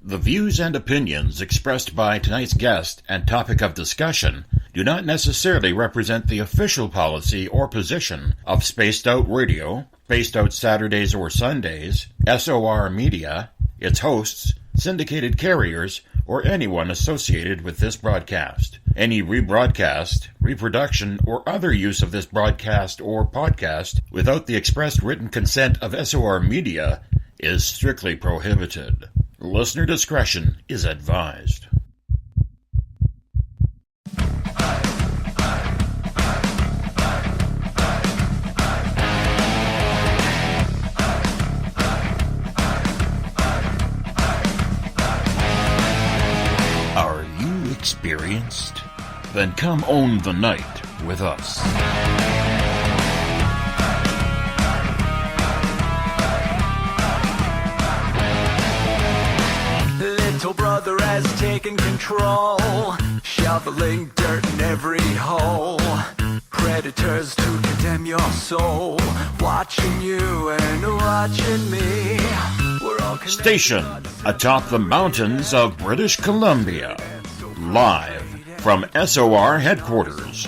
The views and opinions expressed by tonight's guest and topic of discussion do not necessarily represent the official policy or position of Spaced Out Radio, Spaced Out Saturdays or Sundays, SOR Media, its hosts, syndicated carriers, or anyone associated with this broadcast. Any rebroadcast, reproduction, or other use of this broadcast or podcast without the express written consent of SOR Media is strictly prohibited. Listener discretion is advised. Are you experienced? Then come own the night with us. Little brother has taken control, shoveling dirt in every hole. Predators to condemn your soul, watching you and watching me. We're all stationed atop the mountains of British Columbia, live from SOR headquarters.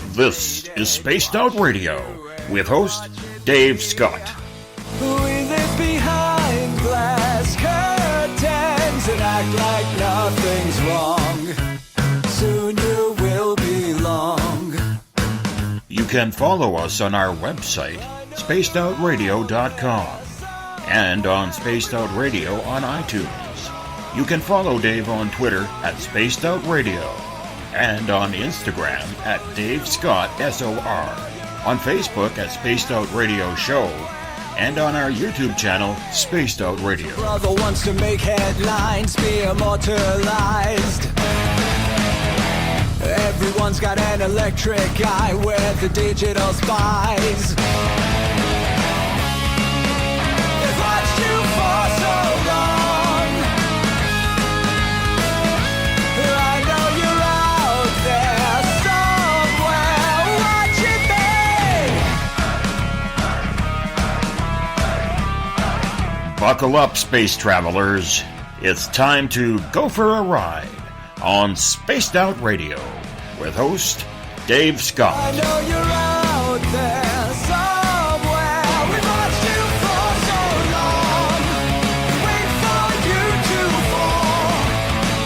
This is Spaced Out Radio with host Dave Scott. We live behind glass curtains and act like nothing's wrong. Soon you will belong. You can follow us on our website, spacedoutradio.com, and on Spaced Out Radio on iTunes. You can follow Dave on Twitter at Spaced Out Radio, and on Instagram at Dave Scott SOR, on Facebook at Spaced Out Radio Show, and on our YouTube channel, Spaced Out Radio. Brother wants to make headlines, be immortalized. Everyone's got an electric eye with the digital spies. They've watched you for so long. I know you're out there somewhere watching me. Buckle up, space travelers. It's time to go for a ride on Spaced Out Radio with host Dave Scott. I know you're out there somewhere. We've watched you for so long. We wait for you to fall.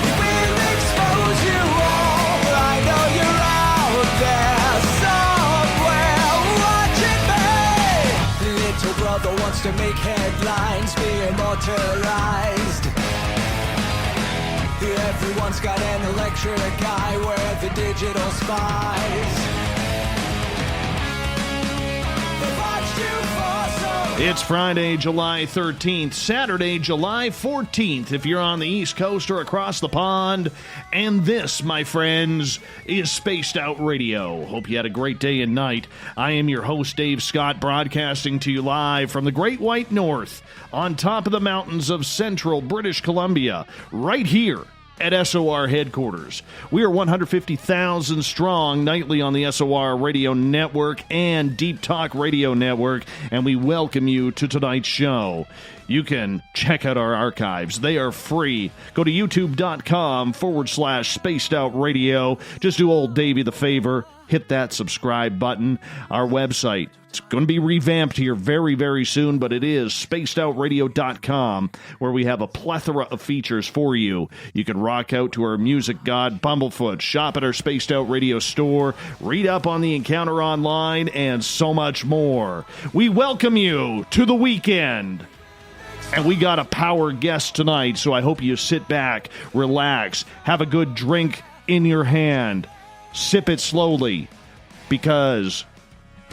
We will expose you all. I know you're out there somewhere watching me. Little brother wants to make headlines, be immortalized. Everyone's got an electric eye with the digital spies. They've watched you for so long. It's Friday, July 13th, Saturday, July 14th, if you're on the East Coast or across the pond. And this, my friends, is Spaced Out Radio. Hope you had a great day and night. I am your host, Dave Scott, broadcasting to you live from the Great White North, on top of the mountains of central British Columbia, right here at SOR headquarters. We are 150,000 strong nightly on the SOR Radio Network and Deep Talk Radio Network, and we welcome you to tonight's show. You can check out our archives. They are free. Go to youtube.com/Spaced Out Radio. Just do old Davey the favor. Hit that subscribe button. Our website, it's going to be revamped here very, very soon, but it is spacedoutradio.com, where we have a plethora of features for you. You can rock out to our music god, Bumblefoot, shop at our Spaced Out Radio store, read up on the Encounter online, and so much more. We welcome you to the weekend. And we got a power guest tonight, so I hope you sit back, relax, have a good drink in your hand. Sip it slowly, because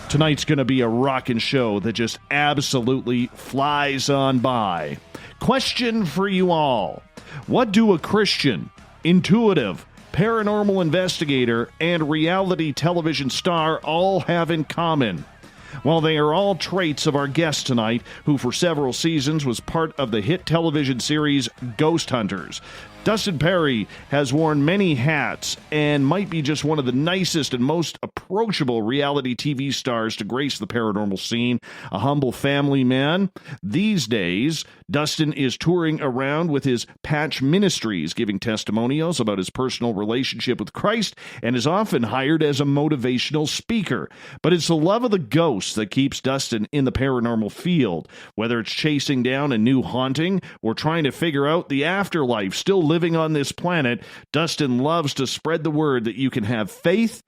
tonight's going to be a rockin' show that just absolutely flies on by. Question for you all. What do a Christian, intuitive, paranormal investigator, and reality television star all have in common? Well, they are all traits of our guest tonight, who for several seasons was part of the hit television series Ghost Hunters. Dustin Pari has worn many hats and might be just one of the nicest and most approachable reality TV stars to grace the paranormal scene. A humble family man. These days, Dustin is touring around with his Patch Ministries, giving testimonials about his personal relationship with Christ, and is often hired as a motivational speaker. But it's the love of the ghosts that keeps Dustin in the paranormal field, whether it's chasing down a new haunting or trying to figure out the afterlife still living on this planet. Dustin loves to spread the word that you can have faith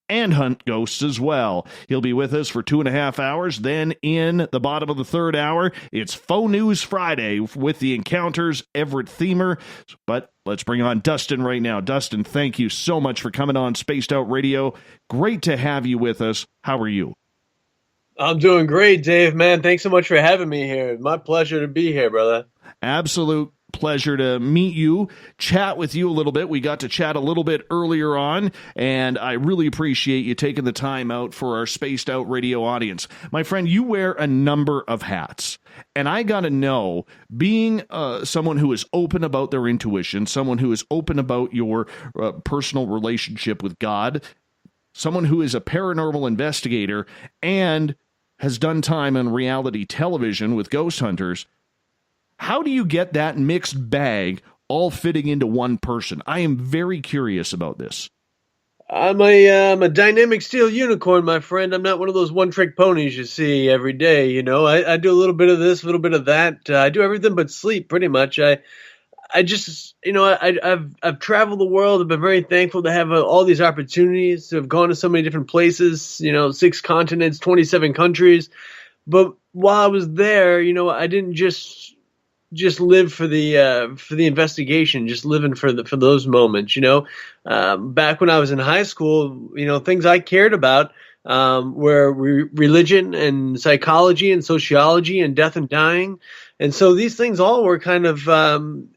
and hunt ghosts as well. He'll be with us for 2.5 hours. Then in the bottom of the third hour, it's Faux News Friday with the Encounters Everett Themer. But let's bring on Dustin right now. Dustin, thank you so much for coming on Spaced Out Radio. Great to have you with us. How are you? I'm doing great, Dave, man. Thanks so much for having me here. My pleasure to be here, brother. Absolute pleasure to meet you, chat with you a little bit. We got to chat a little bit earlier on, and I really appreciate you taking the time out for our Spaced Out Radio audience. My friend, you wear a number of hats, and I got to know, being someone who is open about their intuition, someone who is open about your personal relationship with God, someone who is a paranormal investigator, and has done time on reality television with Ghost Hunters, how do you get that mixed bag all fitting into one person? I am very curious about this. I'm a dynamic steel unicorn, my friend. I'm not one of those one-trick ponies you see every day. You know, I do a little bit of this, a little bit of that. I do everything but sleep, pretty much. I just, you know, I've traveled the world. I've been very thankful to have all these opportunities, to have gone to so many different places. You know, 6 continents, 27 countries. But while I was there, you know, I didn't just live for the investigation, just living for those moments, you know. Back when I was in high school, you know, things I cared about were religion and psychology and sociology and death and dying. And so these things all were kind of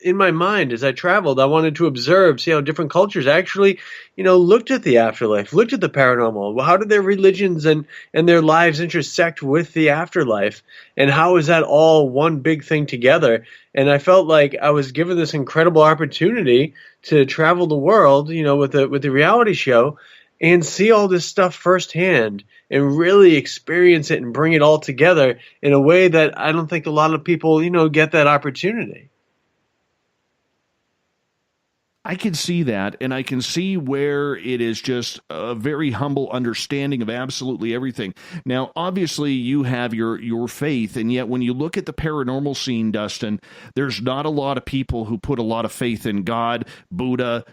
in my mind as I traveled. I wanted to observe, see how different cultures actually, you know, looked at the afterlife, looked at the paranormal. How did their religions and their lives intersect with the afterlife? And how is that all one big thing together? And I felt like I was given this incredible opportunity to travel the world, you know, with the reality show and see all this stuff firsthand and really experience it and bring it all together in a way that I don't think a lot of people, you know, get that opportunity. I can see that, and I can see where it is just a very humble understanding of absolutely everything. Now, obviously, you have your faith, and yet when you look at the paranormal scene, Dustin, there's not a lot of people who put a lot of faith in God, Buddha,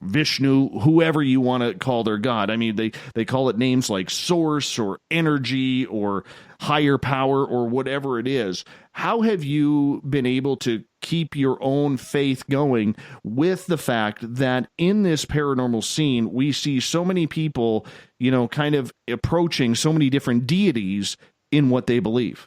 Vishnu, whoever you want to call their God. I mean, they call it names like source or energy or higher power or whatever it is. How have you been able to keep your own faith going with the fact that in this paranormal scene, we see so many people, you know, kind of approaching so many different deities in what they believe?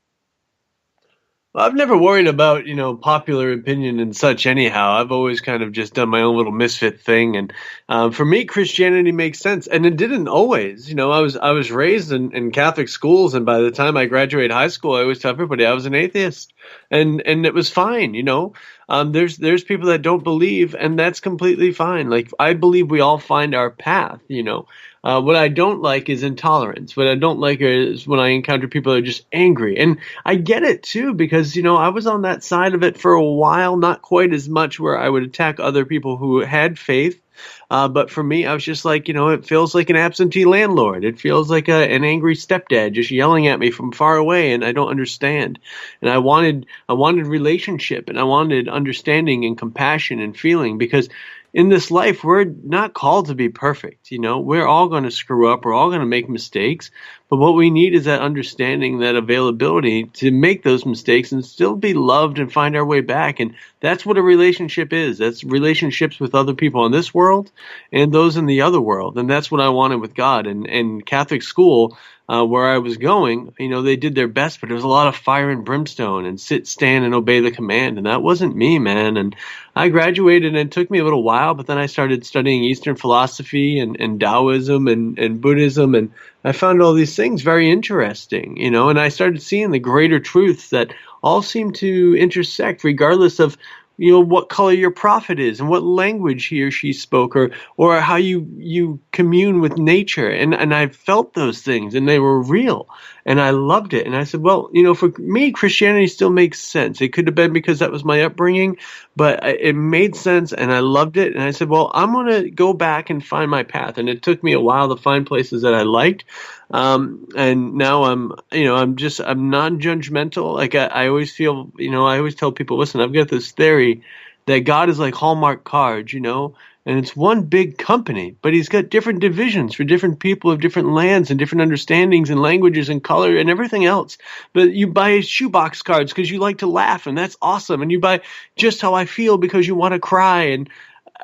I've never worried about, you know, popular opinion and such anyhow. I've always kind of just done my own little misfit thing. And for me, Christianity makes sense. And it didn't always. You know, I was raised in Catholic schools. And by the time I graduated high school, I always tell everybody I was an atheist. And it was fine, you know. There's people that don't believe, and that's completely fine. Like, I believe we all find our path, you know. What I don't like is intolerance. What I don't like is when I encounter people that are just angry. And I get it, too, because, you know, I was on that side of it for a while, not quite as much where I would attack other people who had faith. But for me, I was just like, you know, it feels like an absentee landlord. It feels like an angry stepdad just yelling at me from far away, and I don't understand. And I wanted relationship, and I wanted understanding and compassion and feeling, because in this life, we're not called to be perfect. You know, we're all going to screw up. We're all going to make mistakes. But what we need is that understanding, that availability to make those mistakes and still be loved and find our way back. And that's what a relationship is. That's relationships with other people in this world and those in the other world. And that's what I wanted with God. And Catholic school, where I was going, you know, they did their best, but there was a lot of fire and brimstone and sit, stand, and obey the command. And that wasn't me, man. And I graduated, and it took me a little while, but then I started studying Eastern philosophy and Taoism and Buddhism, and I found all these things very interesting, and I started seeing the greater truths that all seem to intersect regardless of what color your prophet is and what language he or she spoke, or how you commune with nature. And I felt those things, and they were real, and I loved it. And I said, well, for me, Christianity still makes sense. It could have been because that was my upbringing, but it made sense, and I loved it. And I said, well, I'm going to go back and find my path. And it took me a while to find places that I liked. And now I'm non-judgmental. Like I always feel, I always tell people, listen, I've got this theory that God is like Hallmark cards, and it's one big company, but he's got different divisions for different people of different lands and different understandings and languages and color and everything else. But you buy shoebox cards because you like to laugh, and that's awesome. And you buy Just How I Feel because you want to cry. And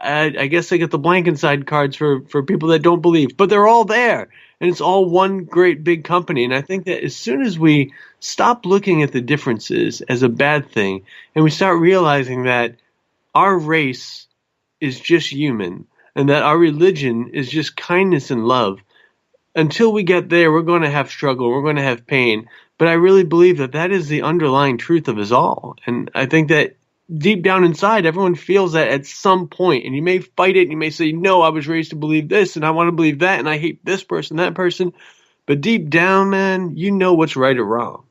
I guess they get the Blankenside cards for people that don't believe, but they're all there. And it's all one great big company. And I think that as soon as we stop looking at the differences as a bad thing, and we start realizing that our race is just human, and that our religion is just kindness and love, until we get there, we're going to have struggle, we're going to have pain. But I really believe that that is the underlying truth of us all. And I think that deep down inside, everyone feels that at some point, and you may fight it, and you may say, no, I was raised to believe this, and I want to believe that, and I hate this person, that person. But deep down, man, you know what's right or wrong.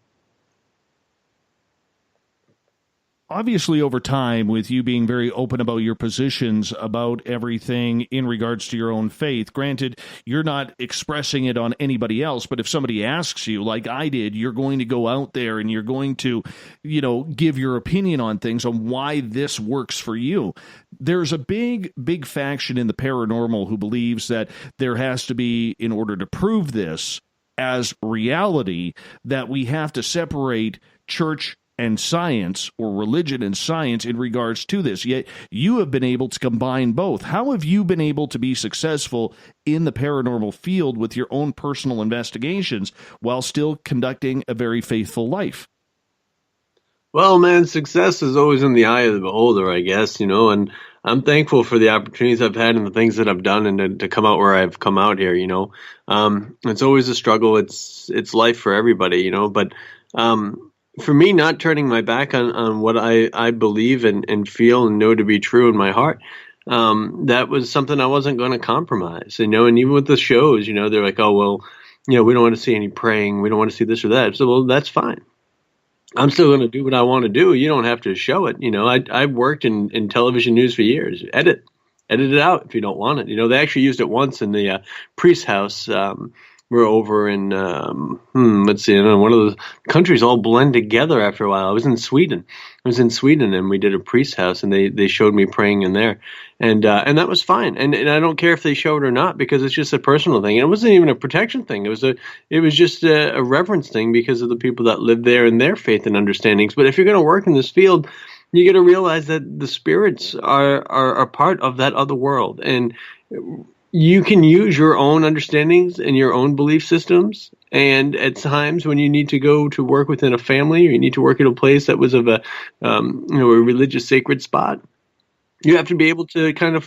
Obviously, over time, with you being very open about your positions about everything in regards to your own faith, granted, you're not expressing it on anybody else, but if somebody asks you, like I did, you're going to go out there and you're going to, give your opinion on things, on why this works for you. There's a big faction in the paranormal who believes that there has to be, in order to prove this as reality, that we have to separate church and science, or religion and science, in regards to this. Yet you have been able to combine both. How have you been able to be successful in the paranormal field with your own personal investigations while still conducting a very faithful life? Well, man, success is always in the eye of the beholder, I guess, and I'm thankful for the opportunities I've had and the things that I've done, and to come out where I've come out here, It's always a struggle. It's life for everybody, but for me, not turning my back on what I believe and feel and know to be true in my heart, that was something I wasn't going to compromise, and even with the shows, they're like, oh, well, we don't want to see any praying. We don't want to see this or that. So, well, that's fine. I'm still going to do what I want to do. You don't have to show it. I've worked in television news for years. Edit it out if you don't want it. They actually used it once in the priest house. We're over in, let's see, one of the countries all blend together after a while. I was in Sweden. And we did a priest house, and they showed me praying in there. And that was fine. And I don't care if they show it or not, because it's just a personal thing. And it wasn't even a protection thing. It was just a reverence thing because of the people that live there and their faith and understandings. But if you're going to work in this field, you got to realize that the spirits are part of that other world. And you can use your own understandings and your own belief systems. And at times when you need to go to work within a family, or you need to work at a place that was of a religious sacred spot, you have to be able to kind of,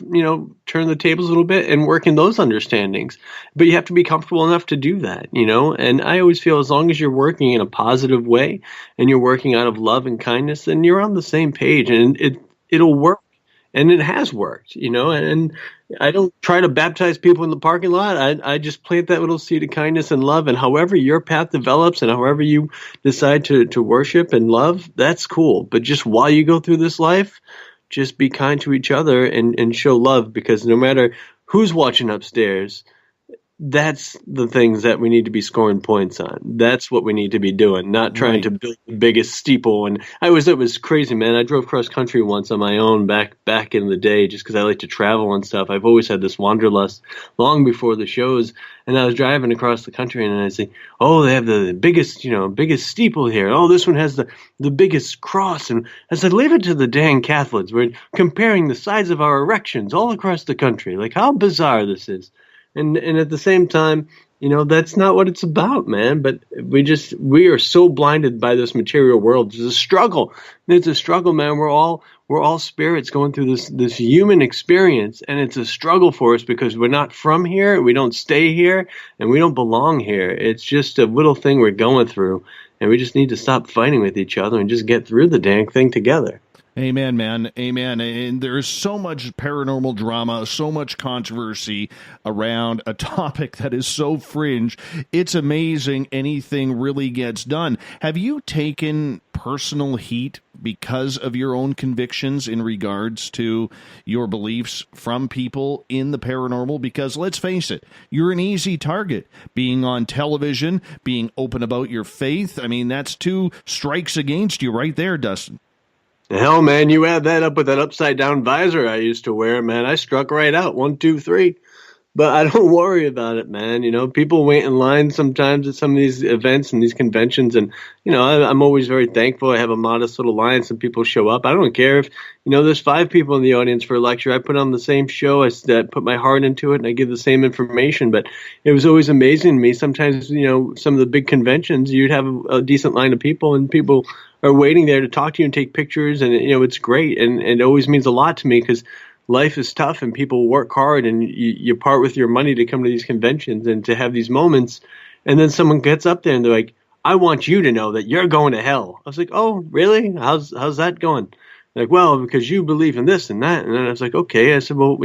turn the tables a little bit and work in those understandings. But you have to be comfortable enough to do that, And I always feel as long as you're working in a positive way and you're working out of love and kindness, then you're on the same page, and it'll work. And it has worked, and I don't try to baptize people in the parking lot. I just plant that little seed of kindness and love. And however your path develops and however you decide to worship and love, that's cool. But just while you go through this life, just be kind to each other and show love, because no matter who's watching upstairs, that's the things that we need to be scoring points on. That's what we need to be doing, not trying to build the biggest steeple. And it was crazy, man. I drove cross country once on my own back in the day, just because I like to travel and stuff. I've always had this wanderlust long before the shows. And I was driving across the country, and I say, oh, they have the biggest steeple here. Oh, this one has the biggest cross. And I said, leave it to the dang Catholics. We're comparing the size of our erections all across the country. Like, how bizarre this is. And at the same time, that's not what it's about, man. But we are so blinded by this material world. It's a struggle. It's a struggle, man. We're all spirits going through this human experience, and it's a struggle for us because we're not from here, we don't stay here, and we don't belong here. It's just a little thing we're going through, and we just need to stop fighting with each other and just get through the dang thing together. Amen, man. Amen. And there's so much paranormal drama, so much controversy around a topic that is so fringe. It's amazing anything really gets done. Have you taken personal heat because of your own convictions in regards to your beliefs from people in the paranormal? Because let's face it, you're an easy target. Being on television, being open about your faith, I mean, that's 2 strikes against you right there, Dustin. Hell, man, you add that up with that upside down visor I used to wear, man. I struck right out. 1, 2, 3. But I don't worry about it, man. People wait in line sometimes at some of these events and these conventions. And, I'm always very thankful. I have a modest little line. Some people show up. I don't care if, there's 5 people in the audience for a lecture. I put on the same show. I put my heart into it and I give the same information. But it was always amazing to me. Sometimes, some of the big conventions, you'd have a decent line of people and people are waiting there to talk to you and take pictures. And, it's great. And it always means a lot to me because life is tough and people work hard and you part with your money to come to these conventions and to have these moments. And then someone gets up there and they're like, I want you to know that you're going to hell. I was like, oh, really? How's that going? They're like, well, because you believe in this and that. And then I was like, okay. I said, well,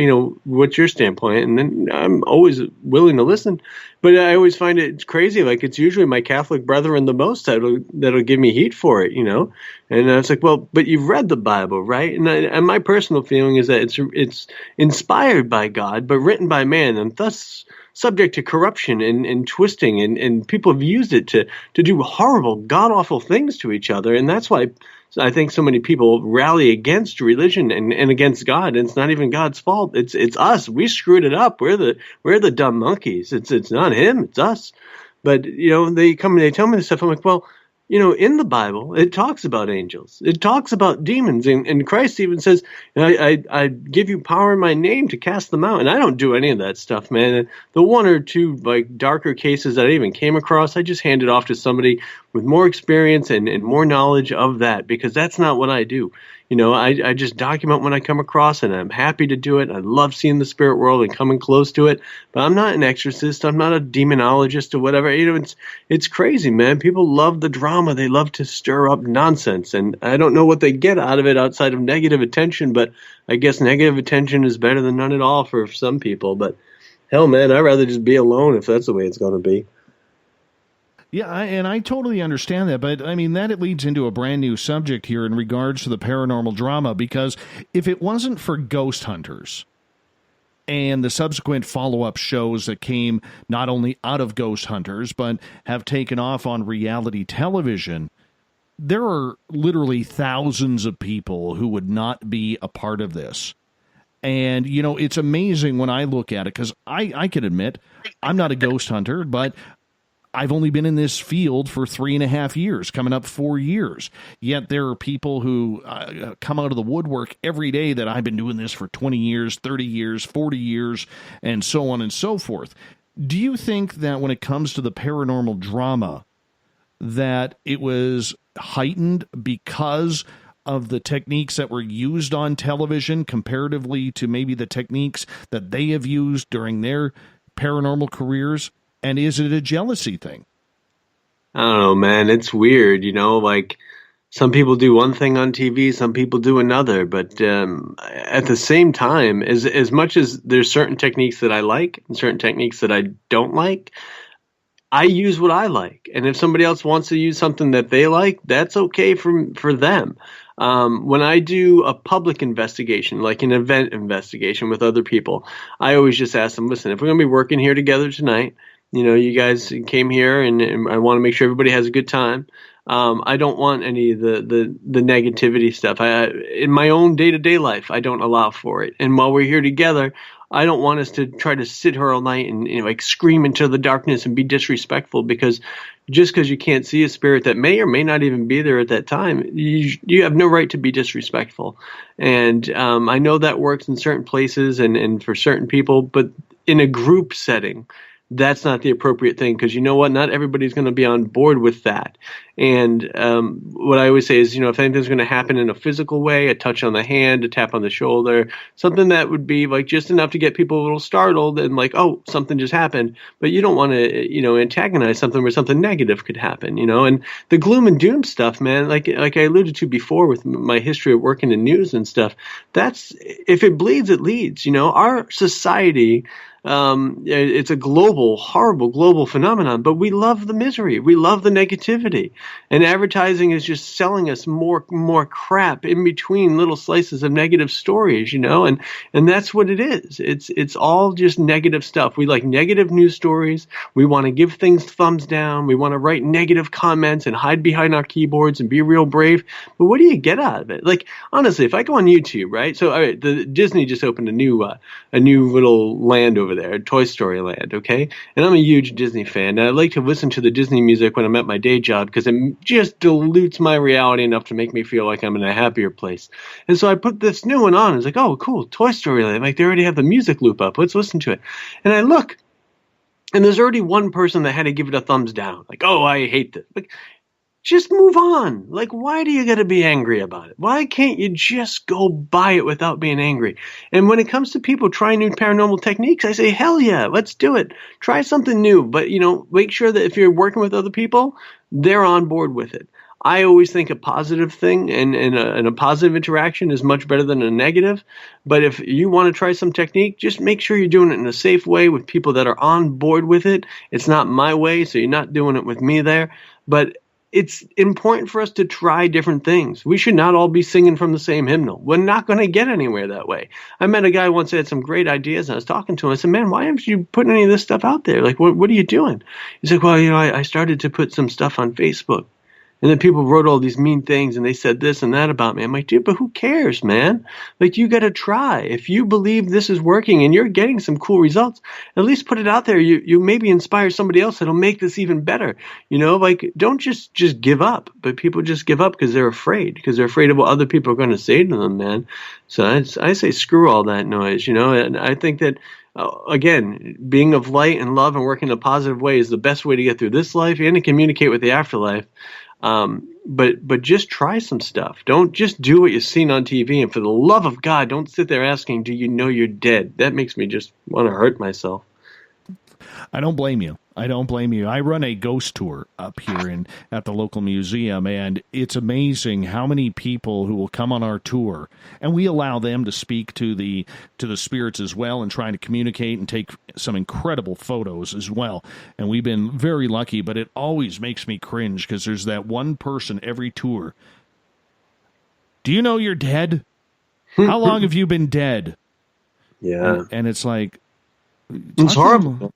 what's your standpoint? And then I'm always willing to listen. But I always find it's crazy. Like, it's usually my Catholic brethren the most that'll give me heat for it, And I was like, well, but you've read the Bible, right? And my personal feeling is that it's inspired by God, but written by man, and thus subject to corruption and twisting. And people have used it to do horrible, god-awful things to each other. And that's why I think so many people rally against religion and against God. And it's not even God's fault. It's us. We screwed it up. We're the dumb monkeys. It's not him. It's us. But, they come and they tell me this stuff. I'm like, well, in the Bible, it talks about angels. It talks about demons. And Christ even says, I give you power in my name to cast them out. And I don't do any of that stuff, man. And the 1 or 2 darker cases that I even came across, I just handed off to somebody with more experience and more knowledge of that, because that's not what I do. I just document when I come across, and I'm happy to do it. I love seeing the spirit world and coming close to it. But I'm not an exorcist. I'm not a demonologist or whatever. It's crazy, man. People love the drama. They love to stir up nonsense. And I don't know what they get out of it outside of negative attention, but I guess negative attention is better than none at all for some people. But hell, man, I'd rather just be alone if that's the way it's going to be. Yeah, and I totally understand that, but I mean, that it leads into a brand new subject here in regards to the paranormal drama, because if it wasn't for Ghost Hunters and the subsequent follow-up shows that came not only out of Ghost Hunters, but have taken off on reality television, there are literally thousands of people who would not be a part of this. And, it's amazing when I look at it, because I can admit I'm not a ghost hunter, but I've only been in this field for 3.5 years, coming up 4 years. Yet there are people who come out of the woodwork every day that I've been doing this for 20 years, 30 years, 40 years, and so on and so forth. Do you think that when it comes to the paranormal drama, that it was heightened because of the techniques that were used on television comparatively to maybe the techniques that they have used during their paranormal careers? And is it a jealousy thing? I don't know, man. It's weird, like some people do one thing on TV, some people do another. But at the same time, as much as there's certain techniques that I like and certain techniques that I don't like, I use what I like. And if somebody else wants to use something that they like, that's okay for them. When I do a public investigation, like an event investigation with other people, I always just ask them, listen, if we're going to be working here together tonight, you guys came here and I want to make sure everybody has a good time. I don't want any of the negativity stuff. In my own day-to-day life, I don't allow for it. And while we're here together, I don't want us to try to sit here all night and like scream into the darkness and be disrespectful, because just because you can't see a spirit that may or may not even be there at that time, you have no right to be disrespectful. And I know that works in certain places and for certain people, but in a group setting, that's not the appropriate thing, because you know what? Not everybody's going to be on board with that. And what I always say is, if anything's going to happen in a physical way, a touch on the hand, a tap on the shoulder, something that would be like just enough to get people a little startled and like, oh, something just happened. But you don't want to, antagonize something where something negative could happen, And the gloom and doom stuff, man, like I alluded to before with my history of working in news and stuff, that's, if it bleeds, it leads. Our society, it's a horrible global phenomenon, but we love the misery. We love the negativity, and advertising is just selling us more crap in between little slices of negative stories, and that's what it is. It's all just negative stuff. We like negative news stories. We want to give things thumbs down. We want to write negative comments and hide behind our keyboards and be real brave. But what do you get out of it? Like, honestly, if I go on YouTube, right? So, all right, the Disney just opened a new little land over there, Toy Story Land, okay? And I'm a huge Disney fan, and I like to listen to the Disney music when I'm at my day job because it just dilutes my reality enough to make me feel like I'm in a happier place. And so I put this new one on. It's like, oh, cool, Toy Story Land. Like, they already have the music loop up. Let's listen to it. And I look, and there's already one person that had to give it a thumbs down. Like, oh, I hate this. Like, just move on. Like, why do you got to be angry about it? Why can't you just go by it without being angry? And when it comes to people trying new paranormal techniques, I say, hell yeah, let's do it. Try something new. But, make sure that if you're working with other people, they're on board with it. I always think a positive thing and a positive interaction is much better than a negative. But if you want to try some technique, just make sure you're doing it in a safe way with people that are on board with it. It's not my way, so you're not doing it with me there. But it's important for us to try different things. We should not all be singing from the same hymnal. We're not going to get anywhere that way. I met a guy once that had some great ideas, and I was talking to him. I said, man, why haven't you put any of this stuff out there? Like, what are you doing? He's like, well, I started to put some stuff on Facebook. And then people wrote all these mean things, and they said this and that about me. I'm like, dude, but who cares, man? Like, you got to try. If you believe this is working and you're getting some cool results, at least put it out there. You maybe inspire somebody else that'll make this even better. Like, don't just give up. But people just give up because they're afraid of what other people are going to say to them, man. So I say screw all that noise, and I think that, again, being of light and love and working in a positive way is the best way to get through this life and to communicate with the afterlife. But just try some stuff. Don't just do what you've seen on TV. And for the love of God, don't sit there asking, do you know you're dead? That makes me just want to hurt myself. I don't blame you. I run a ghost tour up here at the local museum, and it's amazing how many people who will come on our tour, and we allow them to speak to the spirits as well and trying to communicate and take some incredible photos as well. And we've been very lucky, but it always makes me cringe because there's that one person every tour. Do you know you're dead? How long have you been dead? Yeah. And it's like, it's horrible.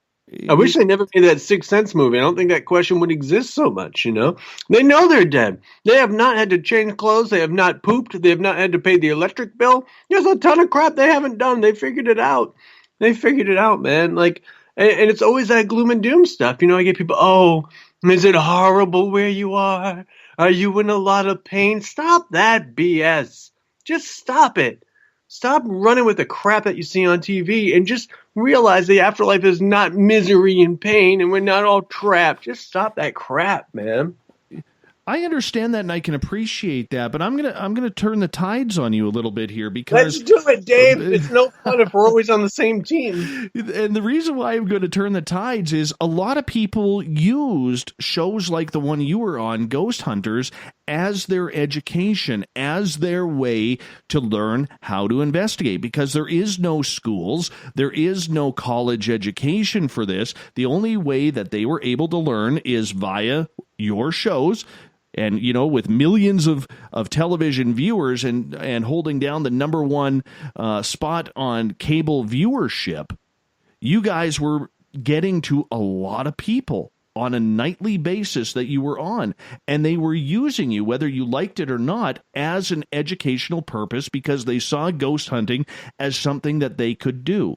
I wish they never made that Sixth Sense movie. I don't think that question would exist so much, They know they're dead. They have not had to change clothes. They have not pooped. They have not had to pay the electric bill. There's a ton of crap they haven't done. They figured it out. Man. Like, and it's always that gloom and doom stuff. I get people, oh, is it horrible where you are? Are you in a lot of pain? Stop that BS. Just stop it. Stop running with the crap that you see on TV and just realize the afterlife is not misery and pain and we're not all trapped. Just stop that crap, man. I understand that and I can appreciate that, but I'm gonna turn the tides on you a little bit here because let's do it, Dave. It's no fun if we're always on the same team. And the reason why I'm going to turn the tides is a lot of people used shows like the one you were on, Ghost Hunters, as their education, as their way to learn how to investigate, because there is no schools, there is no college education for this. The only way that they were able to learn is via your shows. And, with millions of television viewers and holding down the number one spot on cable viewership, you guys were getting to a lot of people on a nightly basis that you were on. And they were using you, whether you liked it or not, as an educational purpose because they saw ghost hunting as something that they could do.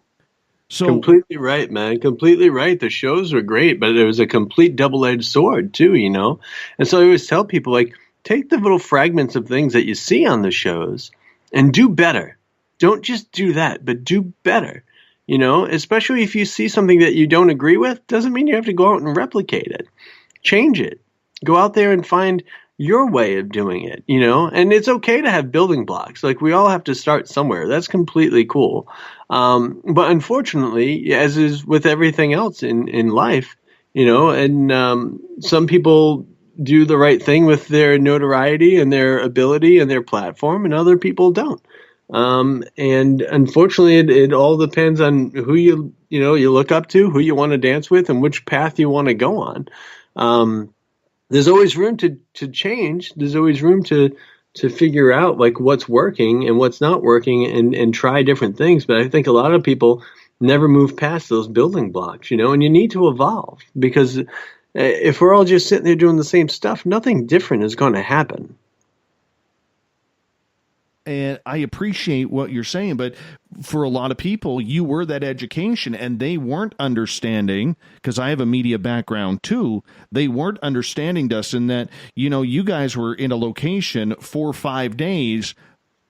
So, completely right, man. Completely right. The shows were great, but it was a complete double-edged sword too, And so I always tell people, like, take the little fragments of things that you see on the shows and do better. Don't just do that, but do better. especially if you see something that you don't agree with, doesn't mean you have to go out and replicate it. Change it. Go out there and find your way of doing it, and it's okay to have building blocks. Like, we all have to start somewhere. That's completely cool. But unfortunately, as is with everything else in life, and some people do the right thing with their notoriety and their ability and their platform, and other people don't. And unfortunately, it all depends on who you look up to, who you want to dance with, and which path you want to go on. There's always room to change. There's always room to figure out like what's working and what's not working, and try different things. But I think a lot of people never move past those building blocks, and you need to evolve, because if we're all just sitting there doing the same stuff, nothing different is going to happen. And I appreciate what you're saying, but for a lot of people, you were that education, and they weren't understanding, because I have a media background too. They weren't understanding, Dustin, that, you guys were in a location 4 or 5 days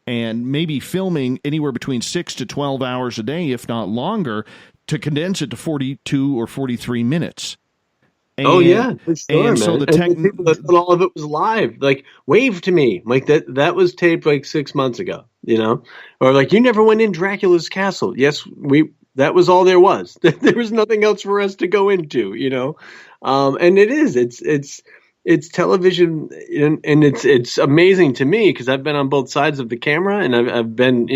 and maybe filming anywhere between 6 to 12 hours a day, if not longer, to condense it to 42 or 43 minutes. Oh yeah, for sure, and man. so the People that thought all of it was live, like, wave to me, like that was taped like 6 months ago, or like, you never went in Dracula's castle. Yes, that was all there was. There was nothing else for us to go into, and it's television, and it's amazing to me, because I've been on both sides of the camera, and I've been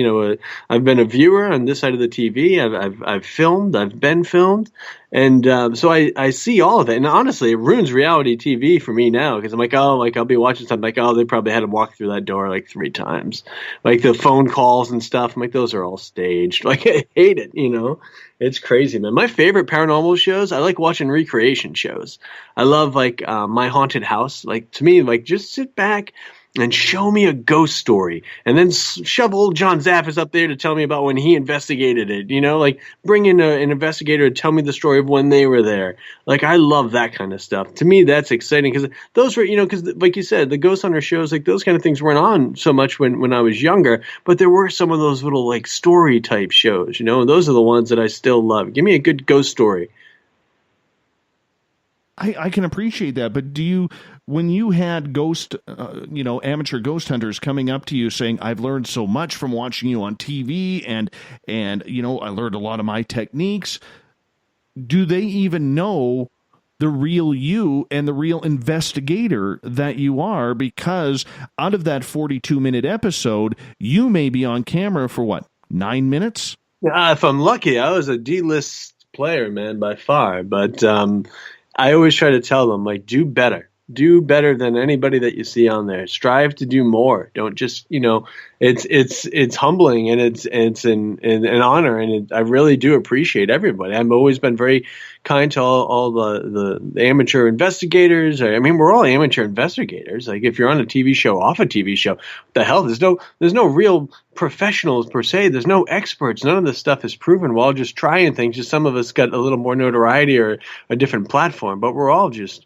I've been a viewer on this side of the TV. I've filmed, I've been filmed, and so I see all of it. And honestly, it ruins reality TV for me now, because I'm like, I'll be watching something like, they probably had to walk through that door like 3 times, like the phone calls and stuff. I'm like, those are all staged. Like, I hate it. It's crazy, man. My favorite paranormal shows, I like watching recreation shows. I love like My Haunted House. Like, to me, like, just sit back and show me a ghost story, and then shove old John Zaffis up there to tell me about when he investigated it. Like, bring in an investigator to tell me the story of when they were there. Like, I love that kind of stuff. To me, that's exciting, because those were, because like you said, the ghost hunter shows, like, those kind of things weren't on so much when I was younger, but there were some of those little like story type shows, and those are the ones that I still love. Give me a good ghost story. I can appreciate that, but when you had amateur ghost hunters coming up to you saying, I've learned so much from watching you on TV, and I learned a lot of my techniques, do they even know the real you and the real investigator that you are? Because out of that 42-minute episode, you may be on camera for 9 minutes? Yeah, if I'm lucky. I was a D-list player, man, by far, but I always try to tell them, like, do better than anybody that you see on there. Strive to do more. Don't just, it's humbling, and it's an honor. And I really do appreciate everybody. I've always been very kind to all the amateur investigators. I mean, we're all amateur investigators. Like, if you're on a TV show, off a TV show, what the hell, there's no real professionals per se. There's no experts. None of this stuff is proven. We're all just trying things. Just some of us got a little more notoriety or a different platform, but we're all just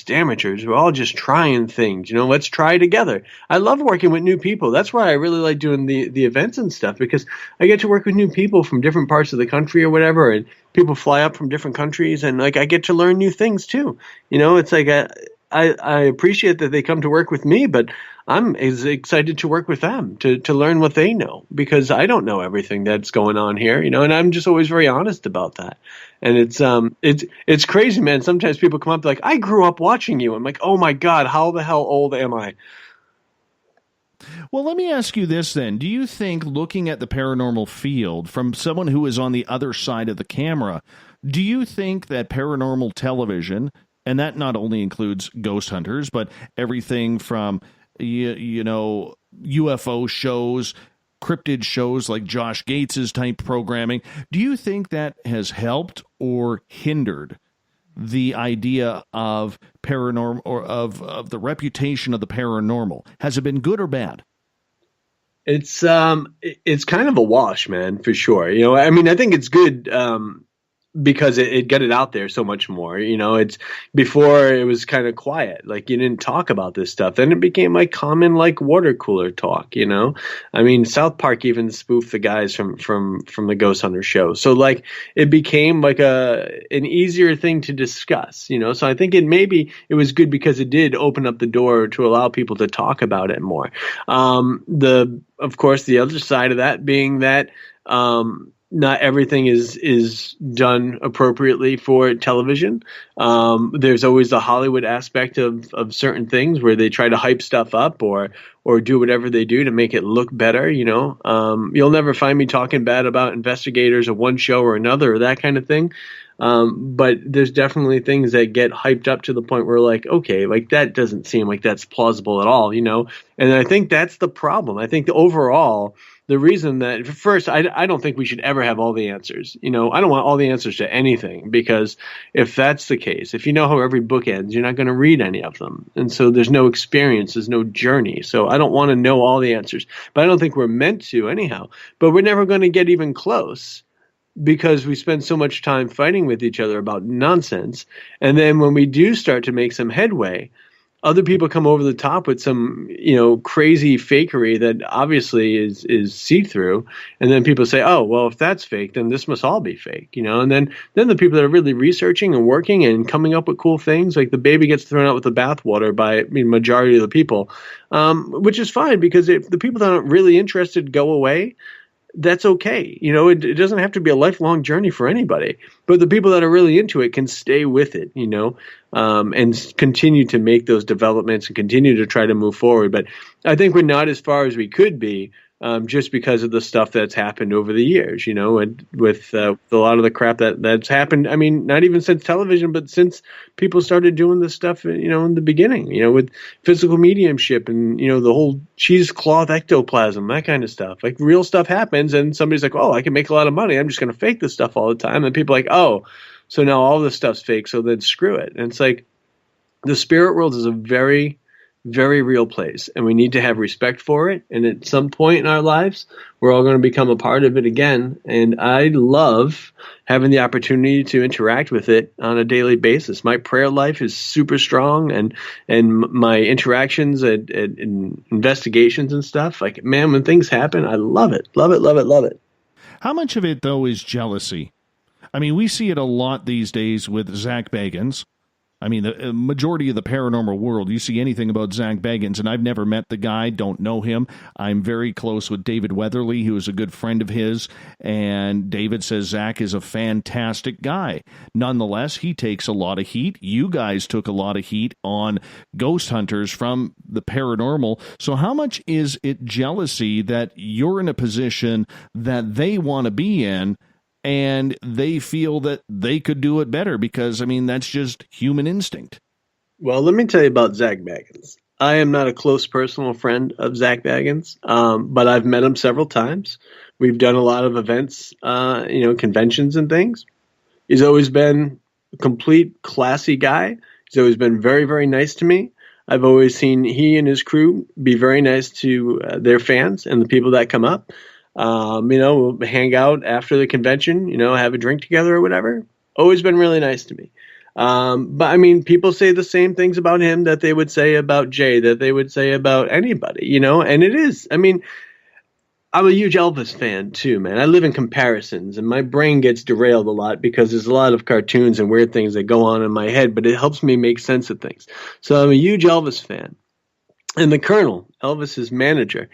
amateurs. We're all just trying things. Let's try together. I love working with new people. That's why I really like doing the events and stuff, because I get to work with new people from different parts of the country or whatever, and people fly up from different countries, and like, I get to learn new things too. It's like I appreciate that they come to work with me, but I'm as excited to work with them to learn what they know, because I don't know everything that's going on here, and I'm just always very honest about that. And it's crazy, man. Sometimes people come up like, I grew up watching you. I'm like, oh my God, how the hell old am I? Well, let me ask you this then. Do you think, looking at the paranormal field from someone who is on the other side of the camera, do you think that paranormal television, and that not only includes ghost hunters, but everything from UFO shows, cryptid shows like Josh Gates's type programming, do you think that has helped or hindered the idea of paranormal, or of the reputation of the paranormal? Has it been good or bad? It's kind of a wash, man, for sure. I mean, I think it's good because it got it out there so much more. It's before it was kind of quiet, like you didn't talk about this stuff. Then it became like common, like water cooler talk. I mean, South Park even spoofed the guys from the Ghost Hunter show. So like it became like an easier thing to discuss. So I think it was good because it did open up the door to allow people to talk about it more. Of course, the other side of that being that not everything is done appropriately for television. There's always the Hollywood aspect of certain things where they try to hype stuff up or do whatever they do to make it look better. You'll never find me talking bad about investigators of one show or another or that kind of thing. But there's definitely things that get hyped up to the point where like, okay, like that doesn't seem like that's plausible at all, And I think that's the problem. I think the reason that first, I don't think we should ever have all the answers. I don't want all the answers to anything, because if that's the case, if you know how every book ends, you're not going to read any of them. And so there's no experience, there's no journey. So I don't want to know all the answers, but I don't think we're meant to anyhow. But we're never going to get even close, because we spend so much time fighting with each other about nonsense. And then when we do start to make some headway, other people come over the top with some, crazy fakery that obviously is see-through. And then people say, oh, well, if that's fake, then this must all be fake, And then the people that are really researching and working and coming up with cool things, like the baby gets thrown out with the bathwater by majority of the people, which is fine, because if the people that aren't really interested go away, that's okay. It doesn't have to be a lifelong journey for anybody, but the people that are really into it can stay with it, and continue to make those developments and continue to try to move forward. But I think we're not as far as we could be, just because of the stuff that's happened over the years, and with a lot of the crap that's happened. I mean, not even since television, but since people started doing this stuff, in the beginning, with physical mediumship and, the whole cheesecloth ectoplasm, that kind of stuff. Like real stuff happens and somebody's like, oh, I can make a lot of money, I'm just going to fake this stuff all the time. And people are like, oh, so now all this stuff's fake, so then screw it. And it's like the spirit world is a very, very real place, and we need to have respect for it. And at some point in our lives, we're all going to become a part of it again. And I love having the opportunity to interact with it on a daily basis. My prayer life is super strong, and my interactions and investigations and stuff. Like, man, when things happen, I love it, love it, love it, love it. How much of it, though, is jealousy? I mean, we see it a lot these days with Zach Bagans. I mean, the majority of the paranormal world, you see anything about Zach Bagans, and I've never met the guy, don't know him. I'm very close with David Weatherly, who is a good friend of his, and David says Zach is a fantastic guy. Nonetheless, he takes a lot of heat. You guys took a lot of heat on ghost hunters from the paranormal. So how much is it jealousy that you're in a position that they want to be in, and they feel that they could do it better? Because, I mean, that's just human instinct. Well, let me tell you about Zach Bagans. I am not a close personal friend of Zach Bagans, but I've met him several times. We've done a lot of events, conventions and things. He's always been a complete classy guy. He's always been very, very nice to me. I've always seen he and his crew be very nice to their fans and the people that come up. We'll hang out after the convention, have a drink together or whatever. Always been really nice to me. But I mean, people say the same things about him that they would say about Jay, that they would say about anybody, and it is, I mean, I'm a huge Elvis fan too, man. I live in comparisons, and my brain gets derailed a lot because there's a lot of cartoons and weird things that go on in my head, but it helps me make sense of things. So I'm a huge Elvis fan. And the Colonel, Elvis's manager,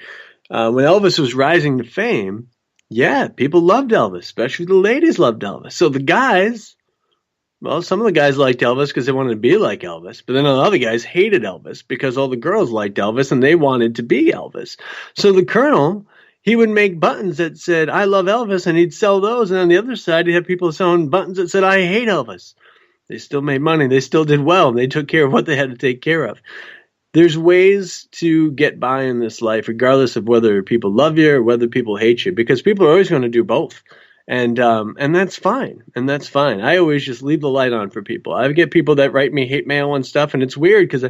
when Elvis was rising to fame, yeah, people loved Elvis, especially the ladies loved Elvis. So the guys, well, some of the guys liked Elvis because they wanted to be like Elvis, but then the other guys hated Elvis because all the girls liked Elvis and they wanted to be Elvis. So the Colonel, he would make buttons that said, I love Elvis, and he'd sell those. And on the other side, he'd have people selling buttons that said, I hate Elvis. They still made money. They still did well. And they took care of what they had to take care of. There's ways to get by in this life, regardless of whether people love you or whether people hate you, because people are always going to do both. And that's fine. And that's fine. I always just leave the light on for people. I get people that write me hate mail and stuff. And it's weird because,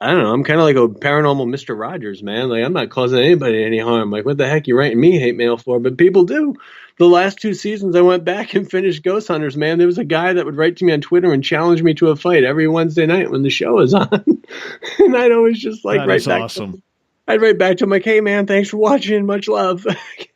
I don't know. I'm kind of like a paranormal Mr. Rogers, man. Like, I'm not causing anybody any harm. Like, what the heck you writing me hate mail for? But people do. The last 2 seasons, I went back and finished Ghost Hunters, man. There was a guy that would write to me on Twitter and challenge me to a fight every Wednesday night when the show is on. And I'd always just like That write is back. awesome. I'd write back to him like, "Hey, man, thanks for watching. Much love."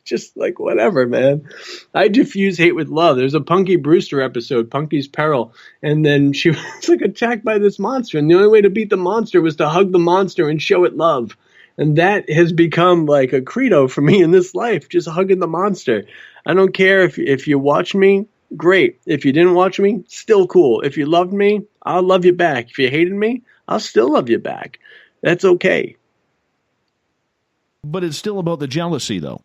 Just like whatever, man. I diffuse hate with love. There's a Punky Brewster episode, Punky's Peril, and then she was like attacked by this monster, and the only way to beat the monster was to hug the monster and show it love. And that has become like a credo for me in this life, just hugging the monster. I don't care if you watch me, great. If you didn't watch me, still cool. If you loved me, I'll love you back. If you hated me, I'll still love you back. That's okay. But it's still about the jealousy, though.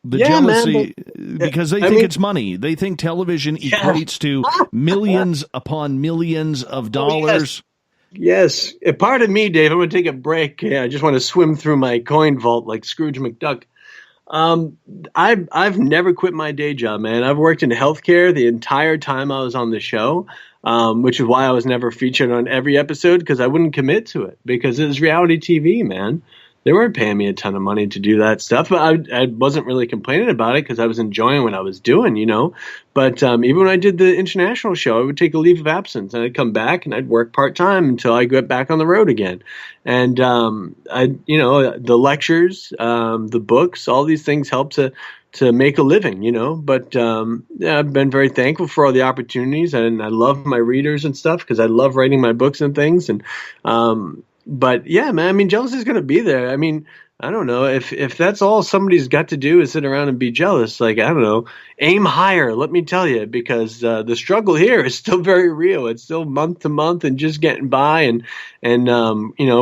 The Yeah, man, jealousy, because they think it's money. They think television equates to millions upon millions of dollars. Yes. A part of me, Dave, I'm going to take a break. Yeah, I just want to swim through my coin vault like Scrooge McDuck. I've never quit my day job, man. I've worked in healthcare the entire time I was on the show, which is why I was never featured on every episode, because I wouldn't commit to it, because it was reality TV, man. They weren't paying me a ton of money to do that stuff, but I wasn't really complaining about it because I was enjoying what I was doing, you know. But even when I did the international show, I would take a leave of absence and I'd come back and I'd work part time until I got back on the road again. And the lectures, the books, all these things help to make a living, you know. But yeah, I've been very thankful for all the opportunities, and I love my readers and stuff because I love writing my books and things. And but yeah, man, I mean, jealousy is going to be there. I mean, I don't know if that's all somebody's got to do is sit around and be jealous. Like, I don't know, aim higher. Let me tell you, because the struggle here is still very real. It's still month to month and just getting by and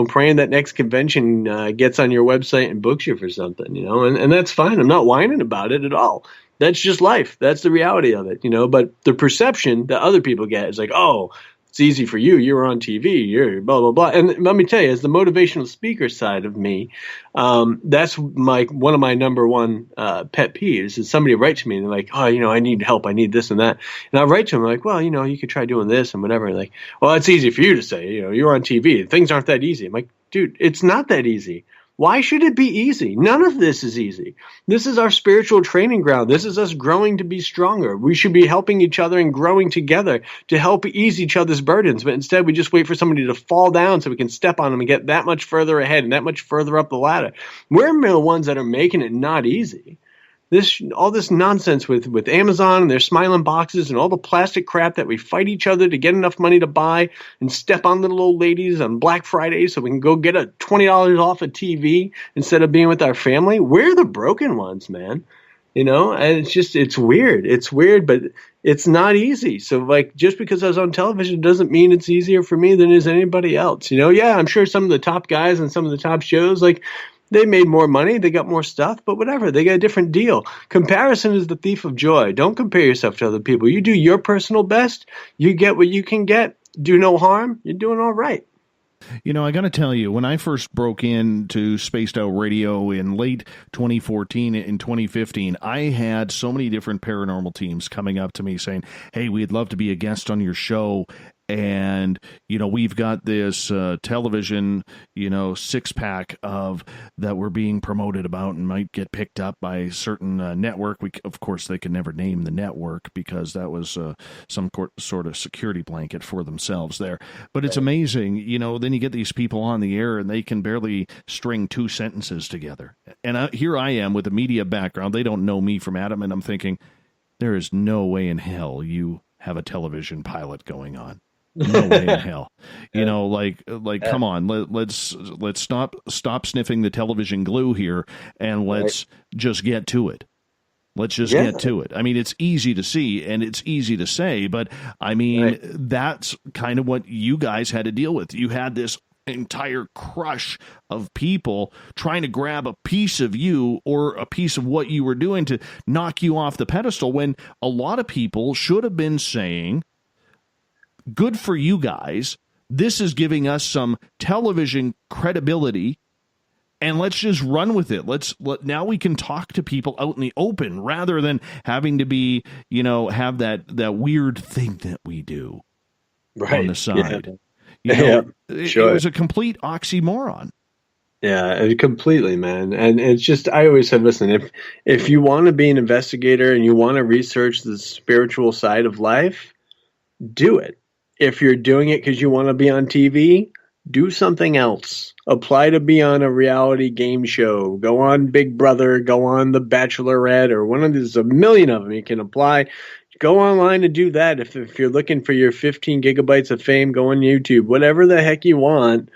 praying that next convention gets on your website and books you for something, you know, and that's fine. I'm not whining about it at all. That's just life. That's the reality of it, you know. But the perception that other people get is like, oh, it's easy for you. You're on TV. You're blah, blah, blah. And let me tell you, as the motivational speaker side of me, that's one of my number one pet peeves is somebody write to me and they're like, oh, you know, I need help. I need this and that. And I'll write to them like, well, you know, you could try doing this and whatever. And like, well, it's easy for you to say, you know, you're on TV. Things aren't that easy. I'm like, dude, it's not that easy. Why should it be easy? None of this is easy. This is our spiritual training ground. This is us growing to be stronger. We should be helping each other and growing together to help ease each other's burdens. But instead, we just wait for somebody to fall down so we can step on them and get that much further ahead and that much further up the ladder. We're the ones that are making it not easy. All this nonsense with Amazon and their smiling boxes and all the plastic crap that we fight each other to get enough money to buy and step on little old ladies on Black Friday so we can go get a $20 off a TV instead of being with our family. We're the broken ones, man. You know, and it's weird. It's weird, but it's not easy. So like, just because I was on television doesn't mean it's easier for me than it is anybody else. You know, yeah, I'm sure some of the top guys and some of the top shows, like, they made more money, they got more stuff, but whatever, they got a different deal. Comparison is the thief of joy. Don't compare yourself to other people. You do your personal best, you get what you can get, do no harm, you're doing all right. You know, I got to tell you, when I first broke into Spaced Out Radio in late 2014 and 2015, I had so many different paranormal teams coming up to me saying, hey, we'd love to be a guest on your show. And, you know, we've got this television, you know, 6-pack of that we're being promoted about and might get picked up by a certain network. Of course, they could never name the network because that was some sort of security blanket for themselves there. But it's amazing, you know, then you get these people on the air and they can barely string 2 sentences together. And here I am with a media background. They don't know me from Adam, and I'm thinking, there is no way in hell you have a television pilot going on. No way in hell. You know, like, come on, let's stop sniffing the television glue here and let's just get to it. Let's just get to it. I mean, it's easy to see and it's easy to say, but I mean, that's kind of what you guys had to deal with. You had this entire crush of people trying to grab a piece of you or a piece of what you were doing to knock you off the pedestal, when a lot of people should have been saying, good for you guys. This is giving us some television credibility, and let's just run with it. Now we can talk to people out in the open rather than having to be, you know, have that weird thing that we do on the side. Yeah, it sure. was a complete oxymoron. Yeah, completely, man. And it's just, I always said, listen, if you want to be an investigator and you want to research the spiritual side of life, do it. If you're doing it because you want to be on TV, do something else. Apply to be on a reality game show. Go on Big Brother. Go on The Bachelorette, or one of these, a million of them. You can apply. Go online and do that. If you're looking for your 15 gigabytes of fame, go on YouTube. Whatever the heck you want.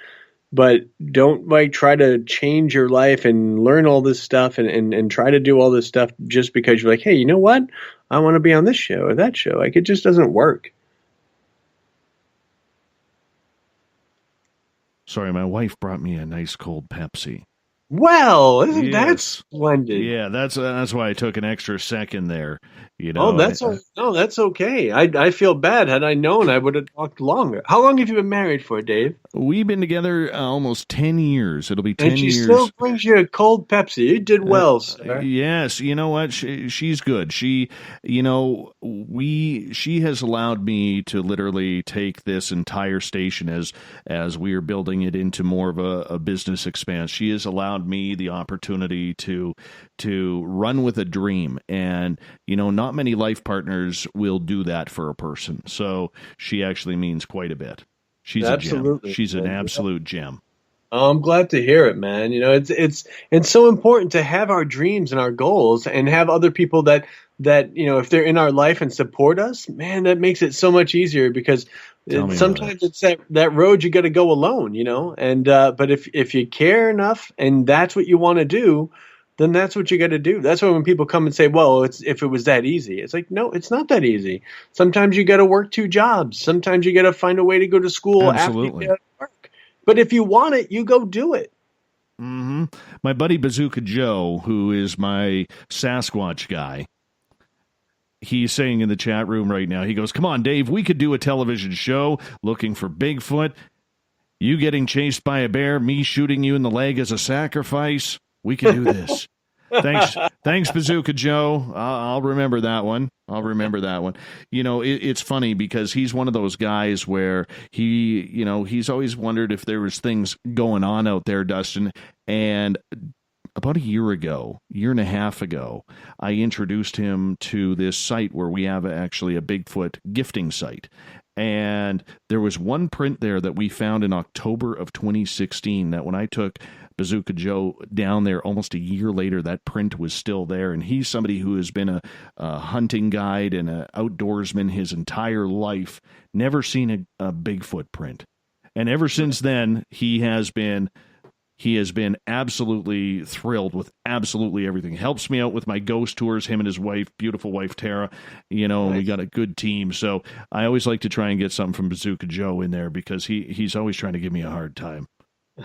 But don't like try to change your life and learn all this stuff and try to do all this stuff just because you're like, hey, you know what? I want to be on this show or that show. Like, it just doesn't work. Sorry, my wife brought me a nice cold Pepsi. Well, isn't that Yes. splendid? Yeah, that's why I took an extra second there. Oh, that's okay. I feel bad. Had I known, I would have talked longer. How long have you been married for, Dave? We've been together almost 10 years. It'll be 10 And she years. still brings you a cold Pepsi. You did well, sir. Yes, you know what? She's good. She has allowed me to literally take this entire station as we are building it into more of a business expanse. She has allowed me the opportunity to run with a dream, and not many life partners will do that for a person. So she actually means quite a bit. She's Absolutely. a gem. She's an absolute gem. Oh, I'm glad to hear it, man. It's so important to have our dreams and our goals and have other people that if they're in our life and support us, man, that makes it so much easier because sometimes it's that road you got to go alone, and but if you care enough and that's what you want to do, then that's what you got to do. That's why when people come and say, well, if it was that easy, it's like, no, it's not that easy. Sometimes you got to work 2 jobs. Sometimes you got to find a way to go to school Absolutely. after you get out of work. But if you want it, you go do it. Mm-hmm. My buddy Bazooka Joe, who is my Sasquatch guy, he's saying in the chat room right now, he goes, come on, Dave, we could do a television show looking for Bigfoot, you getting chased by a bear, me shooting you in the leg as a sacrifice. We can do this. Thanks, Bazooka Joe. I'll remember that one. It's funny because he's one of those guys where he's always wondered if there was things going on out there, Dustin. And about a year and a half ago, I introduced him to this site where we have actually a Bigfoot gifting site. And there was one print there that we found in October of 2016 that when I took Bazooka Joe down there almost a year later, that print was still there. And he's somebody who has been a hunting guide and an outdoorsman his entire life, never seen a Bigfoot print. And ever since then, he has been absolutely thrilled with absolutely everything. Helps me out with my ghost tours, him and his wife, beautiful wife, Tara. Nice. We got a good team. So I always like to try and get something from Bazooka Joe in there because he's always trying to give me a hard time.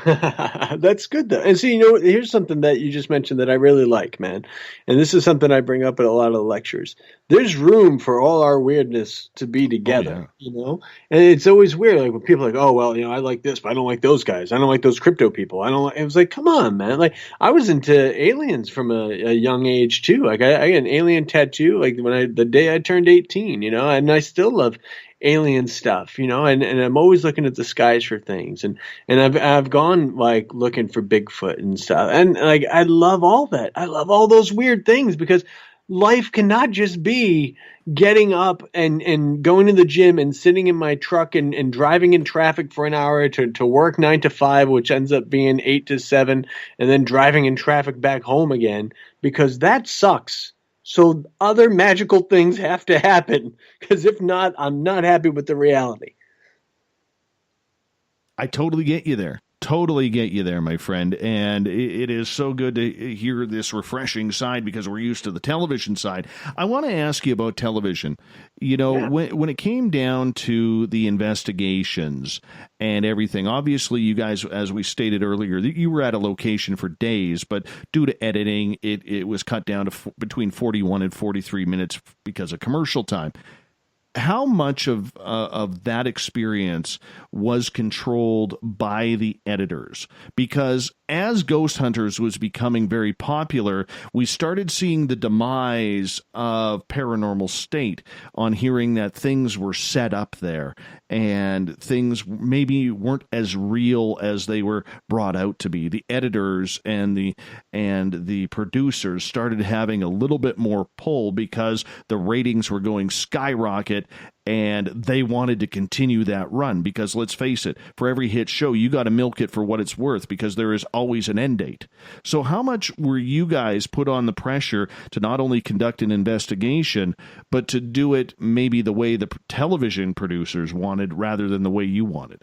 That's good though. And see, here's something that you just mentioned that I really like, man. And this is something I bring up at a lot of the lectures. There's room for all our weirdness to be together, And it's always weird, like when people are like, oh, well, I like this, but I don't like those guys. I don't like those crypto people. It was like, come on, man. Like I was into aliens from a young age too. Like I got an alien tattoo, like the day I turned 18, and I still love alien stuff, and I'm always looking at the skies for things, and I've gone like looking for Bigfoot and stuff, and like I love all that. I love all those weird things because life cannot just be getting up and going to the gym and sitting in my truck and driving in traffic for an hour to work 9 to 5, which ends up being 8 to 7, and then driving in traffic back home again, because that sucks. So other magical things have to happen, because if not, I'm not happy with the reality. I totally get you there. My friend. And it is so good to hear this refreshing side because we're used to the television side. I want to ask you about television. When it came down to the investigations and everything, obviously you guys, as we stated earlier, you were at a location for days, but due to editing, it was cut down to between 41 and 43 minutes because of commercial time. how much of that experience was controlled by the editors? Because as Ghost Hunters was becoming very popular, we started seeing the demise of Paranormal State on hearing that things were set up there and things maybe weren't as real as they were brought out to be. The editors and the producers started having a little bit more pull because the ratings were going skyrocket, and they wanted to continue that run because, let's face it, for every hit show, you got to milk it for what it's worth because there is always an end date. So how much were you guys put on the pressure to not only conduct an investigation, but to do it maybe the way the television producers wanted rather than the way you wanted?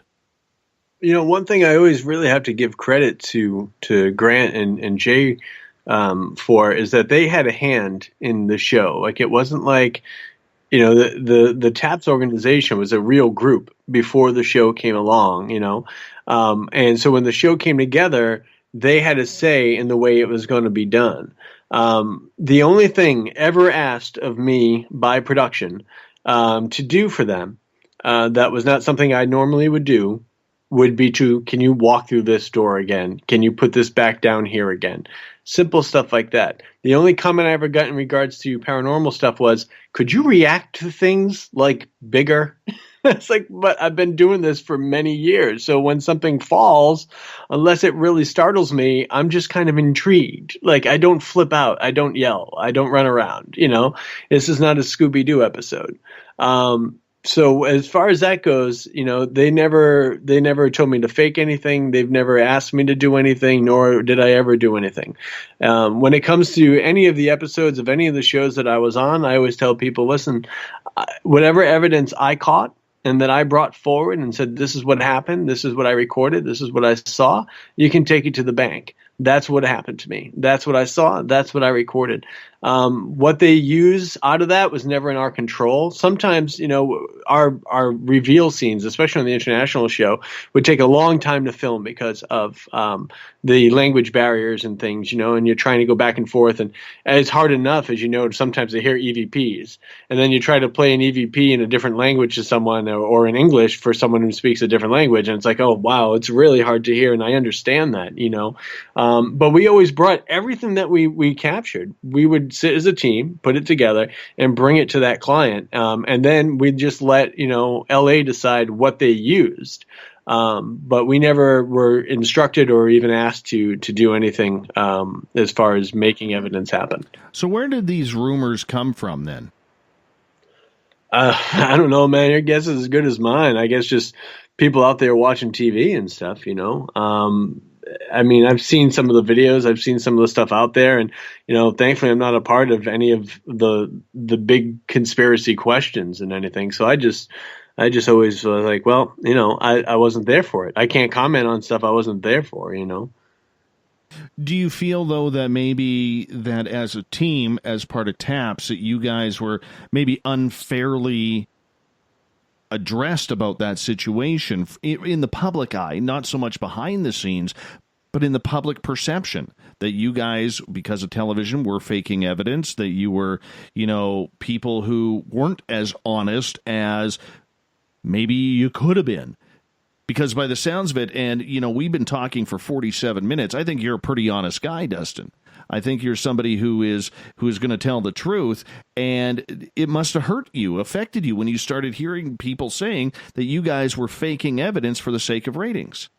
You know, one thing I always really have to give credit to Grant and Jay for is that they had a hand in the show. Like, it wasn't like, you know, the TAPS organization was a real group before the show came along, you know. And so when the show came together, they had a say in the way it was going to be done. The only thing ever asked of me by production to do for them that was not something I normally would do would be can you walk through this door again? Can you put this back down here again? Simple stuff like that. The only comment I ever got in regards to paranormal stuff was, could you react to things like bigger? It's like, but I've been doing this for many years. So when something falls, unless it really startles me, I'm just kind of intrigued. Like, I don't flip out. I don't yell. I don't run around. You know, this is not a Scooby-Doo episode. So as far as that goes, you know, they never told me to fake anything. They've never asked me to do anything, nor did I ever do anything. When it comes to any of the episodes of any of the shows that I was on, I always tell people, listen, whatever evidence I caught and that I brought forward and said, this is what happened, this is what I recorded, this is what I saw, you can take it to the bank. That's what happened to me. That's what I saw. That's what I recorded. What they use out of that was never in our control. Sometimes, you know, our reveal scenes, especially on the international show, would take a long time to film because of the language barriers and things, you know, and you're trying to go back and forth. And it's hard enough, as you know, sometimes to hear EVPs. And then you try to play an EVP in a different language to someone or in English for someone who speaks a different language. And it's like, oh, wow, it's really hard to hear. And I understand that, you know. But we always brought everything that we captured. We would sit as a team, put it together, and bring it to that client. And then we'd just let, you know, LA decide what they used. But we never were instructed or even asked to do anything as far as making evidence happen. So where did these rumors come from then? I don't know, man. Your guess is as good as mine. I guess just people out there watching TV and stuff, you know. I mean, I've seen some of the videos. I've seen some of the stuff out there. And, you know, thankfully I'm not a part of any of the big conspiracy questions and anything. So I just always was like, well, you know, I wasn't there for it. I can't comment on stuff I wasn't there for, you know. Do you feel, though, that maybe that as a team, as part of TAPS, that you guys were maybe unfairly addressed about that situation in the public eye, not so much behind the scenes, but in the public perception that you guys, because of television, were faking evidence, that you were, you know, people who weren't as honest as maybe you could have been? Because by the sounds of it, and, you know, we've been talking for 47 minutes, I think you're a pretty honest guy, Dustin. I think you're somebody who is going to tell the truth, and it must have hurt you, affected you when you started hearing people saying that you guys were faking evidence for the sake of ratings.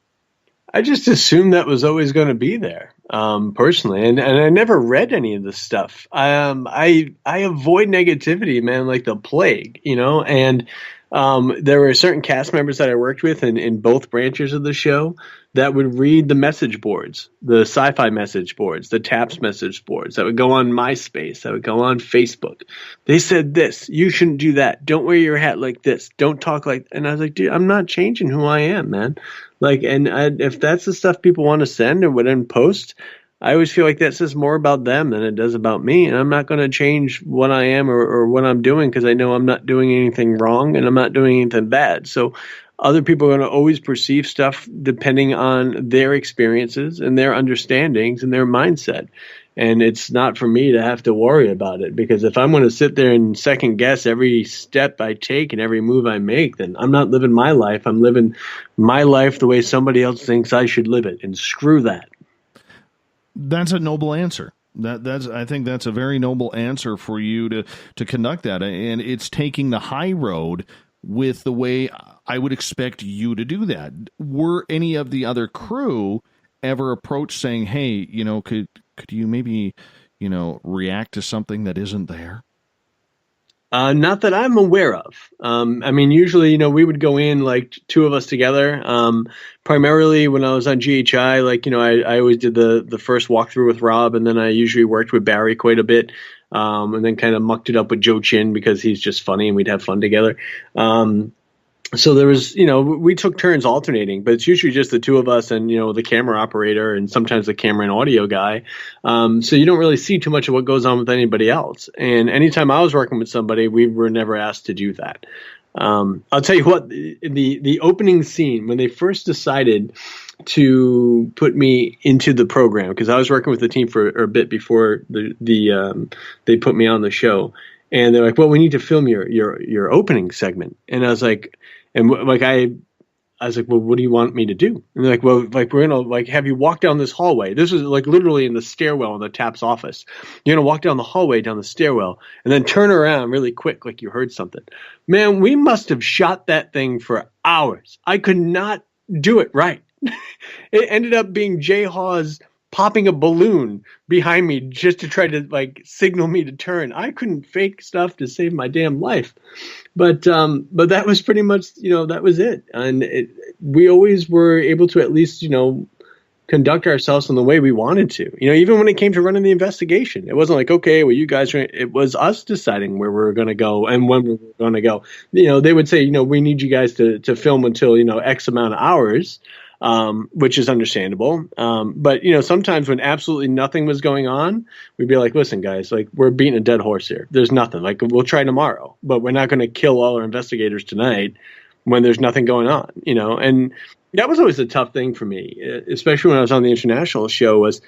I just assumed that was always going to be there, personally, and I never read any of this stuff. I avoid negativity, man, like the plague, you know, and there were certain cast members that I worked with in both branches of the show that would read the message boards, the sci-fi message boards, the TAPS message boards that would go on MySpace, that would go on Facebook. They said this, you shouldn't do that. Don't wear your hat like this. Don't talk like, and I was like, dude, I'm not changing who I am, man. Like, and if that's the stuff people want to send or would then post, I always feel like that says more about them than it does about me. And I'm not going to change what I am or what I'm doing because I know I'm not doing anything wrong and I'm not doing anything bad. So other people are going to always perceive stuff depending on their experiences and their understandings and their mindset. And it's not for me to have to worry about it, because if I'm going to sit there and second guess every step I take and every move I make, then I'm not living my life. I'm living my life the way somebody else thinks I should live it, and screw that. That's a noble answer. I think that's a very noble answer for you to conduct that, and it's taking the high road with the way I would expect you to do that. Were any of the other crew ever approached saying, "Hey, could you maybe, react to something that isn't there"? Not that I'm aware of. Usually, we would go in like two of us together. Primarily when I was on GHI, I always did the first walkthrough with Rob, and then I usually worked with Barry quite a bit, and then kind of mucked it up with Joe Chin because he's just funny and we'd have fun together. So there was, we took turns alternating, but it's usually just the two of us and, the camera operator and sometimes the camera and audio guy. So you don't really see too much of what goes on with anybody else. And anytime I was working with somebody, we were never asked to do that. I'll tell you what, the opening scene, when they first decided to put me into the program, because I was working with the team for a bit before they put me on the show. And they're like, well, we need to film your opening segment. And I was like, I was like, well, what do you want me to do? And they're like, well, we're going to have you walk down this hallway. This was literally in the stairwell in the TAP's office. You're going to walk down the hallway, down the stairwell, and then turn around really quick like you heard something. Man, we must have shot that thing for hours. I could not do it right. It ended up being Jay Hawes popping a balloon behind me just to try to signal me to turn. I couldn't fake stuff to save my damn life. But that was pretty much, that was it. And we always were able to at least, conduct ourselves in the way we wanted to. Even when it came to running the investigation, it wasn't like, okay, well, you guys, it was us deciding where we were going to go and when we were going to go. They would say, we need you guys to film until, X amount of hours. Which is understandable. But, sometimes when absolutely nothing was going on, we'd be like, listen, guys, we're beating a dead horse here. There's nothing. We'll try tomorrow, but we're not going to kill all our investigators tonight when there's nothing going on, And that was always a tough thing for me, especially when I was on the international show, was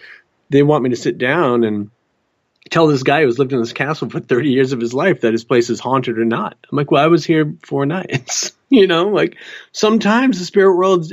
they want me to sit down and tell this guy who's lived in this castle for 30 years of his life that his place is haunted or not. I'm like, well, I was here 4 nights. Sometimes the spirit world's,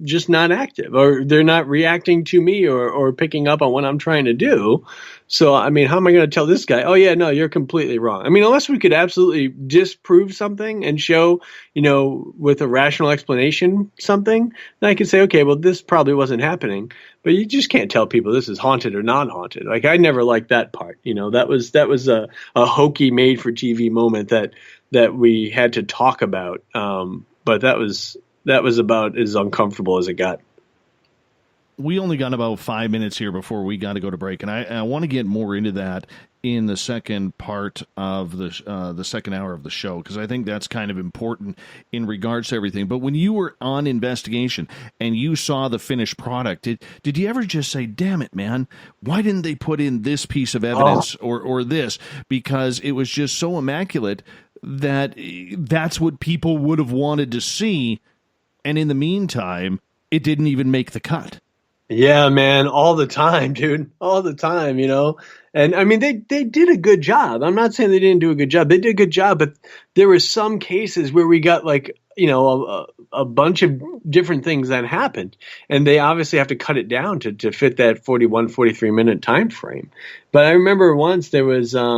just not active, or they're not reacting to me or picking up on what I'm trying to do. So, how am I going to tell this guy, oh, yeah, no, you're completely wrong? Unless we could absolutely disprove something and show, with a rational explanation something, then I could say, okay, well, this probably wasn't happening. But you just can't tell people this is haunted or not haunted. I never liked that part. That was a hokey made for TV moment that we had to talk about. But that was about as uncomfortable as it got. We only got about 5 minutes here before we got to go to break, and I want to get more into that in the second part of the second hour of the show, because I think that's kind of important in regards to everything. But when you were on investigation and you saw the finished product, did you ever just say, damn it, man, why didn't they put in this piece of evidence or this? Because it was just so immaculate that that's what people would have wanted to see, and in the meantime, it didn't even make the cut. Yeah, man, all the time, dude, all the time, And they did a good job. I'm not saying they didn't do a good job. They did a good job, but there were some cases where we got a bunch of different things that happened, and they obviously have to cut it down to fit that 43 minute time frame. But I remember once there was I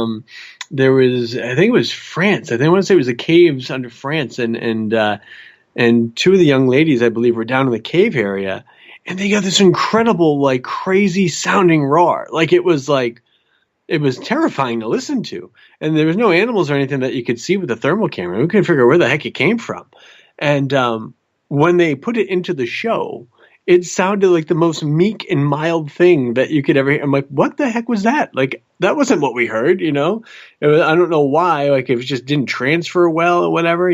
think it was France. I want to say it was the caves under France, and two of the young ladies, I believe, were down in the cave area. And they got this incredible, crazy sounding roar. It was terrifying to listen to. And there was no animals or anything that you could see with the thermal camera. We couldn't figure out where the heck it came from. And when they put it into the show, it sounded like the most meek and mild thing that you could ever hear. I'm like, what the heck was that? That wasn't what we heard, I don't know why, if it just didn't transfer well or whatever,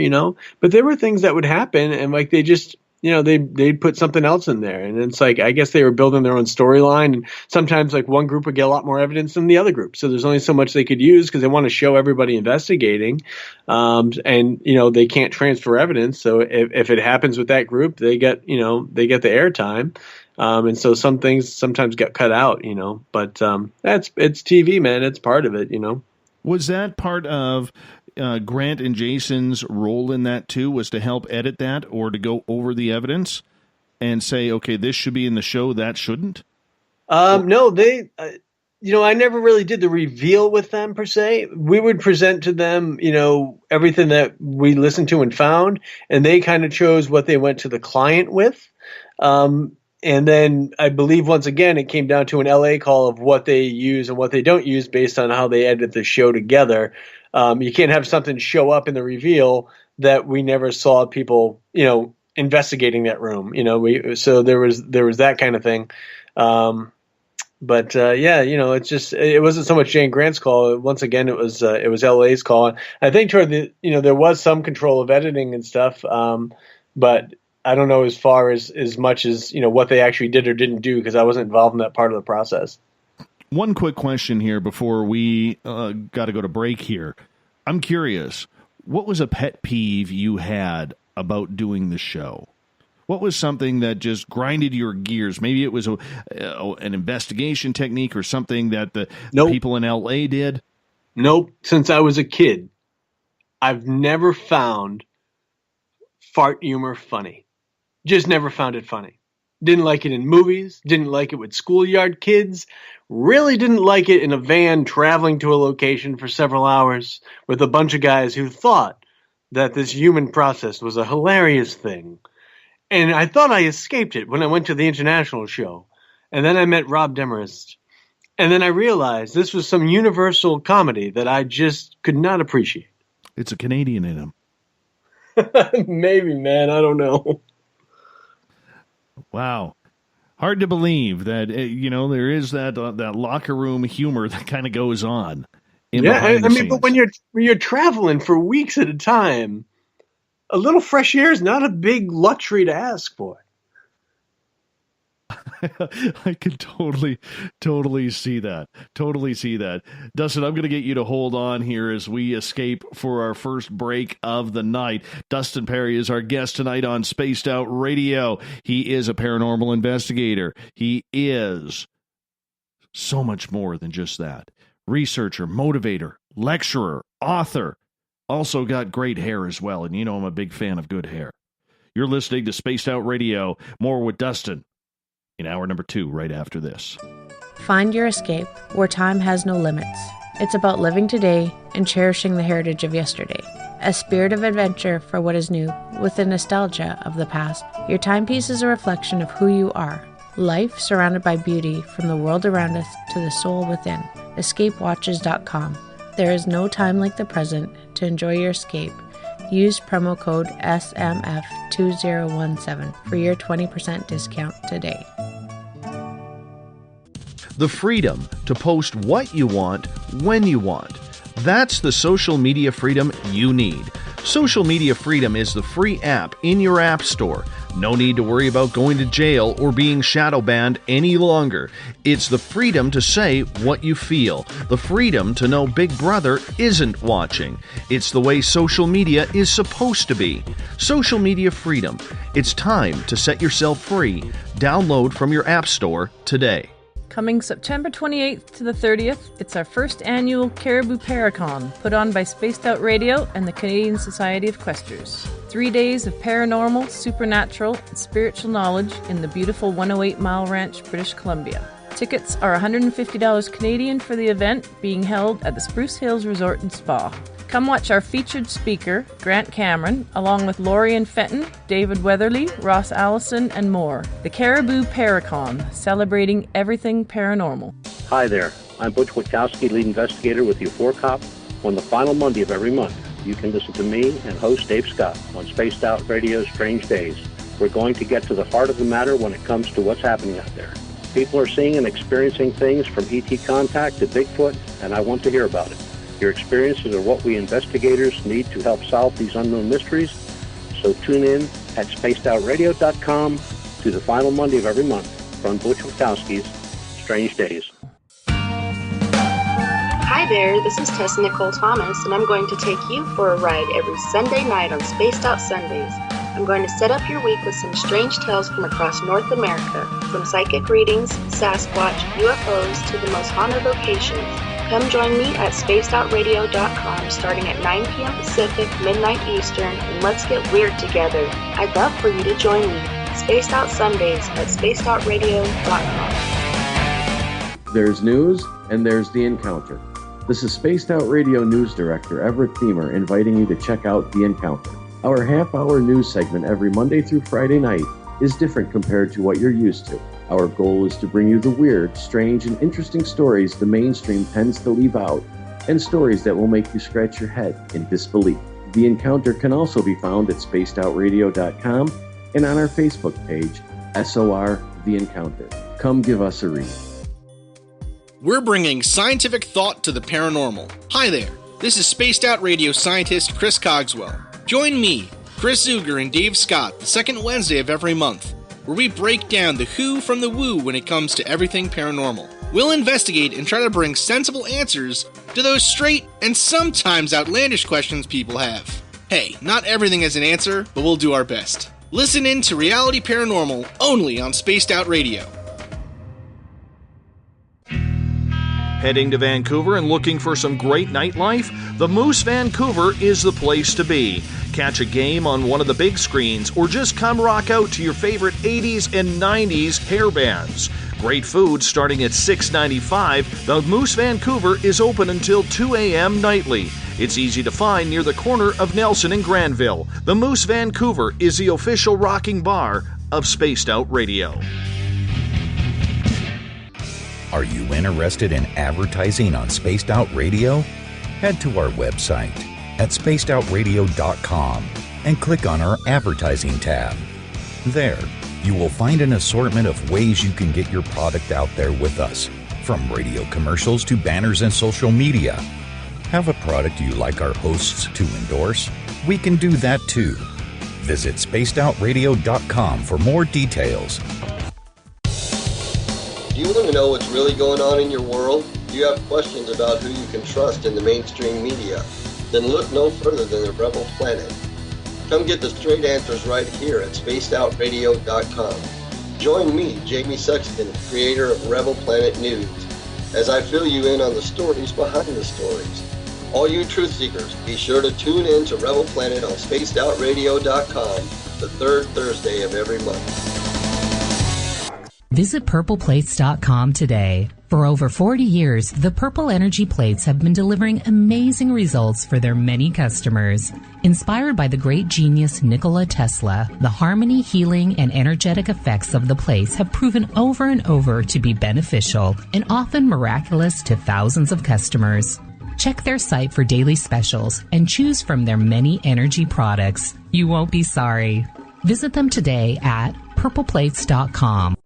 But there were things that would happen, and they just, they'd put something else in there. And it's I guess they were building their own storyline. And sometimes one group would get a lot more evidence than the other group. So there's only so much they could use because they want to show everybody investigating. And, they can't transfer evidence. So if it happens with that group, they get the airtime. And so some things sometimes get cut out, but it's TV, man. It's part of it, Was that part of Grant and Jason's role in that too, was to help edit that or to go over the evidence and say, okay, this should be in the show, that shouldn't? No, they, I never really did the reveal with them per se. We would present to them, everything that we listened to and found, and they kind of chose what they went to the client with. And then I believe once again, it came down to an LA call of what they use and what they don't use based on how they edit the show together. You can't have something show up in the reveal that we never saw people, investigating that room. So there was that kind of thing. It wasn't so much Jane Grant's call. Once again, it was LA's call. I think toward the, there was some control of editing and stuff. But I don't know as far as much as, what they actually did or didn't do, because I wasn't involved in that part of the process. One quick question here before we got to go to break here. I'm curious, what was a pet peeve you had about doing the show? What was something that just grinded your gears? Maybe it was an investigation technique or something that the people in L.A. did? Nope. Since I was a kid, I've never found fart humor funny. Just never found it funny. Didn't like it in movies. Didn't like it with schoolyard kids. Really didn't like it in a van traveling to a location for several hours with a bunch of guys who thought that this human process was a hilarious thing. And I thought I escaped it when I went to the international show. And then I met Rob Demarest. And then I realized this was some universal comedy that I just could not appreciate. It's a Canadian in him. Maybe, man. I don't know. Wow. Hard to believe that, there is that locker room humor that kind of goes on. But when you're traveling for weeks at a time, a little fresh air is not a big luxury to ask for. I can totally see that. Totally see that. Dustin, I'm going to get you to hold on here as we escape for our first break of the night. Dustin Pari is our guest tonight on Spaced Out Radio. He is a paranormal investigator. He is so much more than just that. Researcher, motivator, lecturer, author. Also got great hair as well, and I'm a big fan of good hair. You're listening to Spaced Out Radio. More with Dustin in hour number 2 right after this. Find your escape where time has no limits. It's about living today and cherishing the heritage of yesterday. A spirit of adventure for what is new with the nostalgia of the past. Your timepiece is a reflection of who you are. Life surrounded by beauty from the world around us to the soul within. EscapeWatches.com. There is no time like the present to enjoy your escape. Use promo code SMF2017 for your 20% discount today. The freedom to post what you want, when you want. That's the social media freedom you need. Social Media Freedom is the free app in your app store. No need to worry about going to jail or being shadow banned any longer. It's the freedom to say what you feel. The freedom to know Big Brother isn't watching. It's the way social media is supposed to be. Social Media Freedom. It's time to set yourself free. Download from your app store today. Coming September 28th to the 30th, it's our first annual Caribou Paracon, put on by Spaced Out Radio and the Canadian Society of Questers. 3 days of paranormal, supernatural, and spiritual knowledge in the beautiful 108 Mile Ranch, British Columbia. Tickets are $150 Canadian for the event, being held at the Spruce Hills Resort and Spa. Come watch our featured speaker, Grant Cameron, along with Lorian Fenton, David Weatherly, Ross Allison, and more. The Caribou Paracon, celebrating everything paranormal. Hi there, I'm Butch Witkowski, lead investigator with U4Cop. On the final Monday of every month, you can listen to me and host Dave Scott on Spaced Out Radio's Strange Days. We're going to get to the heart of the matter when it comes to what's happening out there. People are seeing and experiencing things from ET contact to Bigfoot, and I want to hear about it. Your experiences are what we investigators need to help solve these unknown mysteries. So tune in at spacedoutradio.com to the final Monday of every month from Butch Witkowski's Strange Days. Hi there, this is Tessa Nicole Thomas, and I'm going to take you for a ride every Sunday night on Spaced Out Sundays. I'm going to set up your week with some strange tales from across North America, from psychic readings, Sasquatch, UFOs, to the most haunted locations. Come join me at spacedoutradio.com starting at 9 p.m. Pacific, midnight Eastern, and let's get weird together. I'd love for you to join me. Spaced Out Sundays at spacedoutradio.com. There's news, and there's The Encounter. This is Spaced Out Radio News Director Everett Thiemer inviting you to check out The Encounter. Our half-hour news segment every Monday through Friday night is different compared to what you're used to. Our goal is to bring you the weird, strange, and interesting stories the mainstream tends to leave out, and stories that will make you scratch your head in disbelief. The Encounter can also be found at spacedoutradio.com and on our Facebook page, SOR The Encounter. Come give us a read. We're bringing scientific thought to the paranormal. Hi there, this is Spaced Out Radio scientist Chris Cogswell. Join me, Chris Zuger, and Dave Scott the second Wednesday of every month, where we break down the who from the woo when it comes to everything paranormal. We'll investigate and try to bring sensible answers to those straight and sometimes outlandish questions people have. Hey, not everything has an answer, but we'll do our best. Listen in to Reality Paranormal only on Spaced Out Radio. Heading to Vancouver and looking for some great nightlife? The Moose Vancouver is the place to be. Catch a game on one of the big screens or just come rock out to your favorite 80s and 90s hair bands. Great food starting at $6.95. The Moose Vancouver is open until 2 a.m. nightly. It's easy to find near the corner of Nelson and Granville. The Moose Vancouver is the official rocking bar of Spaced Out Radio. Are you interested in advertising on Spaced Out Radio? Head to our website at spacedoutradio.com and click on our advertising tab. There, you will find an assortment of ways you can get your product out there with us, from radio commercials to banners and social media. Have a product you like our hosts to endorse? We can do that too. Visit spacedoutradio.com for more details. Do you want to know what's really going on in your world? Do you have questions about who you can trust in the mainstream media? Then look no further than the Rebel Planet. Come get the straight answers right here at spacedoutradio.com. Join me, Jamie Sexton, creator of Rebel Planet News, as I fill you in on the stories behind the stories. All you truth seekers, be sure to tune in to Rebel Planet on spacedoutradio.com the third Thursday of every month. Visit purpleplates.com today. For over 40 years, the Purple Energy Plates have been delivering amazing results for their many customers. Inspired by the great genius Nikola Tesla, the harmony, healing, and energetic effects of the plates have proven over and over to be beneficial and often miraculous to thousands of customers. Check their site for daily specials and choose from their many energy products. You won't be sorry. Visit them today at purpleplates.com.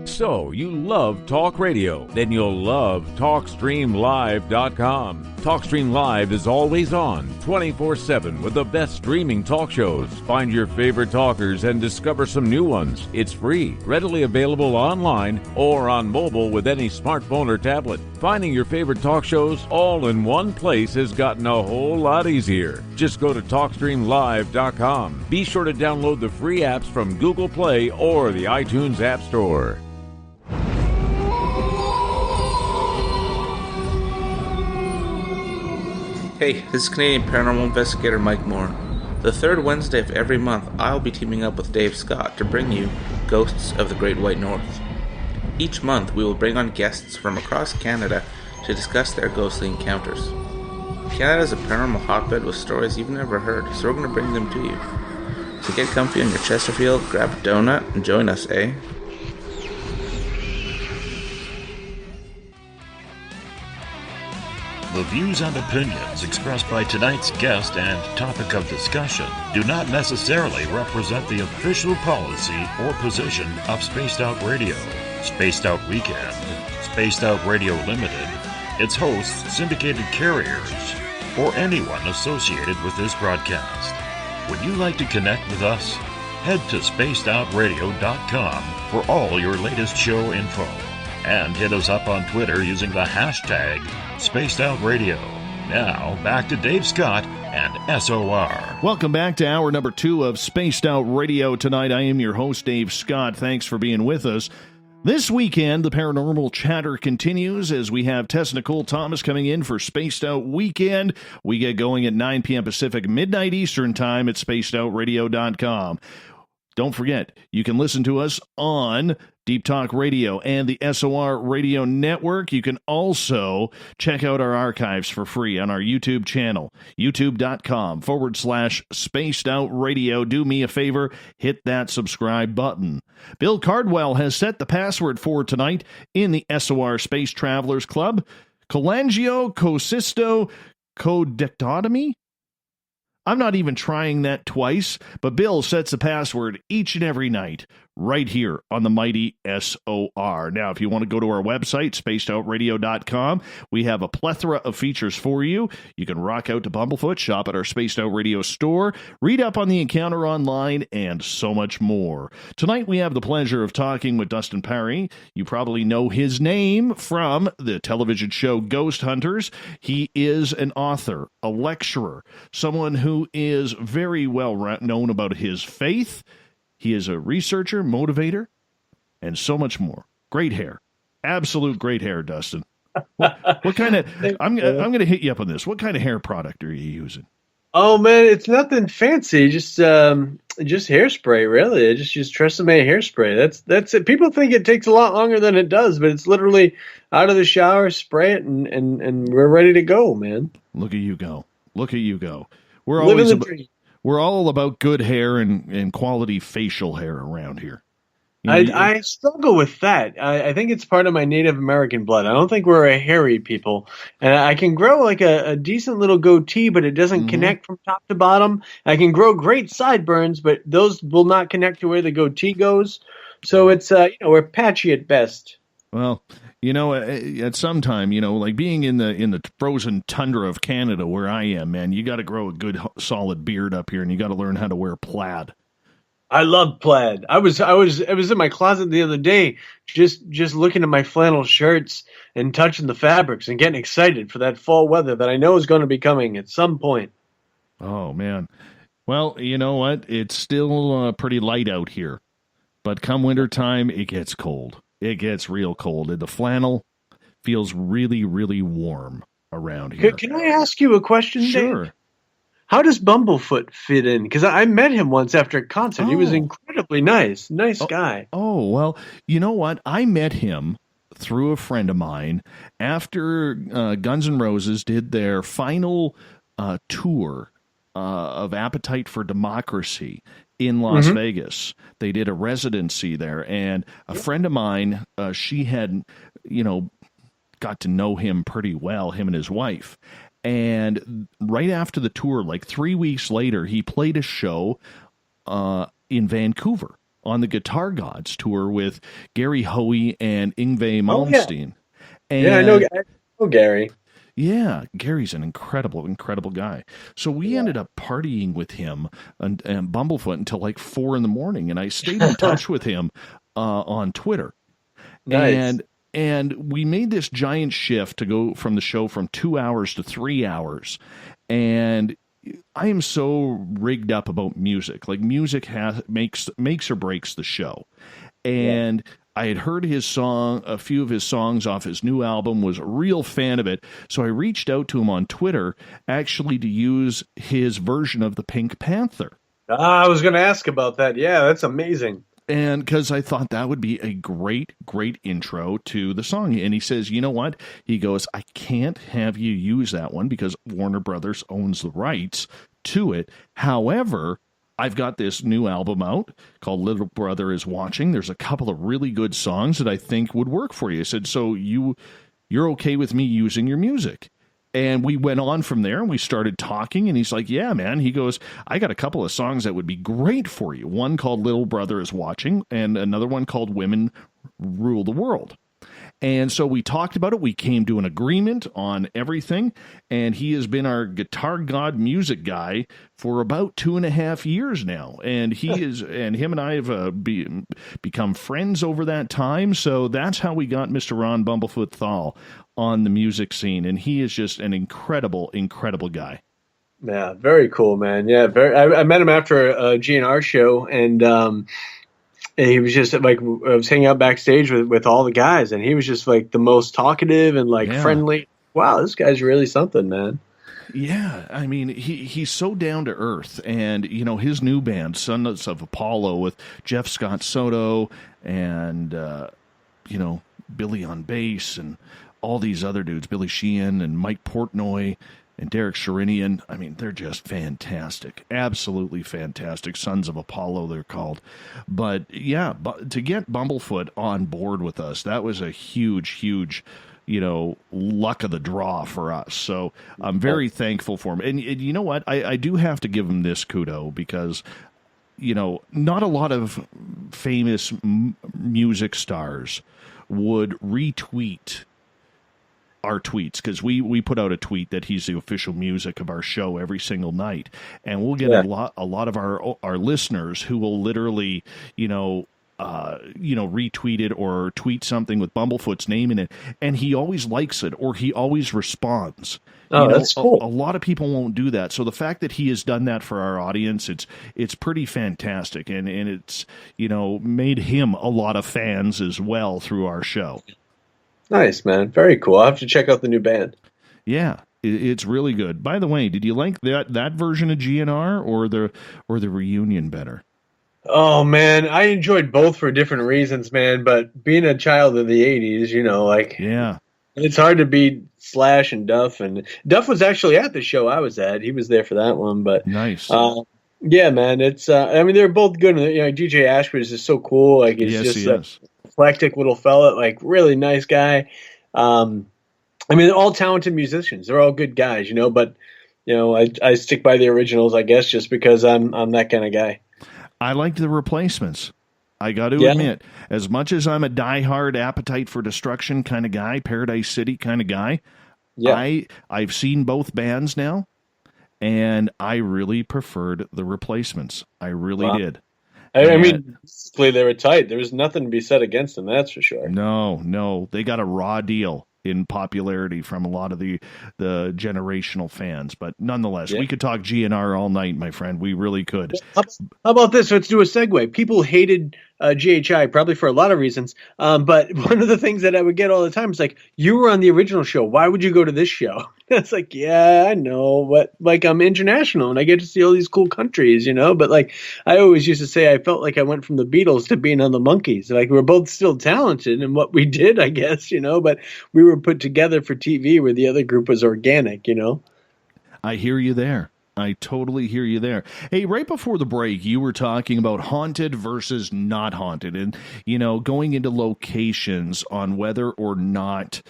So, you love talk radio? Then you'll love TalkStreamLive.com. TalkStream Live is always on, 24/7, with the best streaming talk shows. Find your favorite talkers and discover some new ones. It's free, readily available online or on mobile with any smartphone or tablet. Finding your favorite talk shows all in one place has gotten a whole lot easier. Just go to TalkStreamLive.com. Be sure to download the free apps from Google Play or the iTunes App Store. Hey, this is Canadian Paranormal Investigator Mike Moore. The third Wednesday of every month, I'll be teaming up with Dave Scott to bring you Ghosts of the Great White North. Each month, we will bring on guests from across Canada to discuss their ghostly encounters. Canada is a paranormal hotbed with stories you've never heard, so we're going to bring them to you. So get comfy on your Chesterfield, grab a donut, and join us, eh? The views and opinions expressed by tonight's guest and topic of discussion do not necessarily represent the official policy or position of Spaced Out Radio, Spaced Out Weekend, Spaced Out Radio Limited, its hosts, syndicated carriers, or anyone associated with this broadcast. Would you like to connect with us? Head to spacedoutradio.com for all your latest show info. And hit us up on Twitter using the hashtag Spaced Out Radio. Now, back to Dave Scott and SOR. Welcome back to hour number 2 of Spaced Out Radio tonight. I am your host, Dave Scott. Thanks for being with us. This weekend, the paranormal chatter continues as we have Tess Nicole Thomas coming in for Spaced Out Weekend. We get going at 9 p.m. Pacific, midnight Eastern Time at spacedoutradio.com. Don't forget, you can listen to us on Deep Talk Radio and the SOR Radio Network. You can also check out our archives for free on our YouTube channel, youtube.com/Spaced Out Radio. Do me a favor, hit that subscribe button. Bill Cardwell has set the password for tonight in the SOR Space Travelers Club. Cholangiococysto codectotomy? I'm not even trying that twice, but Bill sets a password each and every night right here on the mighty SOR. Now, if you want to go to our website, spacedoutradio.com, we have a plethora of features for you. You can rock out to Bumblefoot, shop at our Spaced Out Radio store, read up on the encounter online, and so much more. Tonight, we have the pleasure of talking with Dustin Pari. You probably know his name from the television show Ghost Hunters. He is an author, a lecturer, someone who is very well known about his faith. He is a researcher, motivator, and so much more. Great hair. Absolute great hair, Dustin. What kind of... I'm going to hit you up on this. What kind of hair product are you using? Oh, man, it's nothing fancy. Just hairspray, really. I just use Tresemme hairspray. That's it. People think it takes a lot longer than it does, but it's literally out of the shower, spray it, and we're ready to go, man. Look at you go. We're all about good hair and quality facial hair around here. I struggle with that. I think it's part of my Native American blood. I don't think we're a hairy people. And I can grow like a decent little goatee, but it doesn't connect from top to bottom. I can grow great sideburns, but those will not connect to where the goatee goes. So it's, we're patchy at best. Well, at some time, like being in the frozen tundra of Canada where I am, man, you got to grow a good solid beard up here, and you got to learn how to wear plaid. I love plaid. I was in my closet the other day, just looking at my flannel shirts and touching the fabrics and getting excited for that fall weather that I know is going to be coming at some point. Oh man, well, you know what? It's still pretty light out here, but come wintertime, it gets cold. It gets real cold, and the flannel feels really, really warm around here. Can I ask you a question, Sure. Dave? How does Bumblefoot fit in? Because I met him once after a concert. He was incredibly nice. Nice guy. Oh, well, you know what? I met him through a friend of mine after Guns N' Roses did their final tour of Appetite for Democracy in Las Vegas. They did a residency there, and a friend of mine, she had, got to know him pretty well, him and his wife. And right after the tour, like 3 weeks later, he played a show in Vancouver on the Guitar Gods tour with Gary Hoey and Yngwie Malmsteen. I know Gary. Yeah, Gary's an incredible, incredible guy. So we ended up partying with him and Bumblefoot until like 4 a.m, and I stayed in touch with him on Twitter. Nice. And we made this giant shift to go from the show from 2 hours to 3 hours. And I am so rigged up about music. Like music makes or breaks the show. And I had heard his song, a few of his songs off his new album, was a real fan of it. So I reached out to him on Twitter actually to use his version of the Pink Panther. I was going to ask about that. Yeah, that's amazing. And because I thought that would be a great, great intro to the song. And he says, you know what? He goes, I can't have you use that one because Warner Brothers owns the rights to it. However, I've got this new album out called Little Brother Is Watching. There's a couple of really good songs that I think would work for you. I said, so you're okay with me using your music? And we went on from there, and we started talking, and he's like, yeah, man. He goes, I got a couple of songs that would be great for you. One called Little Brother Is Watching, and another one called Women Rule the World. And so we talked about it. We came to an agreement on everything, and he has been our guitar god music guy for about 2.5 years now. And him and I have become friends over that time. So that's how we got Mr. Ron Bumblefoot Thal on the music scene. And he is just an incredible, incredible guy. Yeah, very cool, man. Yeah, I met him after a GNR show, and he was just like, I was hanging out backstage with all the guys, and he was just like the most talkative and friendly. Wow, this guy's really something, man. Yeah, I mean, he's so down to earth, and his new band, Sons of Apollo, with Jeff Scott Soto and Billy on bass and all these other dudes, Billy Sheehan and Mike Portnoy and Derek Sherinian. I mean, they're just fantastic. Absolutely fantastic. Sons of Apollo, they're called. But, yeah, to get Bumblefoot on board with us, that was a huge, huge, luck of the draw for us. So I'm very thankful for him. And you know what? I do have to give him this kudo because, not a lot of famous music stars would retweet our tweets, because we put out a tweet that he's the official music of our show every single night, and we'll get a lot of our listeners who will literally retweet it or tweet something with Bumblefoot's name in it, and he always likes it or he always responds. That's cool. A lot of people won't do that, so the fact that he has done that for our audience, it's pretty fantastic, and it's made him a lot of fans as well through our show. Nice, man. Very cool. I'll have to check out the new band. Yeah, it's really good. By the way, did you like that version of GNR or the reunion better? Oh, man, I enjoyed both for different reasons, man. But being a child of the 80s, yeah, it's hard to beat Slash and Duff. And Duff was actually at the show I was at. He was there for that one. But nice. Yeah, man. It's they're both good. DJ Ashford is just so cool. Like, he's just a eclectic little fella, like really nice guy. All talented musicians. They're all good guys, but I stick by the originals, I guess, just because I'm that kind of guy. I liked the replacements. I got to admit, as much as I'm a diehard Appetite for Destruction kind of guy, Paradise City kind of guy, I've seen both bands now, and I really preferred the replacements. I really did. Basically they were tight. There was nothing to be said against them, that's for sure. No. They got a raw deal in popularity from a lot of the generational fans. But nonetheless, we could talk GNR all night, my friend. We really could. How about this? Let's do a segue. People hated GHI, probably for a lot of reasons. But one of the things that I would get all the time is like, you were on the original show. Why would you go to this show? It's like, yeah, I know, but like I'm international and I get to see all these cool countries, But like I always used to say, I felt like I went from the Beatles to being on the Monkees. Like we're both still talented in what we did, I guess, but we were put together for TV where the other group was organic, I hear you there. I totally hear you there. Hey, right before the break, you were talking about haunted versus not haunted and, going into locations on whether or not,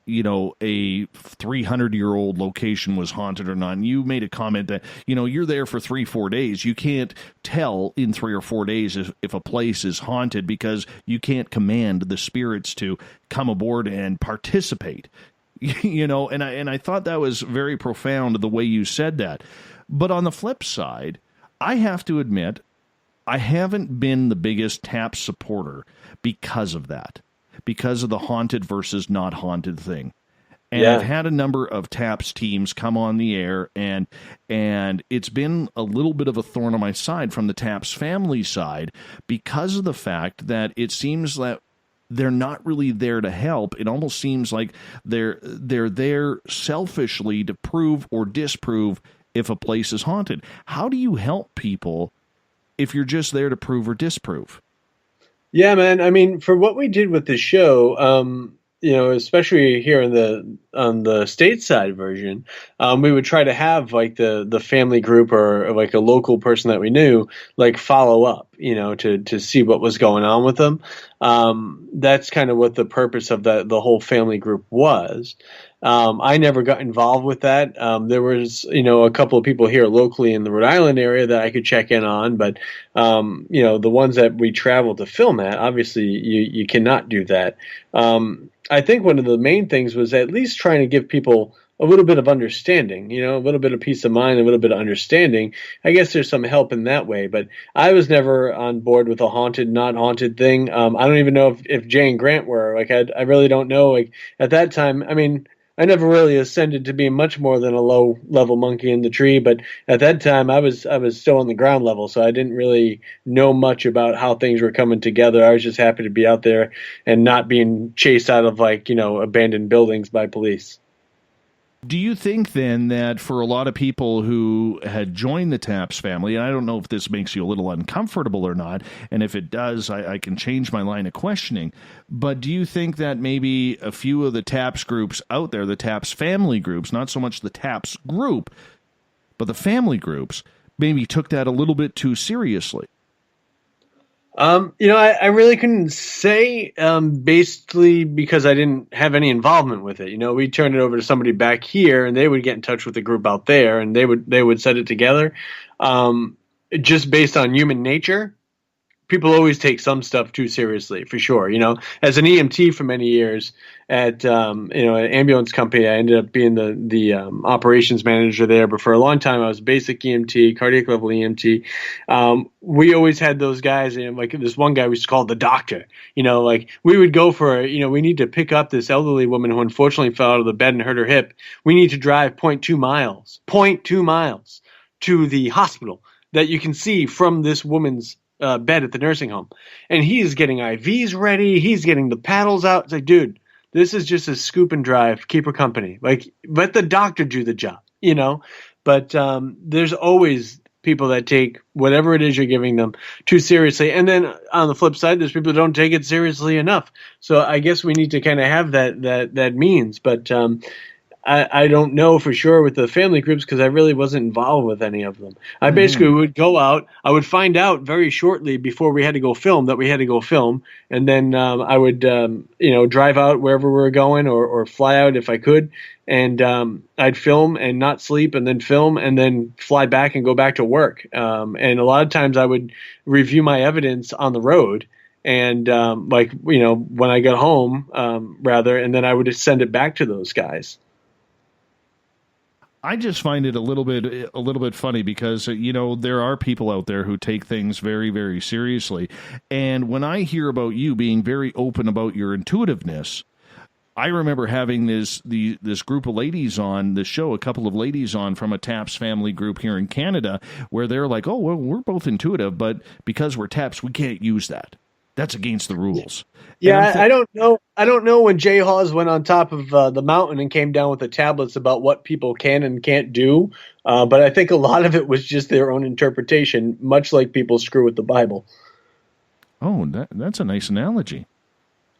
a 300-year-old location was haunted or not. And you made a comment that, you're there for 3-4 days. You can't tell in 3 or 4 days if a place is haunted because you can't command the spirits to come aboard and participate. And I thought that was very profound the way you said that. But on the flip side, I have to admit, I haven't been the biggest TAP supporter because of that, because of the haunted versus not haunted thing. And I've had a number of TAPS teams come on the air, and it's been a little bit of a thorn on my side from the TAPS family side because of the fact that it seems that they're not really there to help. It almost seems like they're there selfishly to prove or disprove if a place is haunted. How do you help people if you're just there to prove or disprove? Yeah, man. For what we did with the show, especially here on the stateside version, we would try to have like the family group or like a local person that we knew, like follow up, to see what was going on with them. That's kind of what the purpose of the whole family group was. I never got involved with that. There was, a couple of people here locally in the Rhode Island area that I could check in on, but, the ones that we traveled to film at, obviously you cannot do that. I think one of the main things was at least trying to give people a little bit of understanding, a little bit of peace of mind, a little bit of understanding. I guess there's some help in that way, but I was never on board with a haunted, not haunted thing. I don't even know if Jay and Grant were. Like, I really don't know. Like, at that time, I mean, I never really ascended to being much more than a low level monkey in the tree, but at that time I was still on the ground level, so I didn't really know much about how things were coming together. I was just happy to be out there and not being chased out of abandoned buildings by police. Do you think then that for a lot of people who had joined the Taps family, and I don't know if this makes you a little uncomfortable or not, and if it does, I can change my line of questioning, but do you think that maybe a few of the Taps groups out there, the Taps family groups, not so much the Taps group, but the family groups, maybe took that a little bit too seriously? I really couldn't say, basically because I didn't have any involvement with it. We turned it over to somebody back here, and they would get in touch with the group out there, and they would set it together. Just based on human nature, people always take some stuff too seriously, for sure. As an EMT for many years at an ambulance company, I ended up being the operations manager there. But for a long time, I was basic EMT, cardiac level EMT. We always had those guys, and like this one guy we used to call the doctor. We would go for, we need to pick up this elderly woman who unfortunately fell out of the bed and hurt her hip. We need to drive 0.2 miles to the hospital that you can see from this woman's bed at the nursing home. And he's getting IVs ready. He's getting the paddles out. It's like, dude, this is just a scoop and drive. Keep her company. Like, let the doctor do the job, But there's always people that take whatever it is you're giving them too seriously. And then on the flip side, there's people who don't take it seriously enough. So I guess we need to kind of have that means. But I don't know for sure with the family groups because I really wasn't involved with any of them. I basically would go out. I would find out very shortly before we had to go film that we had to go film. And then I would, drive out wherever we were going or fly out if I could. And I'd film and not sleep and then film and then fly back and go back to work. And a lot of times I would review my evidence on the road. And when I got home, and then I would just send it back to those guys. I just find it a little bit funny because, there are people out there who take things very, very seriously. And when I hear about you being very open about your intuitiveness, I remember having this group of ladies on the show, a couple of ladies on from a Taps family group here in Canada, where they're like, oh, well, we're both intuitive, but because we're Taps, we can't use that. That's against the rules. Yeah, I don't know. I don't know when Jay Hawes went on top of the mountain and came down with the tablets about what people can and can't do. But I think a lot of it was just their own interpretation, much like people screw with the Bible. Oh, that's a nice analogy.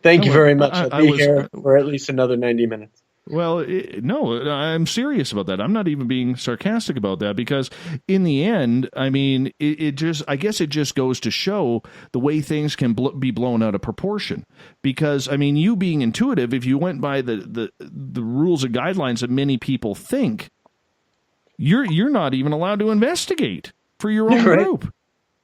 Thank you very much. I'll be here for at least another 90 minutes. Well, no, I'm serious about that. I'm not even being sarcastic about that because in the end, I mean, I guess it just goes to show the way things can be blown out of proportion. Because, I mean, you being intuitive, if you went by the rules and guidelines that many people think, you're not even allowed to investigate for your own group.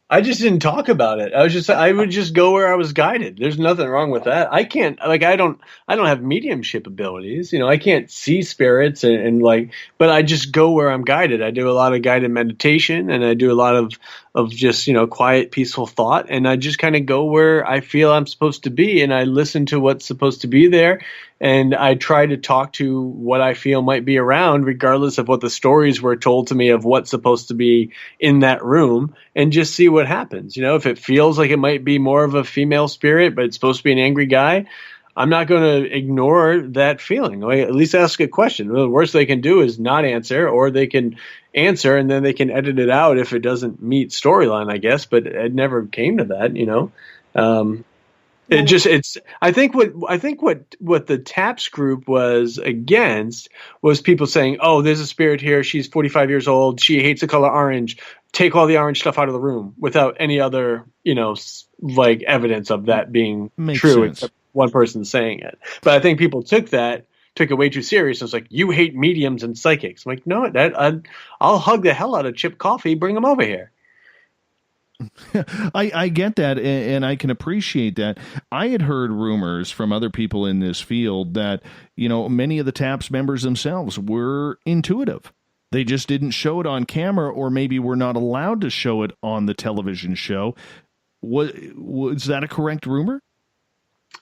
I just didn't talk about it. I would just go where I was guided. There's nothing wrong with that. I don't have mediumship abilities. I can't see spirits but I just go where I'm guided. I do a lot of guided meditation and I do a lot of just, quiet, peaceful thought. And I just kind of go where I feel I'm supposed to be. And I listen to what's supposed to be there. And I try to talk to what I feel might be around, regardless of what the stories were told to me of what's supposed to be in that room, and just see what happens. If it feels like it might be more of a female spirit, but it's supposed to be an angry guy, I'm not going to ignore that feeling. At least ask a question. The worst they can do is not answer, or they can answer and then they can edit it out if it doesn't meet storyline, I guess. But it never came to that, I think what the TAPS group was against was people saying, oh, there's a spirit here. She's 45 years old. She hates the color orange. Take all the orange stuff out of the room without any other, evidence of that being true. Except one person saying it. But I think people took it way too serious. It's like, you hate mediums and psychics. I'm like, no, I'll hug the hell out of Chip Coffee. Bring them over here. I get that, and I can appreciate that. I had heard rumors from other people in this field that, many of the TAPS members themselves were intuitive. They just didn't show it on camera, or maybe were not allowed to show it on the television show. Was that a correct rumor?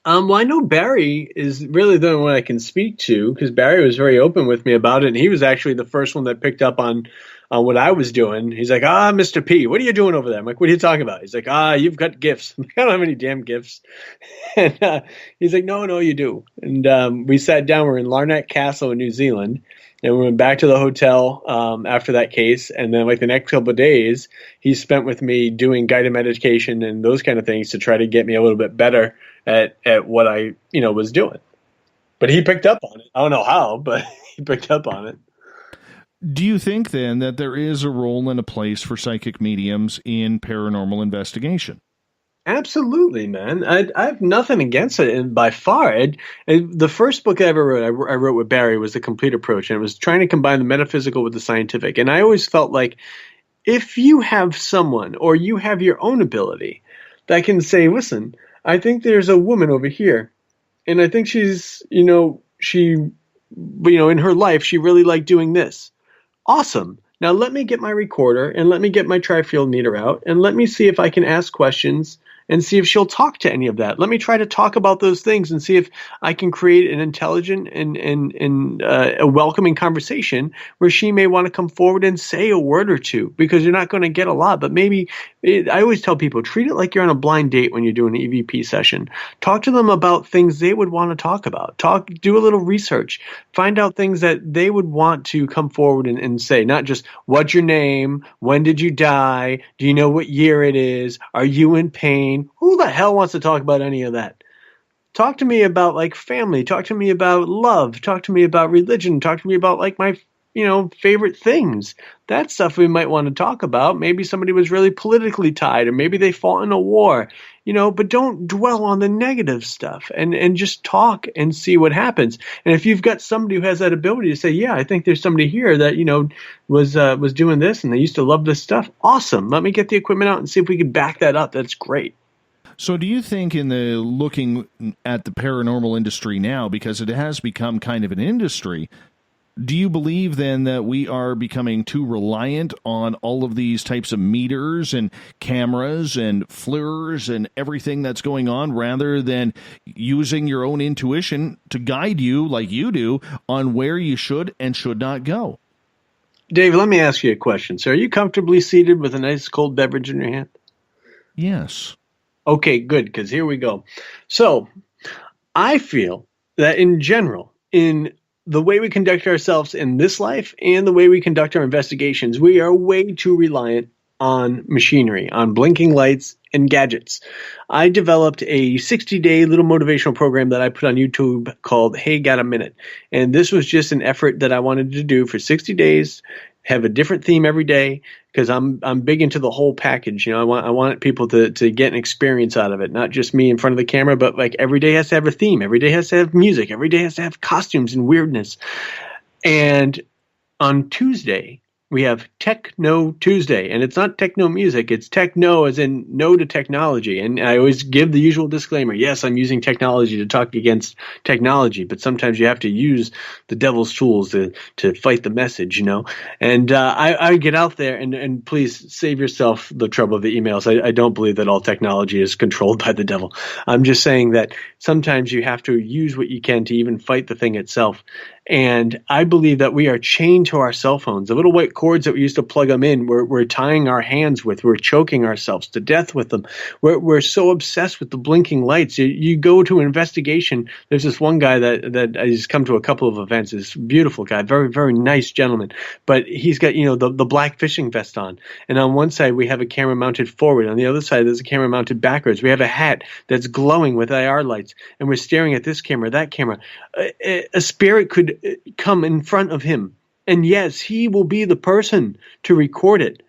Well, I know Barry is really the only one I can speak to, because Barry was very open with me about it, and he was actually the first one that picked up on what I was doing. He's like, Mr. P, what are you doing over there? I'm like, what are you talking about? He's like, you've got gifts. I'm like, I don't have any damn gifts. And he's like, no, you do. And we sat down. We're in Larnac Castle in New Zealand, and we went back to the hotel after that case. And then like the next couple of days, he spent with me doing guided meditation and those kind of things to try to get me a little bit better at what I, was doing. But he picked up on it. I don't know how, but he picked up on it. Do you think then that there is a role and a place for psychic mediums in paranormal investigation? Absolutely, man. I have nothing against it, and by far, the first book I ever wrote, I wrote with Barry, was The Complete Approach, and it was trying to combine the metaphysical with the scientific. And I always felt like if you have someone, or you have your own ability that can say, listen, I think there's a woman over here, and I think she's, in her life, she really liked doing this. Awesome. Now let me get my recorder and let me get my tri-field meter out and let me see if I can ask questions and see if she'll talk to any of that. Let me try to talk about those things and see if I can create an intelligent and a welcoming conversation where she may want to come forward and say a word or two, because you're not going to get a lot. But maybe I always tell people, treat it like you're on a blind date when you're doing an EVP session. Talk to them about things they would want to talk about. Do a little research. Find out things that they would want to come forward and say, not just, what's your name? When did you die? Do you know what year it is? Are you in pain? Who the hell wants to talk about any of that? Talk to me about like family. Talk to me about love. Talk to me about religion. Talk to me about like my, favorite things. That stuff we might want to talk about. Maybe somebody was really politically tied, or maybe they fought in a war, but don't dwell on the negative stuff and just talk and see what happens. And if you've got somebody who has that ability to say, yeah, I think there's somebody here that, was doing this and they used to love this stuff. Awesome. Let me get the equipment out and see if we can back that up. That's great. So do you think in the looking at the paranormal industry now, because it has become kind of an industry, do you believe then that we are becoming too reliant on all of these types of meters and cameras and FLIRs and everything that's going on, rather than using your own intuition to guide you like you do on where you should and should not go? Dave, let me ask you a question. So are you comfortably seated with a nice cold beverage in your hand? Yes. Okay, good, because here we go. So I feel that in general, in the way we conduct ourselves in this life and the way we conduct our investigations, we are way too reliant on machinery, on blinking lights and gadgets. I developed a 60-day little motivational program that I put on YouTube called Hey, Got a Minute? And this was just an effort that I wanted to do for 60 days, have a different theme every day, because I'm big into the whole package. I want people to get an experience out of it, not just me in front of the camera, but like every day has to have a theme. Every day has to have music. Every day has to have costumes and weirdness. And on Tuesday, we have Techno Tuesday, and it's not techno music. It's techno as in no to technology. And I always give the usual disclaimer. Yes, I'm using technology to talk against technology, but sometimes you have to use the devil's tools to fight the message, And I get out there, and please save yourself the trouble of the emails. I don't believe that all technology is controlled by the devil. I'm just saying that sometimes you have to use what you can to even fight the thing itself. And I believe that we are chained to our cell phones. The little white cords that we used to plug them in, we're tying our hands with. We're choking ourselves to death with them. We're so obsessed with the blinking lights. You go to an investigation. There's this one guy that has come to a couple of events. This beautiful guy, very, very nice gentleman. But he's got, the black fishing vest on. And on one side, we have a camera mounted forward. On the other side, there's a camera mounted backwards. We have a hat that's glowing with IR lights. And we're staring at this camera, that camera. A spirit could come in front of him, and yes, he will be the person to record it,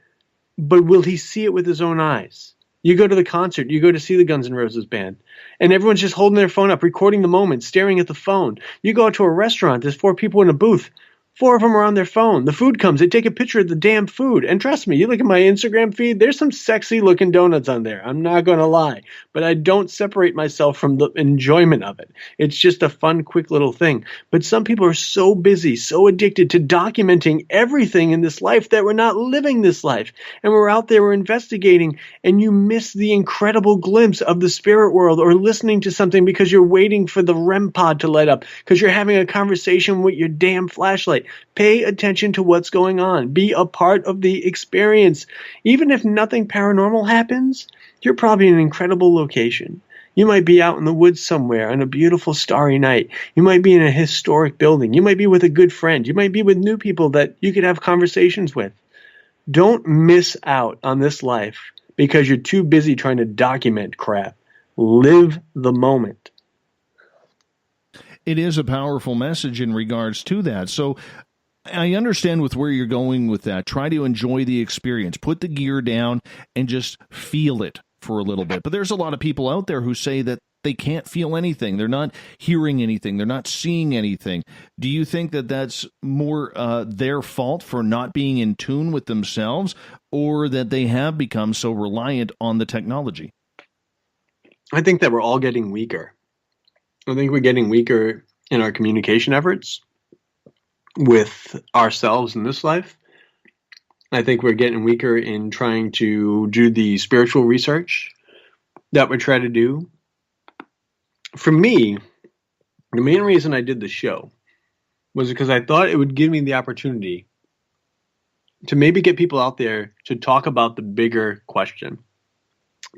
but will he see it with his own eyes? You go to the concert, you go to see the Guns N' Roses band, and everyone's just holding their phone up, recording the moment, staring at the phone. You go out to a restaurant, there's 4 people in a booth. 4 of them are on their phone. The food comes, they take a picture of the damn food. And trust me, you look at my Instagram feed, there's some sexy looking donuts on there. I'm not going to lie. But I don't separate myself from the enjoyment of it. It's just a fun, quick little thing. But some people are so busy, so addicted to documenting everything in this life that we're not living this life. And we're out there, we're investigating, and you miss the incredible glimpse of the spirit world, or listening to something because you're waiting for the REM pod to light up, because you're having a conversation with your damn flashlight. Pay attention to what's going on. Be a part of the experience. Even if nothing paranormal happens, you're probably in an incredible location. You might be out in the woods somewhere on a beautiful starry night. You might be in a historic building. You might be with a good friend. You might be with new people that you could have conversations with. Don't miss out on this life because you're too busy trying to document crap. Live the moment. It is a powerful message in regards to that. So I understand with where you're going with that. Try to enjoy the experience. Put the gear down and just feel it for a little bit. But there's a lot of people out there who say that they can't feel anything. They're not hearing anything. They're not seeing anything. Do you think that that's more their fault for not being in tune with themselves, or that they have become so reliant on the technology? I think that we're all getting weaker. I think we're getting weaker in our communication efforts with ourselves in this life. I think we're getting weaker in trying to do the spiritual research that we try to do. For me, the main reason I did the show was because I thought it would give me the opportunity to maybe get people out there to talk about the bigger question,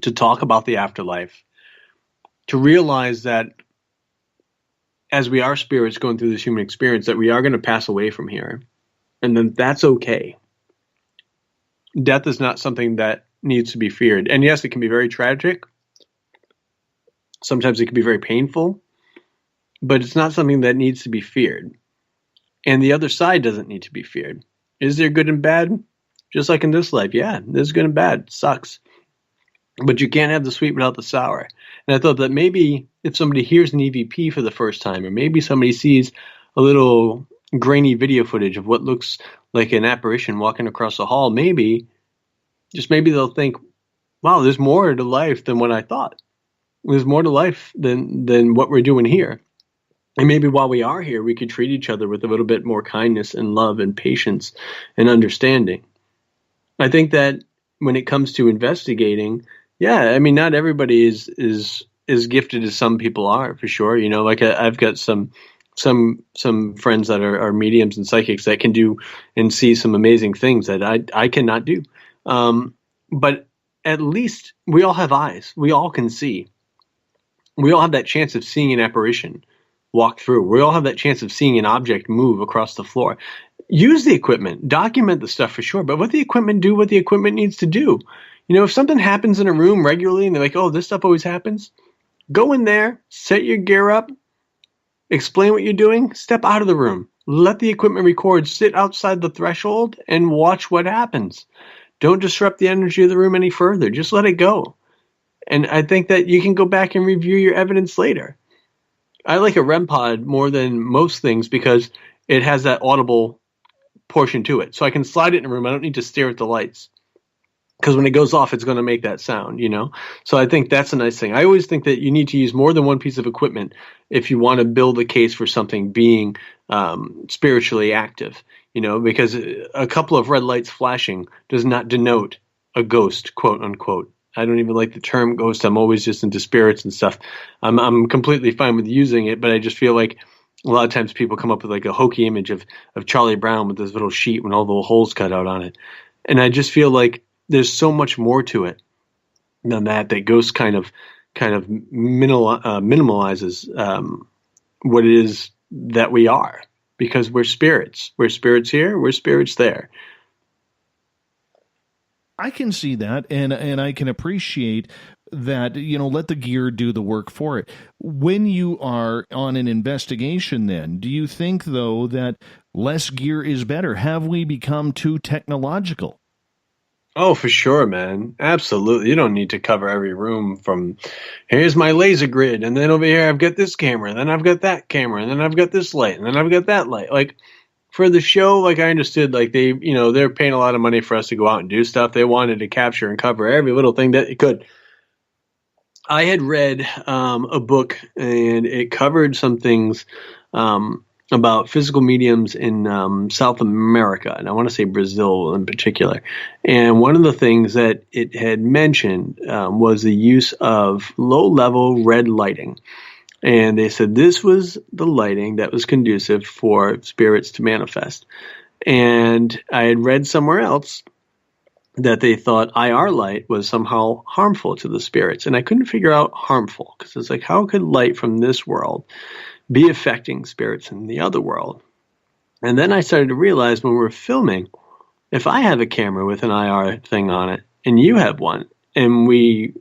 to talk about the afterlife, to realize that as we are spirits going through this human experience, that we are going to pass away from here. And then that's okay. Death is not something that needs to be feared. And yes, it can be very tragic. Sometimes it can be very painful. But it's not something that needs to be feared. And the other side doesn't need to be feared. Is there good and bad? Just like in this life. Yeah, there's good and bad. It sucks. But you can't have the sweet without the sour. And I thought that maybe if somebody hears an EVP for the first time, or maybe somebody sees a little grainy video footage of what looks like an apparition walking across the hall, maybe they'll think, wow, there's more to life than what I thought. There's more to life than what we're doing here. And maybe while we are here, we could treat each other with a little bit more kindness and love and patience and understanding. I think that when it comes to investigating, yeah, I mean, not everybody is gifted as some people are, for sure. You know, like I've got some friends that are mediums and psychics that can do and see some amazing things that I cannot do. But at least we all have eyes. We all can see. We all have that chance of seeing an apparition walk through. We all have that chance of seeing an object move across the floor. Use the equipment. Document the stuff for sure. But let the equipment do what the equipment needs to do. You know, if something happens in a room regularly and they're like, oh, this stuff always happens, go in there, set your gear up, explain what you're doing, step out of the room. Let the equipment record, sit outside the threshold, and watch what happens. Don't disrupt the energy of the room any further. Just let it go. And I think that you can go back and review your evidence later. I like a REM pod more than most things because it has that audible portion to it. So I can slide it in a room. I don't need to stare at the lights. Because when it goes off, it's going to make that sound, you know? So I think that's a nice thing. I always think that you need to use more than one piece of equipment if you want to build a case for something being spiritually active, you know, because a couple of red lights flashing does not denote a ghost, quote unquote. I don't even like the term ghost. I'm always just into spirits and stuff. I'm completely fine with using it, but I just feel like a lot of times people come up with like a hokey image of Charlie Brown with this little sheet with all the little holes cut out on it. And I just feel like there's so much more to it than that ghost kind of minimalizes what it is that we are, because we're spirits. We're spirits here. We're spirits there. I can see that, and I can appreciate that, you know, let the gear do the work for it. When you are on an investigation then, do you think, though, that less gear is better? Have we become too technological? Oh, for sure, man. Absolutely. You don't need to cover every room from, here's my laser grid, and then over here I've got this camera, and then I've got that camera, and then I've got this light, and then I've got that light. Like, for the show, like I understood, like they're paying a lot of money for us to go out and do stuff. They wanted to capture and cover every little thing that it could. I had read a book, and it covered some things about physical mediums in South America, and I want to say Brazil in particular. And one of the things that it had mentioned was the use of low-level red lighting. And they said this was the lighting that was conducive for spirits to manifest. And I had read somewhere else that they thought IR light was somehow harmful to the spirits. And I couldn't figure out harmful, because it's like, how could light from this world be affecting spirits in the other world? And then I started to realize when we're filming, if I have a camera with an IR thing on it and you have one, and we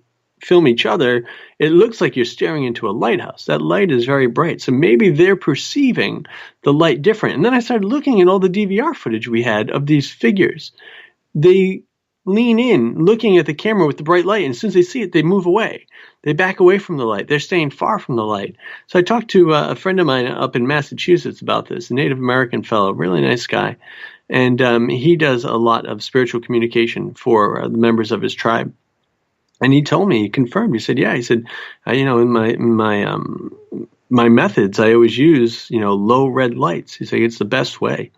film each other, it looks like you're staring into a lighthouse. That light is very bright. So maybe they're perceiving the light different. And then I started looking at all the DVR footage we had of these figures. They lean in, looking at the camera with the bright light, and as soon as they see it, they move away. They back away from the light. They're staying far from the light. So I talked to a friend of mine up in Massachusetts about this, a Native American fellow, really nice guy. And he does a lot of spiritual communication for the members of his tribe. And he told me, he confirmed, he said, yeah, he said, in my methods, I always use, low red lights. He said, it's the best way.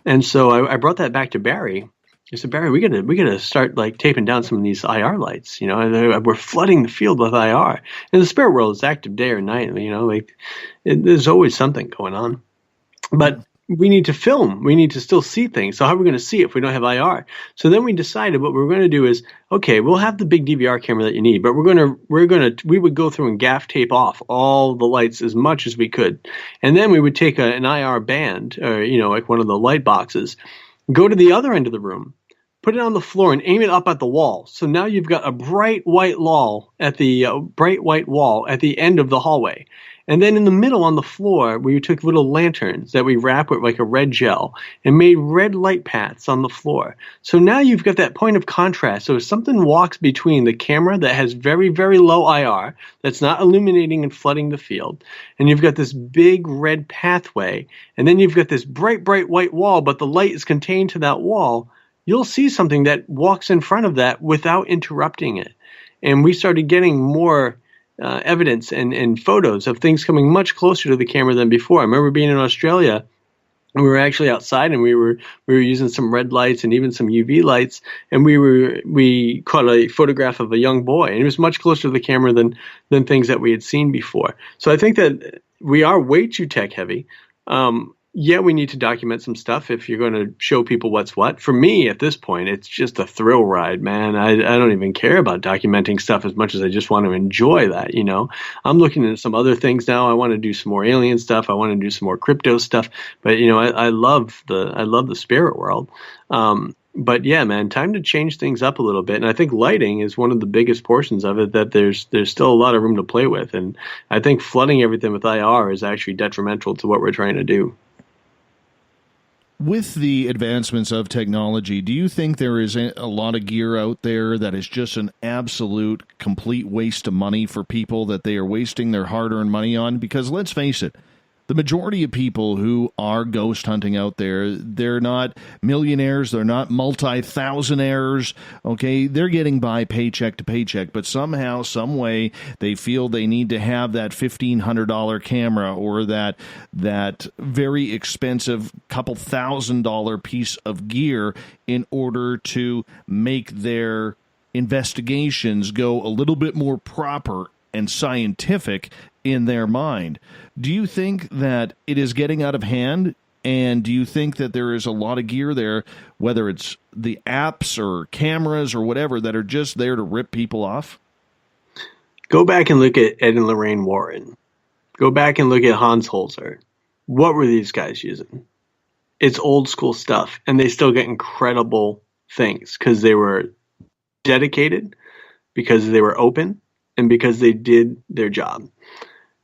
And so I brought that back to Barry. I said, Barry, we gotta start like taping down some of these IR lights. We're flooding the field with IR. And the spirit world is active day or night. There's always something going on. But we need to film. We need to still see things. So how are we going to see it if we don't have IR? So then we decided what we're going to do is, okay, we'll have the big DVR camera that you need, but we would go through and gaff tape off all the lights as much as we could. And then we would take an IR band, or, like one of the light boxes, go to the other end of the room, put it on the floor and aim it up at the wall. So now you've got a bright white wall at the end of the hallway. And then in the middle on the floor, we took little lanterns that we wrap with like a red gel and made red light paths on the floor. So now you've got that point of contrast. So if something walks between the camera that has very, very low IR, that's not illuminating and flooding the field, and you've got this big red pathway, and then you've got this bright, bright white wall, but the light is contained to that wall, you'll see something that walks in front of that without interrupting it. And we started getting more evidence and photos of things coming much closer to the camera than before. I remember being in Australia, and we were actually outside, and we were using some red lights and even some UV lights, and we caught a photograph of a young boy, and it was much closer to the camera than things that we had seen before. So I think that we are way too tech heavy. Yeah, we need to document some stuff if you're going to show people what's what. For me, at this point, it's just a thrill ride, man. I don't even care about documenting stuff as much as I just want to enjoy that, I'm looking at some other things now. I want to do some more alien stuff. I want to do some more crypto stuff. But, I love the spirit world. But yeah, man, time to change things up a little bit. And I think lighting is one of the biggest portions of it, that there's still a lot of room to play with. And I think flooding everything with IR is actually detrimental to what we're trying to do. With the advancements of technology, do you think there is a lot of gear out there that is just an absolute complete waste of money for people, that they are wasting their hard-earned money on? Because let's face it, the majority of people who are ghost hunting out there, they're not millionaires, they're not multi-thousandaires, okay? They're getting by paycheck to paycheck, but somehow, some way, they feel they need to have that $1,500 camera or that very expensive couple $1,000 piece of gear in order to make their investigations go a little bit more proper and scientific in their mind. Do you think that it is getting out of hand? And do you think that there is a lot of gear there, whether it's the apps or cameras or whatever, that are just there to rip people off? Go back and look at Ed and Lorraine Warren. Go back and look at Hans Holzer. What were these guys using? It's old school stuff, and they still get incredible things because they were dedicated, because they were open, and because they did their job.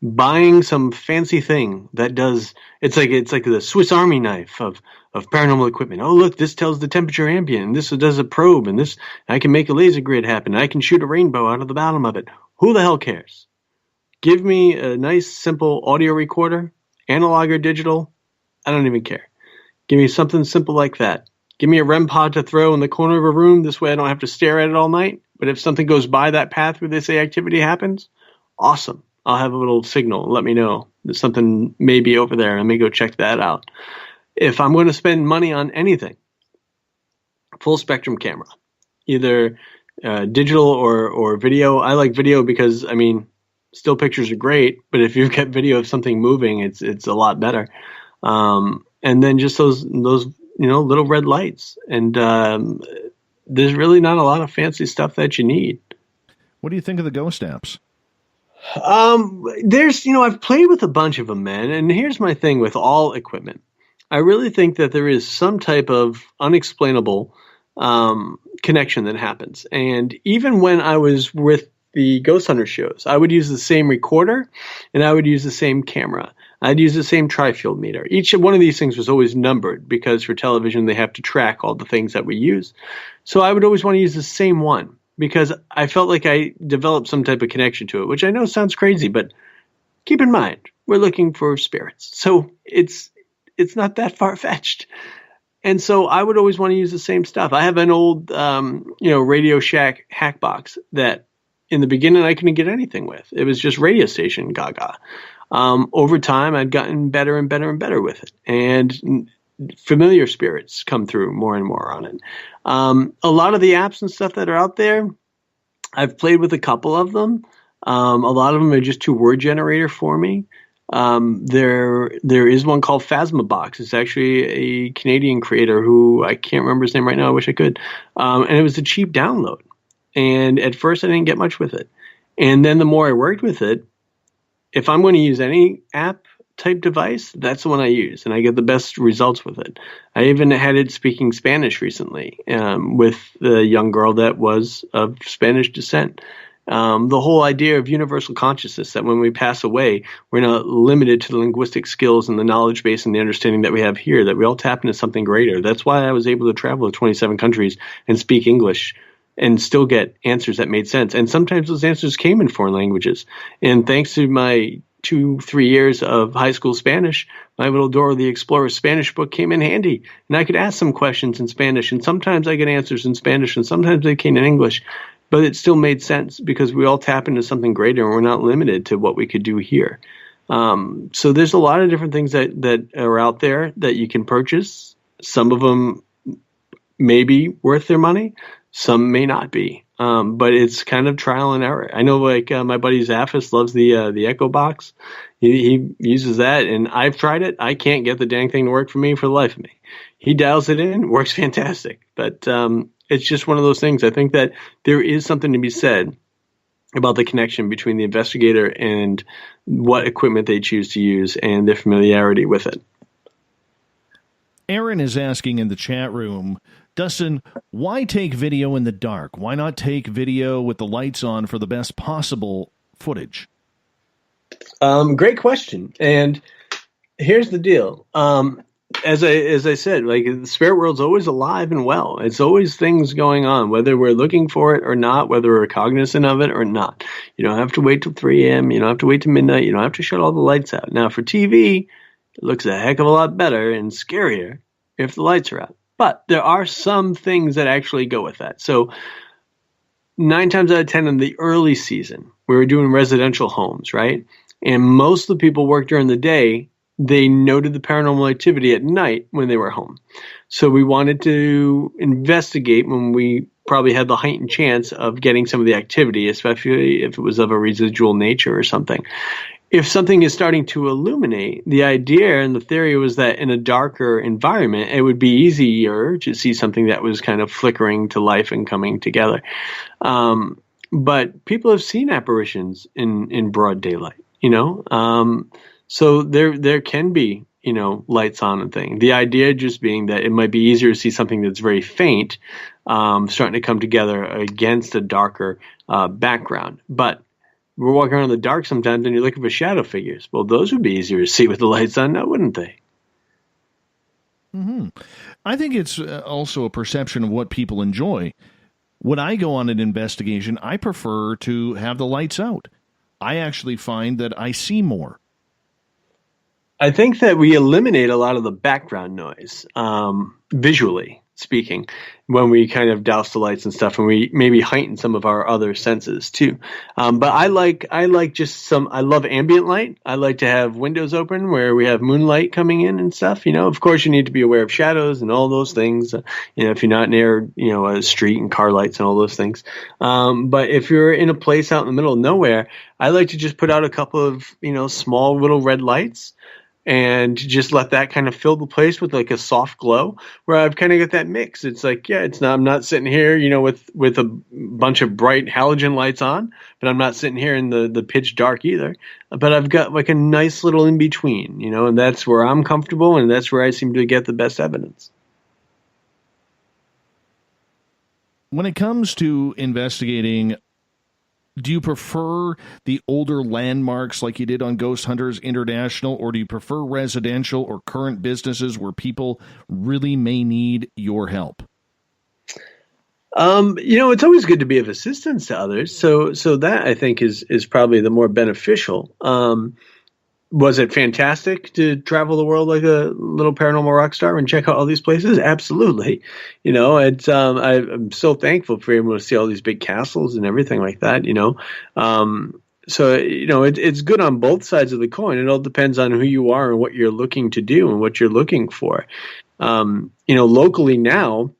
Buying some fancy thing that does, it's like the Swiss Army knife of paranormal equipment. Oh, look, this tells the temperature ambient, and this does a probe, and this, I can make a laser grid happen, and I can shoot a rainbow out of the bottom of it. Who the hell cares? Give me a nice, simple audio recorder, analog or digital, I don't even care. Give me something simple like that. Give me a REM pod to throw in the corner of a room. This way I don't have to stare at it all night. But if something goes by that path where they say activity happens, awesome. I'll have a little signal. Let me know that something may be over there. I may go check that out. If I'm going to spend money on anything, full spectrum camera, either digital or video. I like video because, I mean, still pictures are great, but if you've got video of something moving, it's a lot better. And then just those little red lights. And there's really not a lot of fancy stuff that you need. What do you think of the ghost apps? I've played with a bunch of them, man. And here's my thing with all equipment. I really think that there is some type of unexplainable connection that happens. And even when I was with the Ghost Hunter shows, I would use the same recorder and I would use the same camera. I'd use the same tri-field meter. Each one of these things was always numbered because for television, they have to track all the things that we use. So I would always want to use the same one because I felt like I developed some type of connection to it, which I know sounds crazy, but keep in mind, we're looking for spirits. So it's not that far-fetched. And so I would always want to use the same stuff. I have an old, Radio Shack hack box that in the beginning I couldn't get anything with. It was just radio station gaga. Over time, I'd gotten better and better and better with it. And familiar spirits come through more and more on it. A lot of the apps and stuff that are out there, I've played with a couple of them. A lot of them are just 2 word generator for me. There is one called Phasmabox. It's actually a Canadian creator who I can't remember his name right now. I wish I could. And it was a cheap download. And at first I didn't get much with it. And then the more I worked with it, if I'm going to use any app type device, that's the one I use. And I get the best results with it. I even had it speaking Spanish recently, with a young girl that was of Spanish descent. The whole idea of universal consciousness, that when we pass away, we're not limited to the linguistic skills and the knowledge base and the understanding that we have here, that we all tap into something greater. That's why I was able to travel to 27 countries and speak English and still get answers that made sense. And sometimes those answers came in foreign languages. And thanks to my 2-3 years of high school Spanish, my little Dora the Explorer Spanish book came in handy. And I could ask some questions in Spanish, and sometimes I get answers in Spanish, and sometimes they came in English. But it still made sense because we all tap into something greater and we're not limited to what we could do here. So there's a lot of different things that are out there that you can purchase. Some of them may be worth their money. Some may not be. But it's kind of trial and error. I know my buddy Zaffis loves the Echo Box. He uses that, and I've tried it. I can't get the dang thing to work for me for the life of me. He dials it in, works fantastic. But it's just one of those things. I think that there is something to be said about the connection between the investigator and what equipment they choose to use and their familiarity with it. Aaron is asking in the chat room, Dustin, why take video in the dark? Why not take video with the lights on for the best possible footage? Great question. And here's the deal. As I said, like, the spirit world's always alive and well. It's always things going on, whether we're looking for it or not, whether we're cognizant of it or not. You don't have to wait till 3 a.m. You don't have to wait till midnight. You don't have to shut all the lights out. Now, for TV, it looks a heck of a lot better and scarier if the lights are out. But there are some things that actually go with that. So 9 times out of 10 in the early season, we were doing residential homes, right? And most of the people worked during the day. They noted the paranormal activity at night when they were home. So we wanted to investigate when we probably had the heightened chance of getting some of the activity, especially if it was of a residual nature or something. If something is starting to illuminate, the idea and the theory was that in a darker environment, it would be easier to see something that was kind of flickering to life and coming together. But people have seen apparitions in broad daylight, so there can be, lights on and thing. The idea just being that it might be easier to see something that's very faint, starting to come together against a darker background. But we're walking around in the dark sometimes and you're looking for shadow figures. Well, those would be easier to see with the lights on now, wouldn't they? Mm-hmm. I think it's also a perception of what people enjoy. When I go on an investigation, I prefer to have the lights out. I actually find that I see more. I think that we eliminate a lot of the background noise, visually speaking, when we kind of douse the lights and stuff, and we maybe heighten some of our other senses too. But I like just I love ambient light. I like to have windows open where we have moonlight coming in and stuff. Of course you need to be aware of shadows and all those things. If you're not near, a street and car lights and all those things. But if you're in a place out in the middle of nowhere, I like to just put out a couple of, small little red lights, and just let that kind of fill the place with like a soft glow, where I've kind of got that mix. It's like, I'm not sitting here, with a bunch of bright halogen lights on, but I'm not sitting here in the pitch dark either. But I've got like a nice little in between, and that's where I'm comfortable, and that's where I seem to get the best evidence. When it comes to investigating, do you prefer the older landmarks like you did on Ghost Hunters International, or do you prefer residential or current businesses where people really may need your help? It's always good to be of assistance to others. So that I think is probably the more beneficial. Was it fantastic to travel the world like a little paranormal rock star and check out all these places? Absolutely. I'm so thankful for being able to see all these big castles and everything like that, it's good on both sides of the coin. It all depends on who you are and what you're looking to do and what you're looking for. Locally now,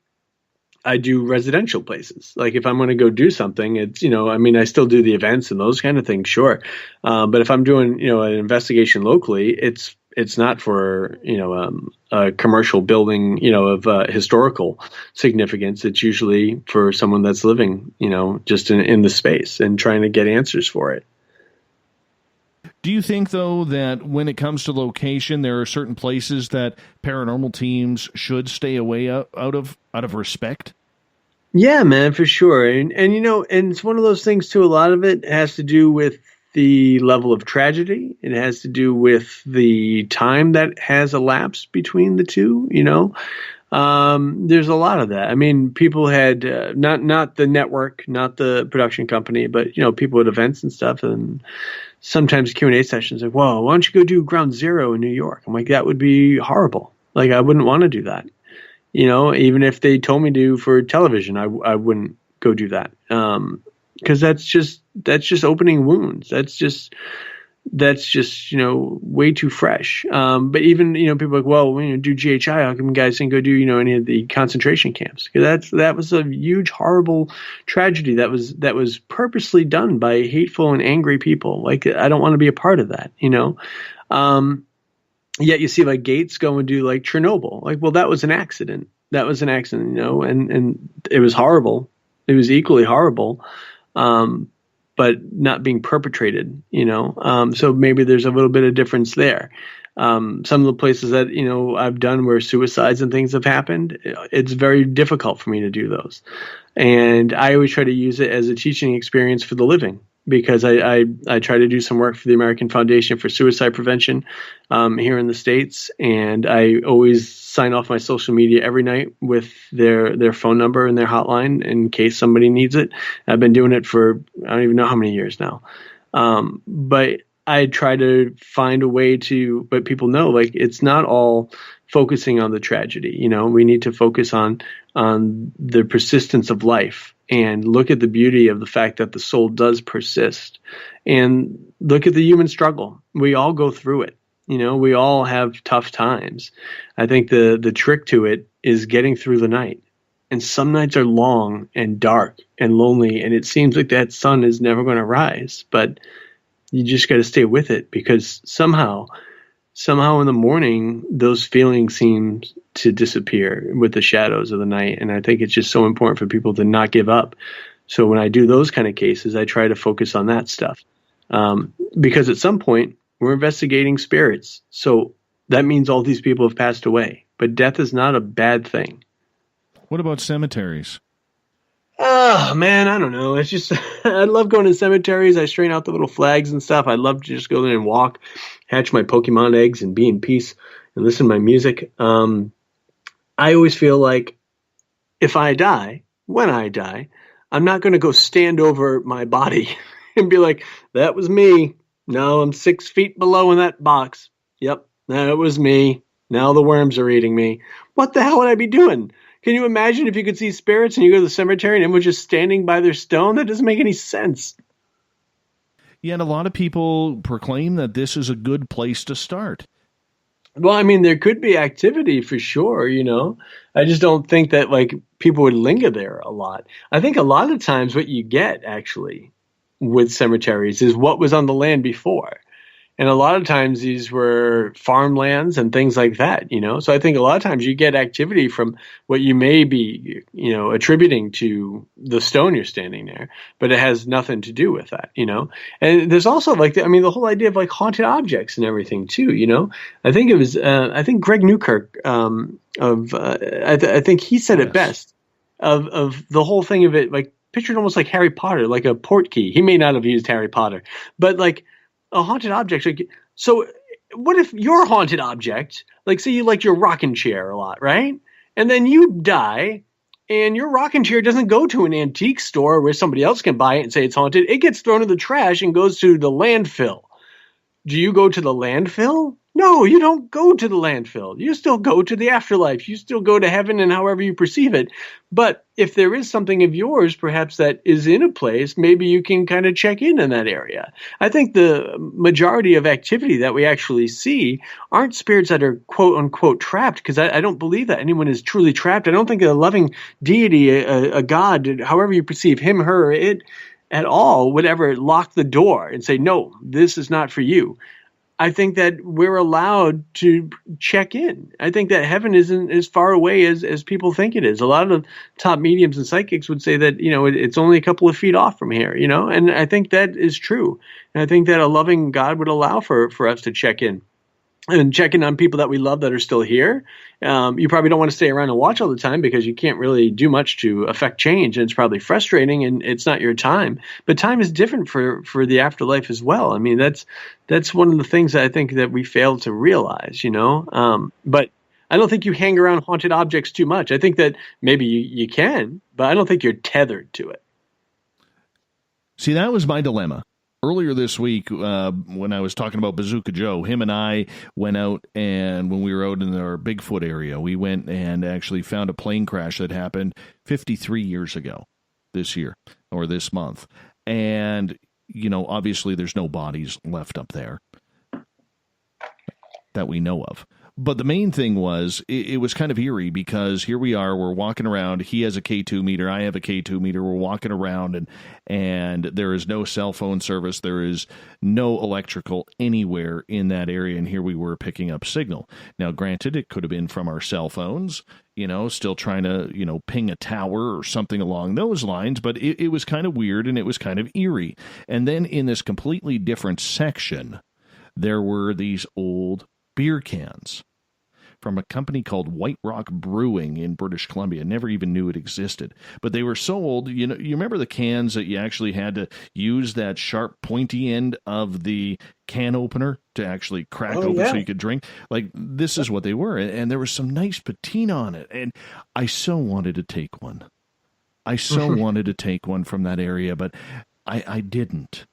I do residential places. Like if I'm going to go do something, it's, I still do the events and those kind of things, sure. But if I'm doing, an investigation locally, it's not for, a commercial building, of historical significance. It's usually for someone that's living, just in the space and trying to get answers for it. Do you think, though, that when it comes to location, there are certain places that paranormal teams should stay away out of respect? Yeah, man, for sure. And it's one of those things, too. A lot of it has to do with the level of tragedy. It has to do with the time that has elapsed between the two, There's a lot of that. I mean, people had, not the network, not the production company, but, people at events and stuff, and sometimes Q&A sessions like, whoa, why don't you go do Ground Zero in New York? I'm like, that would be horrible. Like, I wouldn't want to do that. Even if they told me to for television, I wouldn't go do that. Because that's just opening wounds. That's just way too fresh. But even people are like, well, do GHI, how come guys didn't go do any of the concentration camps? Because that was a huge, horrible tragedy that was purposely done by hateful and angry people. Like, I don't want to be a part of that. Yet you see like Gates go and do like Chernobyl. Like, well, that was an accident. And it was horrible. It was equally horrible. But not being perpetrated, so maybe there's a little bit of difference there. Some of the places that, I've done where suicides and things have happened, it's very difficult for me to do those. And I always try to use it as a teaching experience for the living, because I try to do some work for the American Foundation for Suicide Prevention here in the States. And I always sign off my social media every night with their phone number and their hotline in case somebody needs it. I've been doing it for, I don't even know how many years now. But I try to find a way to, but people know, like, it's not all focusing on the tragedy. We need to focus on the persistence of life and look at the beauty of the fact that the soul does persist, and look at the human struggle. We all go through it. We all have tough times. I think the trick to it is getting through the night. And some nights are long and dark and lonely, and it seems like that sun is never going to rise, but you just got to stay with it, because somehow in the morning, those feelings seem to disappear with the shadows of the night. And I think it's just so important for people to not give up. So when I do those kind of cases, I try to focus on that stuff. Because at some point, we're investigating spirits. So that means all these people have passed away. But death is not a bad thing. What about cemeteries? Oh, man, I don't know. It's just, I love going to cemeteries. I straighten out the little flags and stuff. I love to just go there and walk, hatch my Pokemon eggs and be in peace and listen to my music. I always feel like when I die, I'm not going to go stand over my body and be like, that was me. No, I'm 6 feet below in that box. Yep, No, it was me. Now the worms are eating me. What the hell would I be doing? Can you imagine if you could see spirits and you go to the cemetery and everyone's just standing by their stone? That doesn't make any sense. Yet a lot of people proclaim that this is a good place to start. Well, I mean, there could be activity for sure, you know. I just don't think that like people would linger there a lot. I think a lot of times what you get actually with cemeteries is what was on the land before. And a lot of times these were farmlands and things like that, you know. So I think a lot of times you get activity from what you may be, you know, attributing to the stone you're standing there, but it has nothing to do with that, you know. And there's also like, the whole idea of like haunted objects and everything too, you know. I think it was, I think Greg Newkirk I think he said it best of the whole thing of it, like pictured almost like Harry Potter, like a port key. He may not have used Harry Potter, but like, a haunted object. So what if your haunted object, like say you like your rocking chair a lot, right? And then you die and your rocking chair doesn't go to an antique store where somebody else can buy it and say it's haunted. It gets thrown in the trash and goes to the landfill. Do you go to the landfill? No, you don't go to the landfill. You still go to the afterlife. You still go to heaven and however you perceive it. But if there is something of yours, perhaps that is in a place, maybe you can kind of check in that area. I think the majority of activity that we actually see aren't spirits that are quote unquote trapped, because I don't believe that anyone is truly trapped. I don't think a loving deity, a God, however you perceive him, her, it at all, would ever lock the door and say, no, this is not for you. I think that we're allowed to check in. I think that heaven isn't as far away as people think it is. A lot of top mediums and psychics would say that, you know, it's only a couple of feet off from here, you know, and I think that is true. And I think that a loving God would allow for us to check in. And checking on people that we love that are still here. You probably don't want to stay around and watch all the time because you can't really do much to affect change, and it's probably frustrating and it's not your time. But time is different for the afterlife as well. I mean, that's one of the things that I think that we fail to realize, you know. But I don't think you hang around haunted objects too much. I think that maybe you can, but I don't think you're tethered to it. See, that was my dilemma. Earlier this week, when I was talking about Bazooka Joe, him and I went out, and when we were out in our Bigfoot area, we went and actually found a plane crash that happened 53 years ago this year, or this month. And, you know, obviously there's no bodies left up there that we know of. But the main thing was, it was kind of eerie because here we are, we're walking around. He has a K2 meter, I have a K2 meter. We're walking around, and there is no cell phone service. There is no electrical anywhere in that area, and here we were picking up signal. Now, granted, it could have been from our cell phones, you know, still trying to, you know, ping a tower or something along those lines, but it was kind of weird, and it was kind of eerie. And then in this completely different section, there were these old beer cans from a company called White Rock Brewing in British Columbia. Never even knew it existed. But they were so old, you know, you remember the cans that you actually had to use that sharp, pointy end of the can opener to actually crack open so you could drink? Like, this is what they were. And there was some nice patina on it. And I so wanted to take one. I so wanted to take one from that area, but I didn't.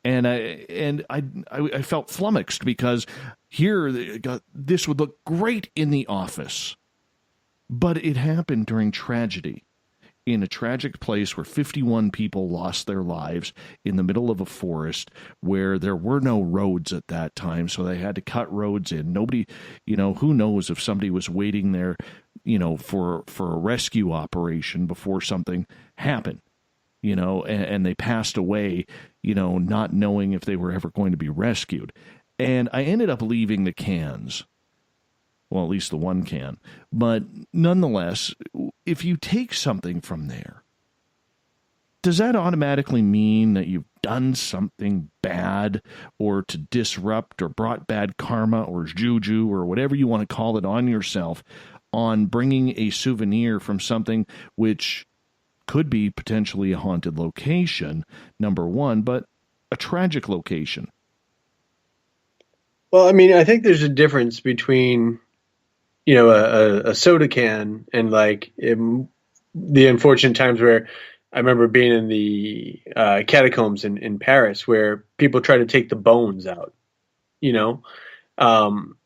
And I felt flummoxed because here this would look great in the office, but it happened during tragedy, in a tragic place where 51 people lost their lives in the middle of a forest where there were no roads at that time, so they had to cut roads in. Nobody, you know, who knows if somebody was waiting there, you know, for a rescue operation before something happened. You know, and they passed away, you know, not knowing if they were ever going to be rescued. And I ended up leaving the cans. Well, at least the one can. But nonetheless, if you take something from there, does that automatically mean that you've done something bad or to disrupt or brought bad karma or juju or whatever you want to call it on yourself on bringing a souvenir from something which could be potentially a haunted location, number one, but a tragic location? Well, I mean, I think there's a difference between, you know, a soda can and like the unfortunate times where I remember being in the catacombs in Paris where people try to take the bones out, you know.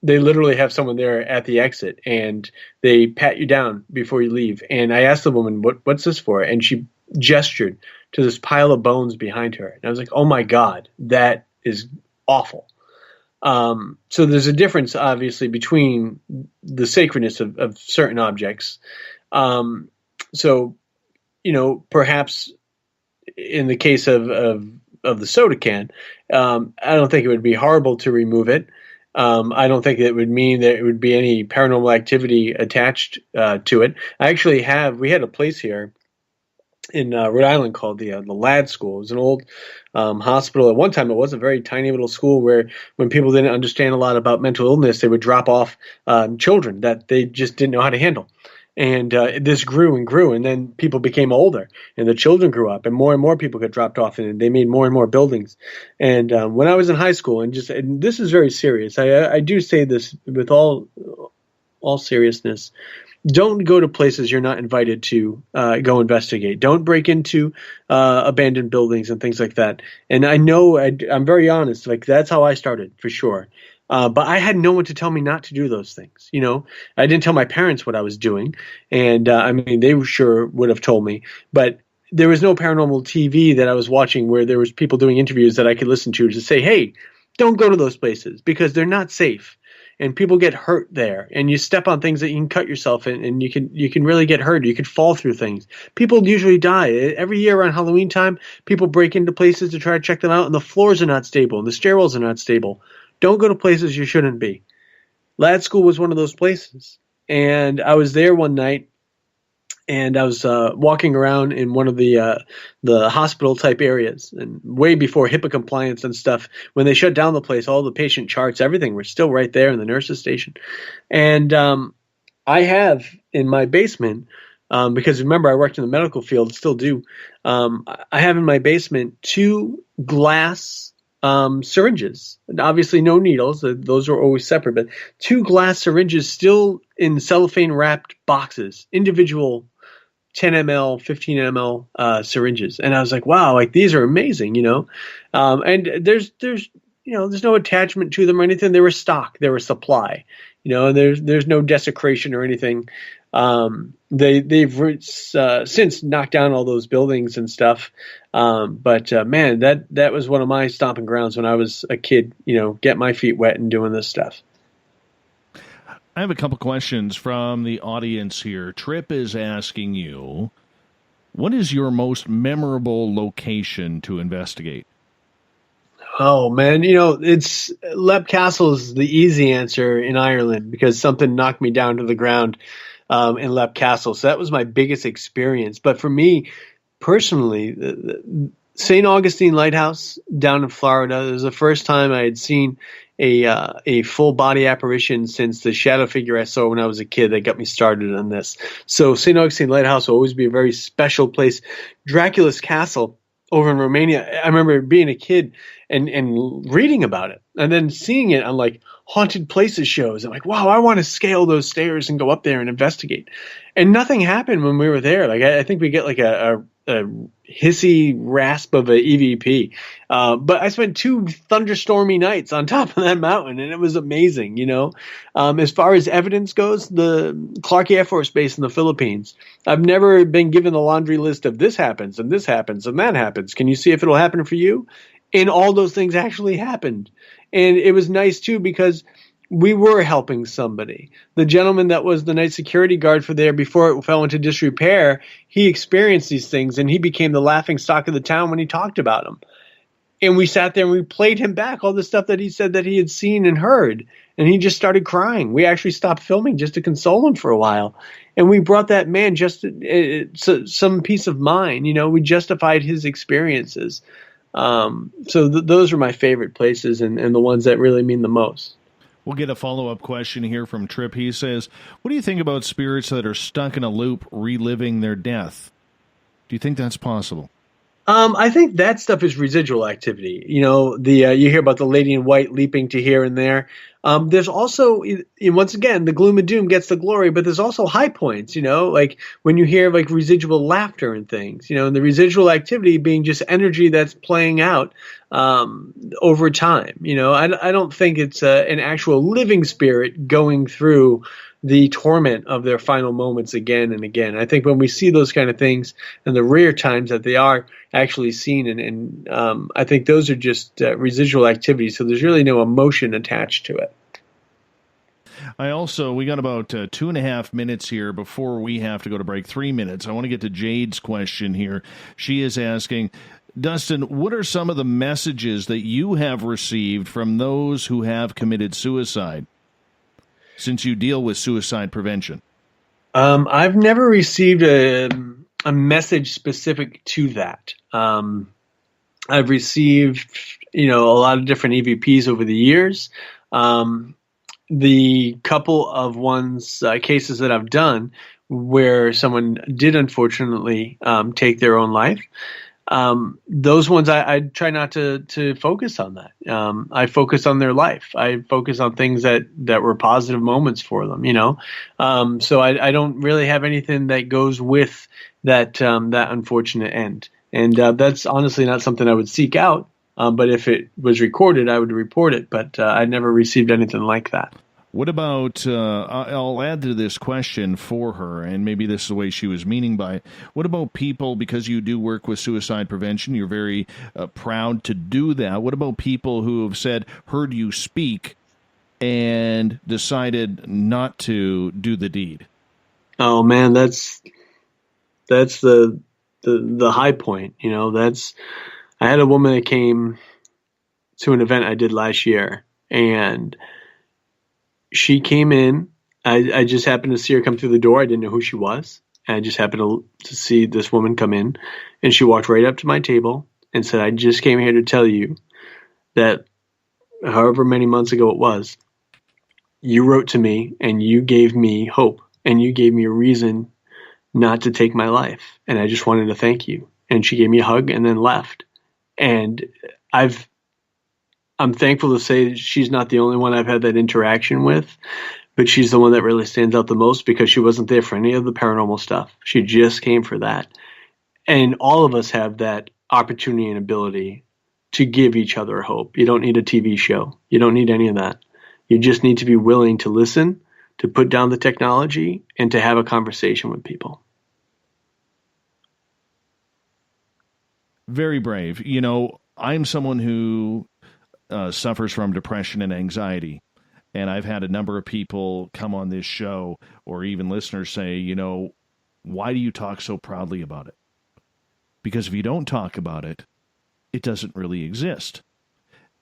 they literally have someone there at the exit, and they pat you down before you leave. And I asked the woman, what's this for? And she gestured to this pile of bones behind her. And I was like, oh my God, that is awful. So there's a difference, obviously, between the sacredness of certain objects. So, perhaps in the case of the soda can, I don't think it would be horrible to remove it. I don't think it would mean that it would be any paranormal activity attached to it. We had a place here in Rhode Island called the Lad School. It was an old hospital. At one time, it was a very tiny little school where when people didn't understand a lot about mental illness, they would drop off children that they just didn't know how to handle. And this grew and grew, and then people became older, and the children grew up, and more people got dropped off, and they made more and more buildings. And when I was in high school, and this is very serious, I do say this with all seriousness, don't go to places you're not invited to go investigate. Don't break into abandoned buildings and things like that. And I know I'm very honest, like that's how I started for sure. But I had no one to tell me not to do those things. I didn't tell my parents what I was doing. And they sure would have told me, but there was no paranormal TV that I was watching where there was people doing interviews that I could listen to say, hey, don't go to those places because they're not safe. And people get hurt there, and you step on things that you can cut yourself in, and you can really get hurt. You could fall through things. People usually die. Every year around Halloween time, people break into places to try to check them out, and the floors are not stable, and the stairwells are not stable. Don't go to places you shouldn't be. Lad School was one of those places, and I was there one night, and I was walking around in one of the hospital type areas, and way before HIPAA compliance and stuff. When they shut down the place, all the patient charts, everything were still right there in the nurses' station. And I have in my basement, because remember I worked in the medical field, still do. I have in my basement 2 glass syringes. Obviously, no needles; those are always separate. But 2 glass syringes still in cellophane wrapped boxes, individual 10 ml, 15 ml syringes. And I was like, wow, like these are amazing, and there's no attachment to them or anything. They were stock, they were supply, and there's no desecration or anything. They've since knocked down all those buildings and stuff. But man, that was one of my stomping grounds when I was a kid, get my feet wet and doing this stuff. I have a couple questions from the audience here. Trip is asking you, what is your most memorable location to investigate? Oh, man, it's Leap Castle is the easy answer in Ireland because something knocked me down to the ground in Leap Castle. So that was my biggest experience. But for me personally, St. Augustine Lighthouse down in Florida, it was the first time I had seen a full body apparition since the shadow figure I saw when I was a kid that got me started on this. So St. Augustine Lighthouse will always be a very special place. Dracula's Castle over in Romania, I remember being a kid and reading about it and then seeing it on like haunted places shows. I'm like, wow, I want to scale those stairs and go up there and investigate. And nothing happened when we were there. Like I think we get like a hissy rasp of a EVP. But I spent 2 thunderstormy nights on top of that mountain, and it was amazing, As far as evidence goes, the Clark Air Force Base in the Philippines, I've never been given a laundry list of this happens and this happens and that happens. Can you see if it'll happen for you? And all those things actually happened. And it was nice, too, because we were helping somebody. The gentleman that was the night security guard for there before it fell into disrepair, he experienced these things, and he became the laughing stock of the town when he talked about them. And we sat there and we played him back all the stuff that he said that he had seen and heard, and he just started crying. We actually stopped filming just to console him for a while. And we brought that man just some peace of mind. We justified his experiences. So those are my favorite places and the ones that really mean the most. We'll get a follow-up question here from Trip. He says, what do you think about spirits that are stuck in a loop reliving their death? Do you think that's possible? I think that stuff is residual activity. You know, you hear about the lady in white leaping to here and there. There's also, once again, the gloom and doom gets the glory, but there's also high points, like when you hear like residual laughter and things, and the residual activity being just energy that's playing out over time. I don't think it's an actual living spirit going through the torment of their final moments again and again. I think when we see those kind of things and the rare times that they are actually seen, and I think those are just residual activities. So there's really no emotion attached to it. We got about 2.5 minutes here before we have to go to break. 3 minutes. I want to get to Jade's question here. She is asking, Dustin, what are some of the messages that you have received from those who have committed suicide, since you deal with suicide prevention? I've never received a message specific to that. I've received, a lot of different EVPs over the years. The couple of cases that I've done where someone did unfortunately take their own life, those ones I try not to focus on that. I focus on their life. I focus on things that were positive moments for them, so I don't really have anything that goes with that unfortunate end. And that's honestly not something I would seek out. But if it was recorded, I would report it. But I never received anything like that. What about, I'll add to this question for her, and maybe this is the way she was meaning by it. What about people, because you do work with suicide prevention, you're very proud to do that. What about people who have heard you speak, and decided not to do the deed? Oh, man, that's the high point. I had a woman that came to an event I did last year, and she came in. I just happened to see her come through the door. I didn't know who she was. I just happened to see this woman come in, and she walked right up to my table and said, I just came here to tell you that however many months ago it was, you wrote to me and you gave me hope and you gave me a reason not to take my life. And I just wanted to thank you. And she gave me a hug and then left. And I'm thankful to say that she's not the only one I've had that interaction with, but she's the one that really stands out the most because she wasn't there for any of the paranormal stuff. She just came for that. And all of us have that opportunity and ability to give each other hope. You don't need a TV show. You don't need any of that. You just need to be willing to listen, to put down the technology, and to have a conversation with people. Very brave. I'm someone who suffers from depression and anxiety. And I've had a number of people come on this show, or even listeners say, why do you talk so proudly about it? Because if you don't talk about it, it doesn't really exist.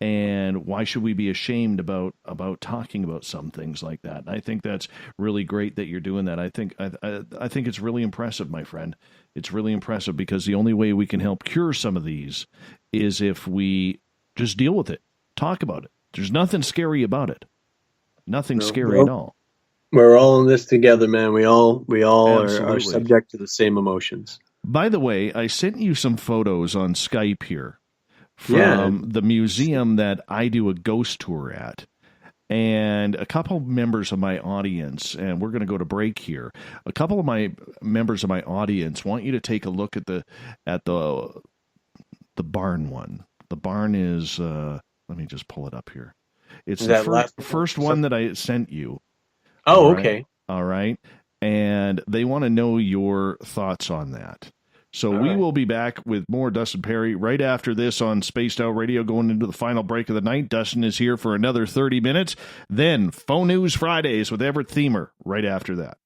And why should we be ashamed about talking about some things like that? And I think that's really great that you're doing that. I think it's really impressive, my friend. It's really impressive because the only way we can help cure some of these is if we just deal with it, talk about it. There's nothing scary about it. Nothing scary at all. We're all in this together, man. We all are subject to the same emotions. By the way, I sent you some photos on Skype here from the museum that I do a ghost tour at. And a couple members of my audience, and we're going to go to break here. A couple of my members of my audience want you to take a look at the barn one. The barn is, let me just pull it up here. It's the first one that I sent you. Oh, okay. All right. And they want to know your thoughts on that. So we will be back with more Dustin Pari right after this on Spaced Out Radio, going into the final break of the night. Dustin is here for another 30 minutes. Then Faux News Fridays with Everett Themer right after that.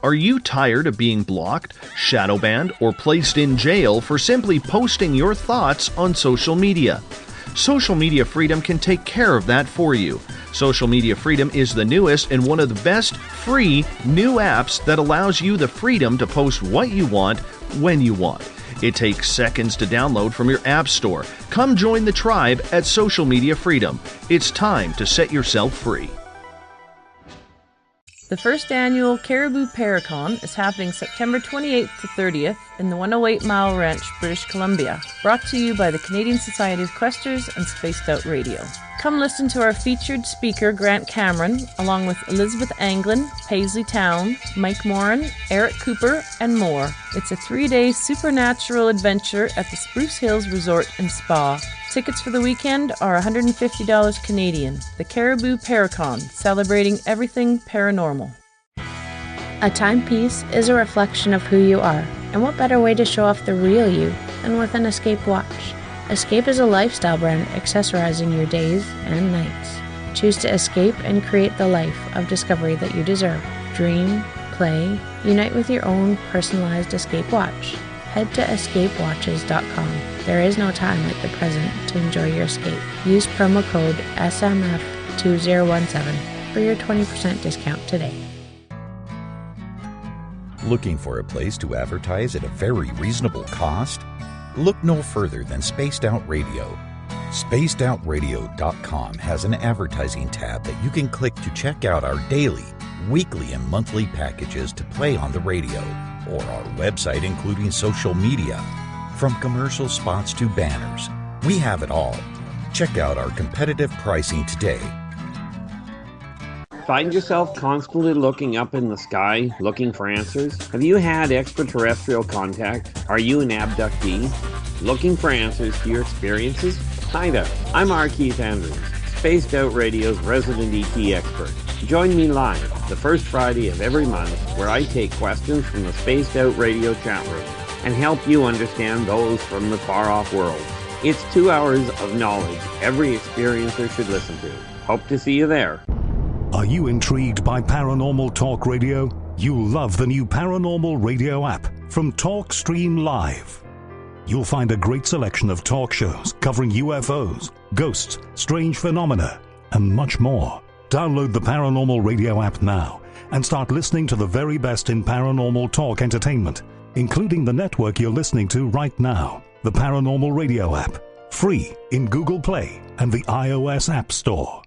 Are you tired of being blocked, shadow banned, or placed in jail for simply posting your thoughts on social media? Social Media Freedom can take care of that for you. Social Media Freedom is the newest and one of the best free new apps that allows you the freedom to post what you want, when you want. It takes seconds to download from your app store. Come join the tribe at Social Media Freedom. It's time to set yourself free. The first annual Caribou Paracon is happening September 28th to 30th in the 108 Mile Ranch, British Columbia. Brought to you by the Canadian Society of Questers and Spaced Out Radio. Come listen to our featured speaker, Grant Cameron, along with Elizabeth Anglin, Paisley Town, Mike Moran, Eric Cooper, and more. It's a 3-day supernatural adventure at the Spruce Hills Resort and Spa. Tickets for the weekend are $150 Canadian. The Caribou Paracon, celebrating everything paranormal. A timepiece is a reflection of who you are, and what better way to show off the real you than with an Escape watch? Escape is a lifestyle brand accessorizing your days and nights. Choose to escape and create the life of discovery that you deserve. Dream, play, unite with your own personalized Escape watch. Head to escapewatches.com. There is no time like the present to enjoy your escape. Use promo code SMF2017 for your 20% discount today. Looking for a place to advertise at a very reasonable cost? Look no further than Spaced Out Radio. SpacedOutRadio.com has an advertising tab that you can click to check out our daily, weekly, and monthly packages to play on the radio, or our website including social media. From commercial spots to banners, we have it all. Check out our competitive pricing today. Find yourself constantly looking up in the sky, looking for answers? Have you had extraterrestrial contact? Are you an abductee? Looking for answers to your experiences? Hi there, I'm R. Keith Andrews, Spaced Out Radio's resident ET expert. Join me live the first Friday of every month where I take questions from the Spaced Out Radio chat room and help you understand those from the far-off world. It's 2 hours of knowledge every experiencer should listen to. Hope to see you there. Are you intrigued by Paranormal Talk Radio? You'll love the new Paranormal Radio app from TalkStream Live. You'll find a great selection of talk shows covering UFOs, ghosts, strange phenomena, and much more. Download the Paranormal Radio app now and start listening to the very best in paranormal talk entertainment, including the network you're listening to right now, the Paranormal Radio app, free in Google Play and the iOS App Store.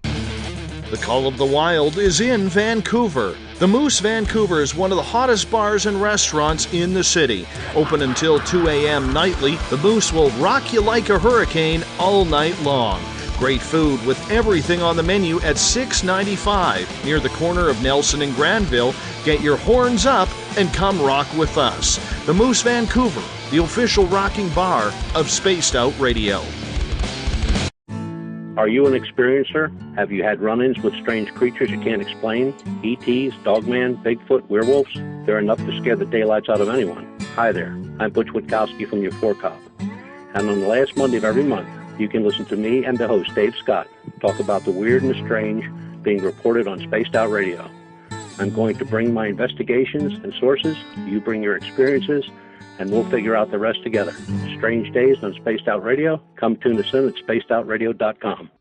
The Call of the Wild is in Vancouver. The Moose Vancouver is one of the hottest bars and restaurants in the city. Open until 2 a.m. nightly, the Moose will rock you like a hurricane all night long. Great food with everything on the menu at $6.95 near the corner of Nelson and Granville. Get your horns up and come rock with us. The Moose Vancouver, the official rocking bar of Spaced Out Radio. Are you an experiencer? Have you had run-ins with strange creatures you can't explain? ETs, Dogman, Bigfoot, werewolves? They're enough to scare the daylights out of anyone. Hi there, I'm Butch Witkowski from your Cop. And on the last Monday of every month, you can listen to me and the host, Dave Scott, talk about the weird and the strange being reported on Spaced Out Radio. I'm going to bring my investigations and sources, you bring your experiences, and we'll figure out the rest together. Strange Days on Spaced Out Radio. Come tune us in at spacedoutradio.com.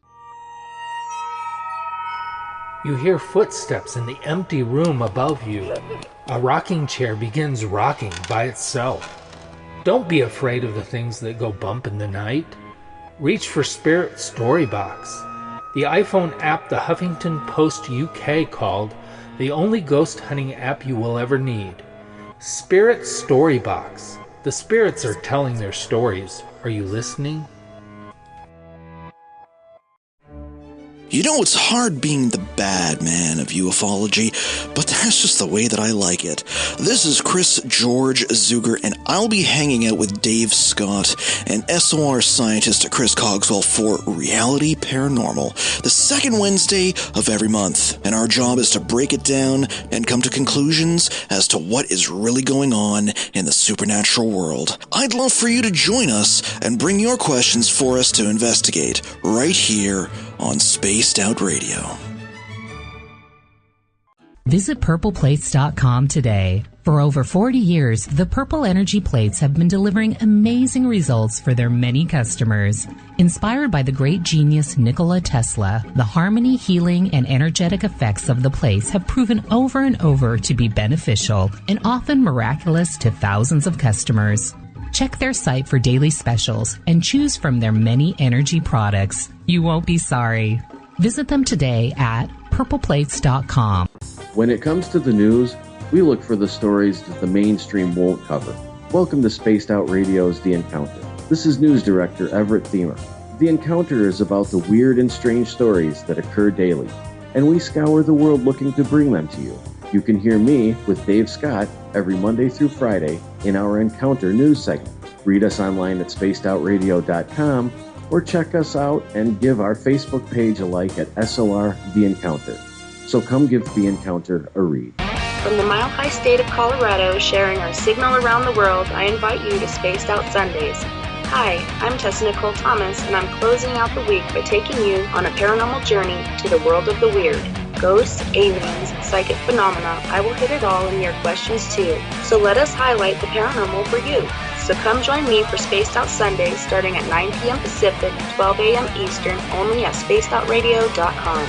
You hear footsteps in the empty room above you. A rocking chair begins rocking by itself. Don't be afraid of the things that go bump in the night. Reach for Spirit Storybox, the iPhone app the Huffington Post UK called the only ghost hunting app you will ever need. Spirit Storybox. The spirits are telling their stories. Are you listening? You know, it's hard being the bad man of ufology, but that's just the way that I like it. This is Chris George Zuger, and I'll be hanging out with Dave Scott and SOR scientist Chris Cogswell for Reality Paranormal, the second Wednesday of every month. And our job is to break it down and come to conclusions as to what is really going on in the supernatural world. I'd love for you to join us and bring your questions for us to investigate right here on Spaced Out Radio. Visit purpleplates.com today. For over 40 years, the Purple Energy Plates have been delivering amazing results for their many customers. Inspired by the great genius Nikola Tesla, the harmony, healing, and energetic effects of the plates have proven over and over to be beneficial and often miraculous to thousands of customers. Check their site for daily specials and choose from their many energy products. You won't be sorry. Visit them today at purpleplates.com. When it comes to the news, we look for the stories that the mainstream won't cover. Welcome to Spaced Out Radio's The Encounter. This is News Director Everett Thiemer. The Encounter is about the weird and strange stories that occur daily, and we scour the world looking to bring them to you. You can hear me with Dave Scott every Monday through Friday in our Encounter news segment. Read us online at spacedoutradio.com or check us out and give our Facebook page a like at SOR The Encounter. So come give The Encounter a read. From the mile-high state of Colorado, sharing our signal around the world, I invite you to Spaced Out Sundays. Hi, I'm Tessa Nicole Thomas, and I'm closing out the week by taking you on a paranormal journey to the world of the weird. Ghosts, aliens, psychic phenomena, I will hit it all in your questions too. So let us highlight the paranormal for you. So come join me for Spaced Out Sundays starting at 9 p.m. Pacific, 12 a.m. Eastern, only at spacedoutradio.com.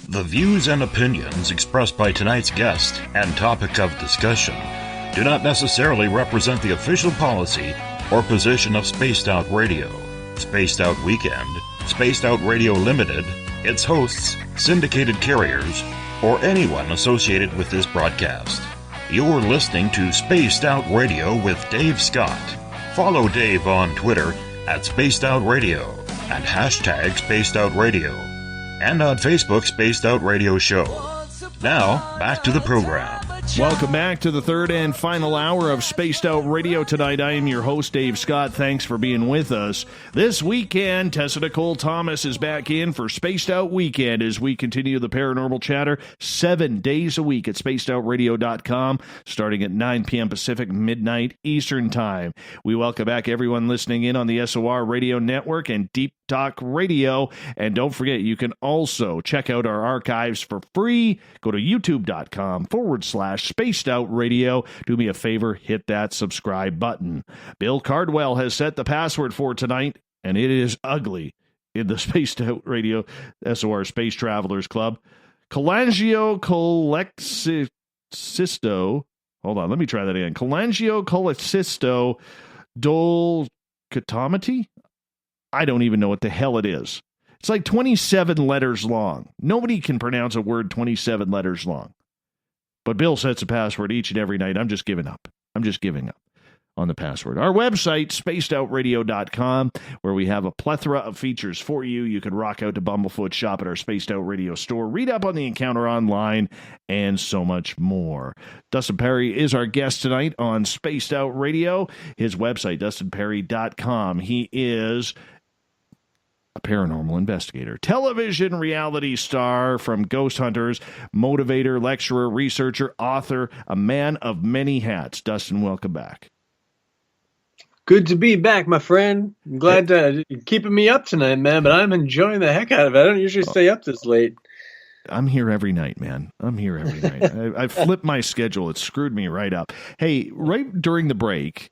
The views and opinions expressed by tonight's guest and topic of discussion do not necessarily represent the official policy or position of Spaced Out Radio, Spaced Out Weekend, Spaced Out Radio Limited, its hosts, syndicated carriers, or anyone associated with this broadcast. You're listening to Spaced Out Radio with Dave Scott. Follow Dave on Twitter at Spaced Out Radio and hashtag Spaced Out Radio, and on Facebook Spaced Out Radio Show. Now, back to the program. Welcome back to the third and final hour of Spaced Out Radio tonight. I am your host, Dave Scott. Thanks for being with us. This weekend, Tessa Nicole Thomas is back in for Spaced Out Weekend as we continue the paranormal chatter 7 days a week at spacedoutradio.com, starting at 9 p.m. Pacific, midnight Eastern Time. We welcome back everyone listening in on the SOR Radio Network and Deep Talk Radio. And don't forget, you can also check out our archives for free. Go to youtube.com/Spaced Out Radio. Do me a favor, hit that subscribe button. Bill Cardwell has set the password for tonight, and it is ugly in the Spaced Out Radio SOR Space Travelers Club. Cholangiocolexisto. Hold on, let me try that again. Cholangiocolexisto dolcatomity? I don't even know what the hell it is. It's like 27 letters long. Nobody can pronounce a word 27 letters long. But Bill sets a password each and every night. I'm just giving up. I'm just giving up on the password. Our website, spacedoutradio.com, where we have a plethora of features for you. You can rock out to Bumblefoot, shop at our Spaced Out Radio store, read up on the Encounter online, and so much more. Dustin Pari is our guest tonight on Spaced Out Radio. His website, dustinpari.com. He is a paranormal investigator, television reality star from Ghost Hunters, motivator, lecturer, researcher, author, a man of many hats. Dustin, welcome back. Good to be back, my friend. I'm glad you're keeping me up tonight, man, but I'm enjoying the heck out of it. I don't usually stay up this late. I'm here every night, man. I'm here every night. I flipped my schedule. It screwed me right up. Hey, right during the break,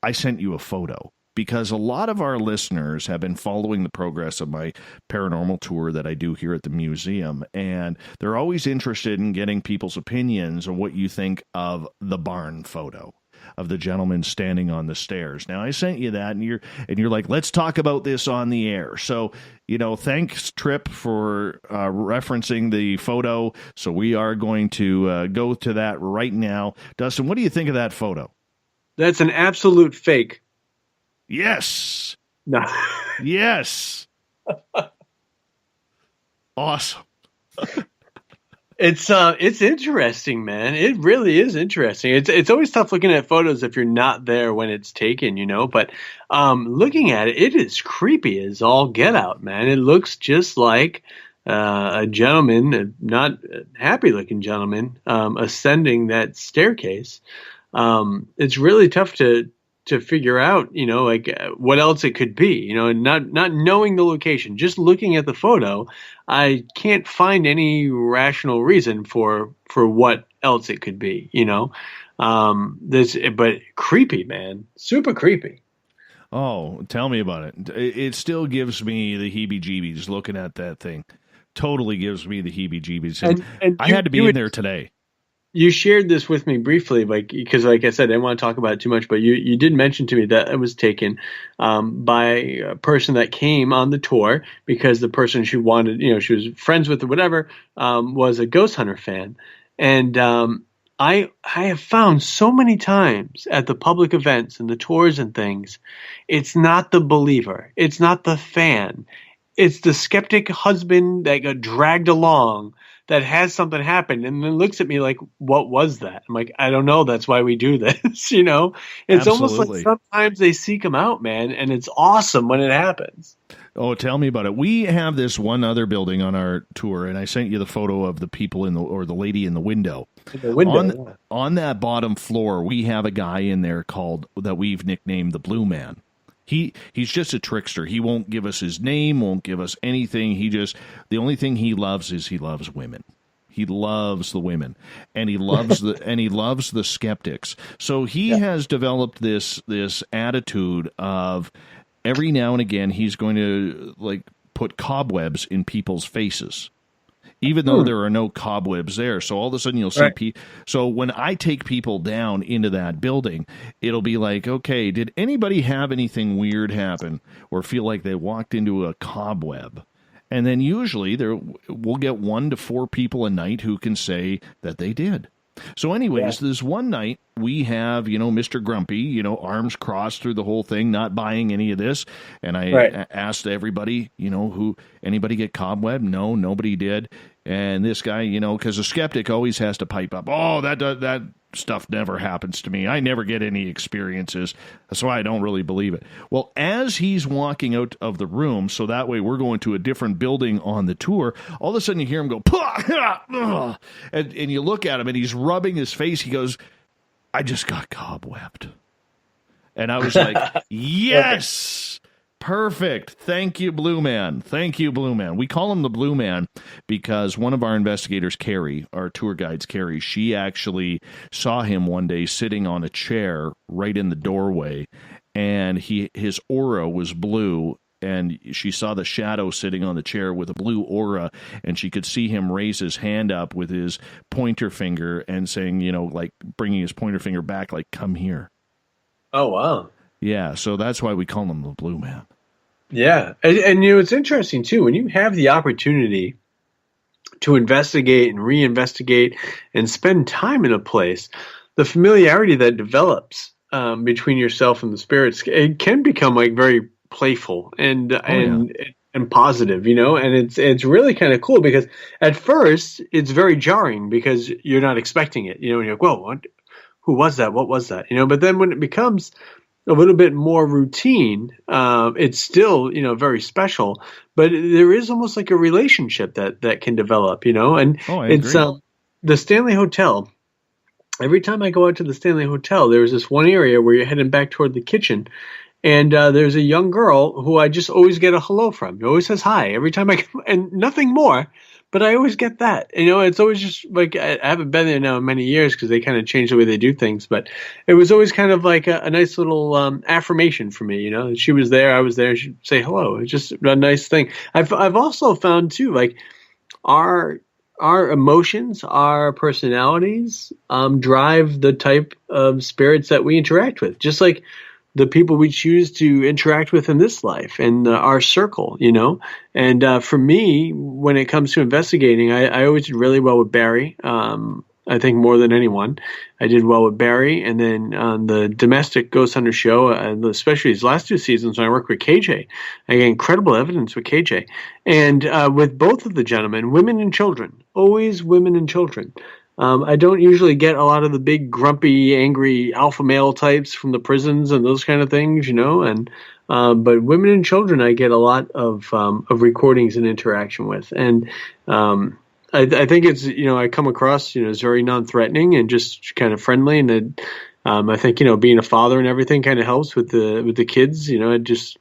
I sent you a photo, because a lot of our listeners have been following the progress of my paranormal tour that I do here at the museum, and they're always interested in getting people's opinions on what you think of the barn photo of the gentleman standing on the stairs. Now, I sent you that, and you're like, let's talk about this on the air. So, thanks, Trip, for referencing the photo. So we are going to go to that right now. Dustin, what do you think of that photo? That's an absolute fake. Yes. No. Yes. Awesome. It's interesting, man. It really is interesting. It's always tough looking at photos if you're not there when it's taken, but looking at it, it is creepy as all get out, man. It looks just like a gentleman, a not happy looking gentleman, ascending that staircase. It's really tough to figure out, what else it could be, not knowing the location, just looking at the photo, I can't find any rational reason for what else it could be, but creepy, man, super creepy. Oh, tell me about it. It still gives me the heebie-jeebies looking at that thing. Totally gives me the heebie-jeebies. And I had to be in there today. you shared this with me briefly, like, because like I said, I didn't want to talk about it too much, but you did mention to me that it was taken by a person that came on the tour because the person she wanted, she was friends with or whatever, was a ghost hunter fan. And I have found so many times at the public events and the tours and things, it's not the believer, it's not the fan, it's the skeptic husband that got dragged along that has something happen and then looks at me like, what was that? I'm like, I don't know. That's why we do this. It's almost like sometimes they seek them out, man. And it's awesome when it happens. Oh, tell me about it. We have this one other building on our tour, and I sent you the photo of the people or the lady in the window. On that bottom floor, we have a guy in there that we've nicknamed the Blue Man. He's just a trickster. He won't give us his name, won't give us anything. The only thing he loves is he loves women. He loves the women, and he loves the skeptics. So he has developed this attitude of every now and again he's going to like put cobwebs in people's faces, even though there are no cobwebs there. So all of a sudden you'll see So when I take people down into that building, it'll be like, okay, did anybody have anything weird happen or feel like they walked into a cobweb? And then usually we'll get 1 to 4 people a night who can say that they did. So anyways, this one night we have, Mr. Grumpy, arms crossed through the whole thing, not buying any of this. And I asked everybody, who anybody get cobweb? No, nobody did. And this guy, because a skeptic always has to pipe up. Oh, that stuff never happens to me. I never get any experiences. That's why I don't really believe it. Well, as he's walking out of the room, so that way we're going to a different building on the tour, all of a sudden you hear him go, and you look at him and he's rubbing his face. He goes, I just got cobwebbed. And I was like, yes, perfect. Thank you, Blue Man. Thank you, Blue Man. We call him the Blue Man because one of our investigators, Carrie, our tour guides, Carrie, she actually saw him one day sitting on a chair right in the doorway, and his aura was blue, and she saw the shadow sitting on the chair with a blue aura, and she could see him raise his hand up with his pointer finger and saying, like bringing his pointer finger back, like, come here. Oh, wow. Yeah, so that's why we call him the Blue Man. Yeah. And it's interesting, too, when you have the opportunity to investigate and reinvestigate and spend time in a place, the familiarity that develops between yourself and the spirits, it can become like very playful and positive, and it's really kind of cool because at first it's very jarring because you're not expecting it, and you're like, whoa, what? Who was that? What was that? But then when it becomes a little bit more routine, it's still, very special, but there is almost like a relationship that can develop, and it's the Stanley Hotel. Every time I go out to the Stanley Hotel, there's this one area where you're heading back toward the kitchen, and there's a young girl who I just always get a hello from. She always says hi every time I come, and nothing more. But I always get that. It's always just like, I haven't been there now in many years because they kind of changed the way they do things. But it was always kind of like a nice little affirmation for me. She was there, I was there, she'd say hello. It's just a nice thing. I've also found too, like our emotions, our personalities drive the type of spirits that we interact with. Just like the people we choose to interact with in this life and our circle, And for me, when it comes to investigating, I always did really well with Barry. I think more than anyone, I did well with Barry. And then on the domestic Ghost Hunter show, especially his last 2 seasons when I worked with KJ, I got incredible evidence with KJ. And with both of the gentlemen, women and children, always women and children. I don't usually get a lot of the big, grumpy, angry alpha male types from the prisons and those kind of things, and but women and children I get a lot of recordings and interaction with, and I think it's I come across as very non-threatening and just kind of friendly, and I think being a father and everything kind of helps with the kids, it just.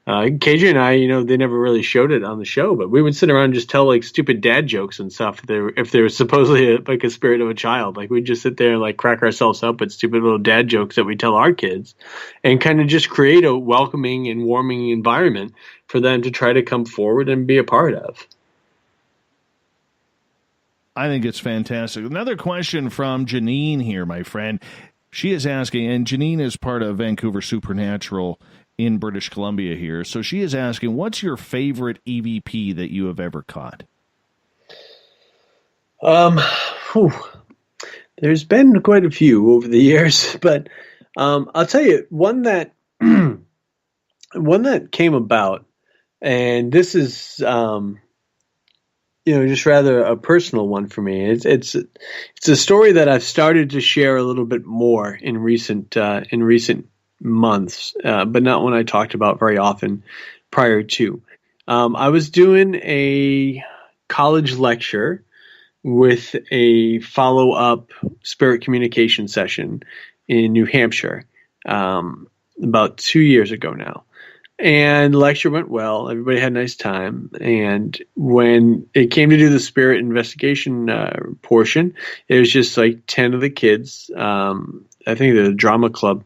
KJ and I, they never really showed it on the show, but we would sit around and just tell like stupid dad jokes and stuff. If they were supposedly like a spirit of a child, like we'd just sit there and like crack ourselves up with stupid little dad jokes that we tell our kids, and kind of just create a welcoming and warming environment for them to try to come forward and be a part of. I think it's fantastic. Another question from Janine here, my friend. She is asking, and Janine is part of Vancouver Supernatural in British Columbia here. So she is asking, what's your favorite EVP that you have ever caught? There's been quite a few over the years, but I'll tell you one that came about, and this is just rather a personal one for me. It's a story that I've started to share a little bit more in recent months, but not one I talked about very often prior to. I was doing a college lecture with a follow-up spirit communication session in New Hampshire about 2 years ago now. And the lecture went well. Everybody had a nice time. And when it came to do the spirit investigation portion, it was just like 10 of the kids. I think they're the drama club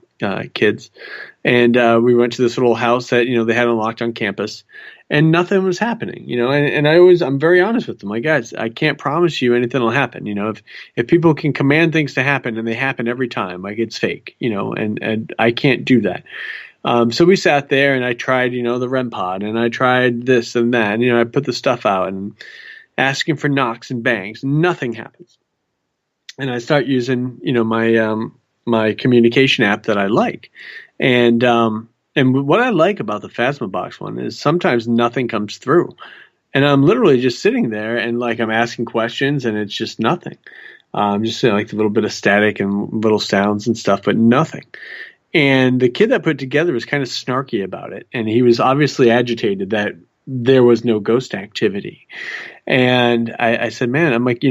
kids. And we went to this little house that, they had unlocked on campus. And nothing was happening, and I'm very honest with them. Like, guys, I can't promise you anything will happen. If people can command things to happen and they happen every time, like, it's fake, and I can't do that. So we sat there and I tried, the REM pod, and I tried this and that. And, I put the stuff out and asking for knocks and bangs. Nothing happens. And I start using, my communication app that I like. And what I like about the Phasma Box one is sometimes nothing comes through. And I'm literally just sitting there and like I'm asking questions and it's just nothing. Just like a little bit of static and little sounds and stuff, but nothing. And the kid that put it together was kind of snarky about it. And he was obviously agitated that there was no ghost activity. And I said, man, I'm like,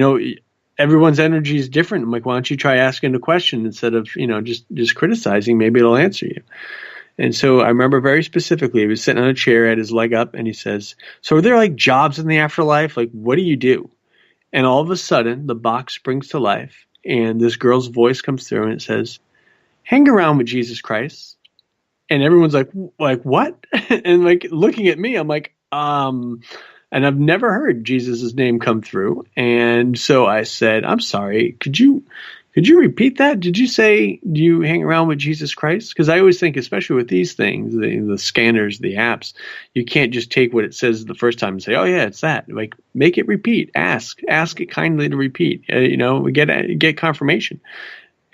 everyone's energy is different. I'm like, why don't you try asking a question instead of, just criticizing? Maybe it'll answer you. And so I remember very specifically, he was sitting on a chair, had his leg up, and he says, so are there like jobs in the afterlife? Like, what do you do? And all of a sudden, the box springs to life, and this girl's voice comes through, and it says, hang around with Jesus Christ. And everyone's like what? And like looking at me, I'm like, and I've never heard Jesus' name come through. And so I said, I'm sorry, could you repeat that? Did you say, do you hang around with Jesus Christ? Because I always think, especially with these things, the scanners, the apps, you can't just take what it says the first time and say, oh yeah, it's that. Like, make it repeat. Ask it kindly to repeat. We get confirmation.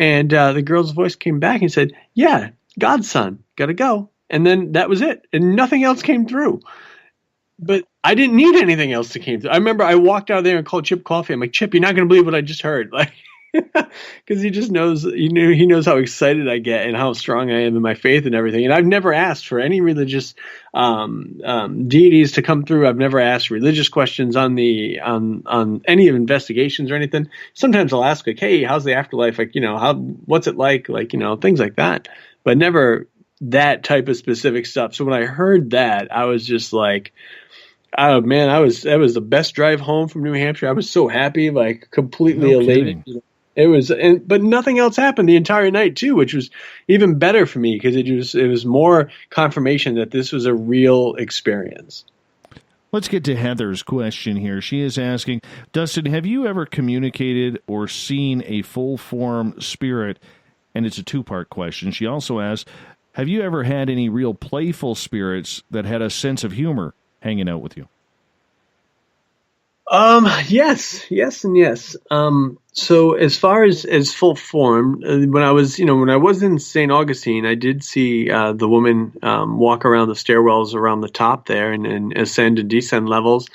And the girl's voice came back and said, yeah, God's son, gotta go. And then that was it. And nothing else came through. But I didn't need anything else to came through. I remember I walked out there and called Chip Coffee. I'm like, Chip, you're not going to believe what I just heard. Like, because he just knows, he knows how excited I get and how strong I am in my faith and everything. And I've never asked for any religious deities to come through. I've never asked religious questions on any of investigations or anything. Sometimes I'll ask like, hey, how's the afterlife? Like, what's it like? Like, things like that, but never that type of specific stuff. So when I heard that, I was just like, oh man, that was the best drive home from New Hampshire. I was so happy, like completely elated. Kidding. It was, but nothing else happened the entire night too, which was even better for me because it was more confirmation that this was a real experience. Let's get to Heather's question here. She is asking, Dustin, have you ever communicated or seen a full form spirit? And it's a two-part question. She also asks, have you ever had any real playful spirits that had a sense of humor hanging out with you? Yes, and yes. So as far as full form, when I was in St. Augustine, I did see the woman walk around the stairwells around the top there and ascend and descend levels.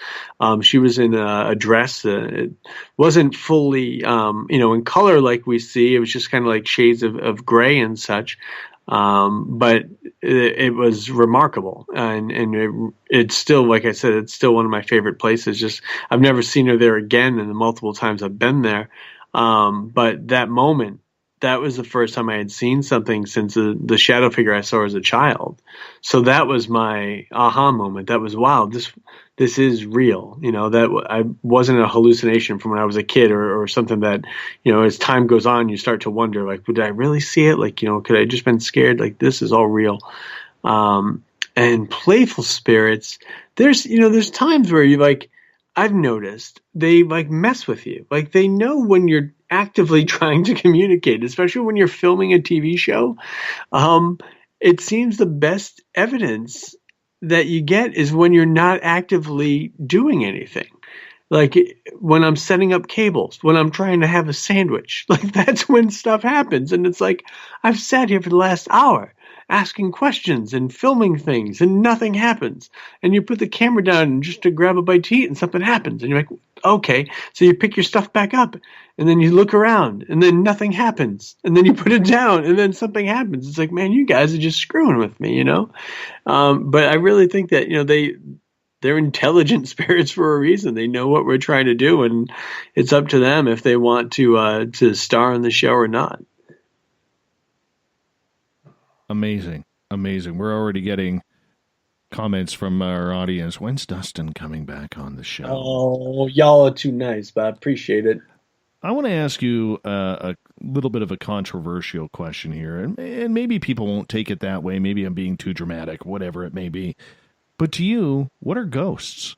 She was in a dress. It wasn't fully, in color like we see. It was just kind of like shades of gray and such. But it was remarkable, and it's still, like I said, it's still one of my favorite places. Just I've never seen her there again, and the multiple times I've been there. But that moment, that was the first time I had seen something since the shadow figure I saw as a child. So that was my aha moment. That was, wow, this is real. That I wasn't a hallucination from when I was a kid or something that, as time goes on, you start to wonder, like, did I really see it? Like, could I have just been scared? Like, this is all real. And playful spirits, there's times where you like, I've noticed they like mess with you. Like they know when you're actively trying to communicate, especially when you're filming a TV show. It seems the best evidence that you get is when you're not actively doing anything. Like when I'm setting up cables, when I'm trying to have a sandwich, like that's when stuff happens. And it's like, I've sat here for the last hour asking questions and filming things and nothing happens. And you put the camera down just to grab a bite to eat and something happens. And you're like, okay. So you pick your stuff back up and then you look around and then nothing happens. And then you put it down and then something happens. It's like, man, you guys are just screwing with me, you know? But I really think that, you know, they're intelligent spirits for a reason. They know what we're trying to do, and it's up to them if they want to star on the show or not. Amazing. We're already getting comments from our audience. When's Dustin coming back on the show? Oh, y'all are too nice, but I appreciate it. I want to ask you a little bit of a controversial question here, and maybe people won't take it that way. Maybe I'm being too dramatic, whatever it may be. But to you, what are ghosts?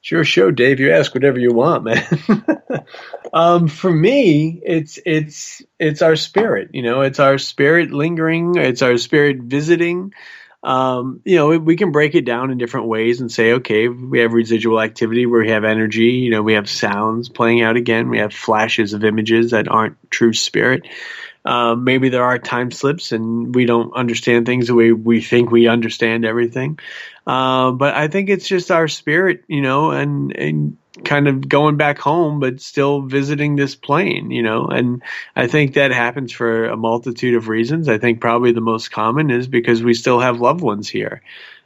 It's your show, Dave. You ask whatever you want, man. For me, it's our spirit. You know, it's our spirit lingering. It's our spirit visiting. You know, we can break it down in different ways and say, okay, we have residual activity where we have energy. You know, we have sounds playing out again. We have flashes of images that aren't true spirit. Maybe there are time slips and we don't understand things the way we think we understand everything. But I think it's just our spirit, you know, and kind of going back home, but still visiting this plane, you know, and I think that happens for a multitude of reasons. I think probably the most common is because we still have loved ones here.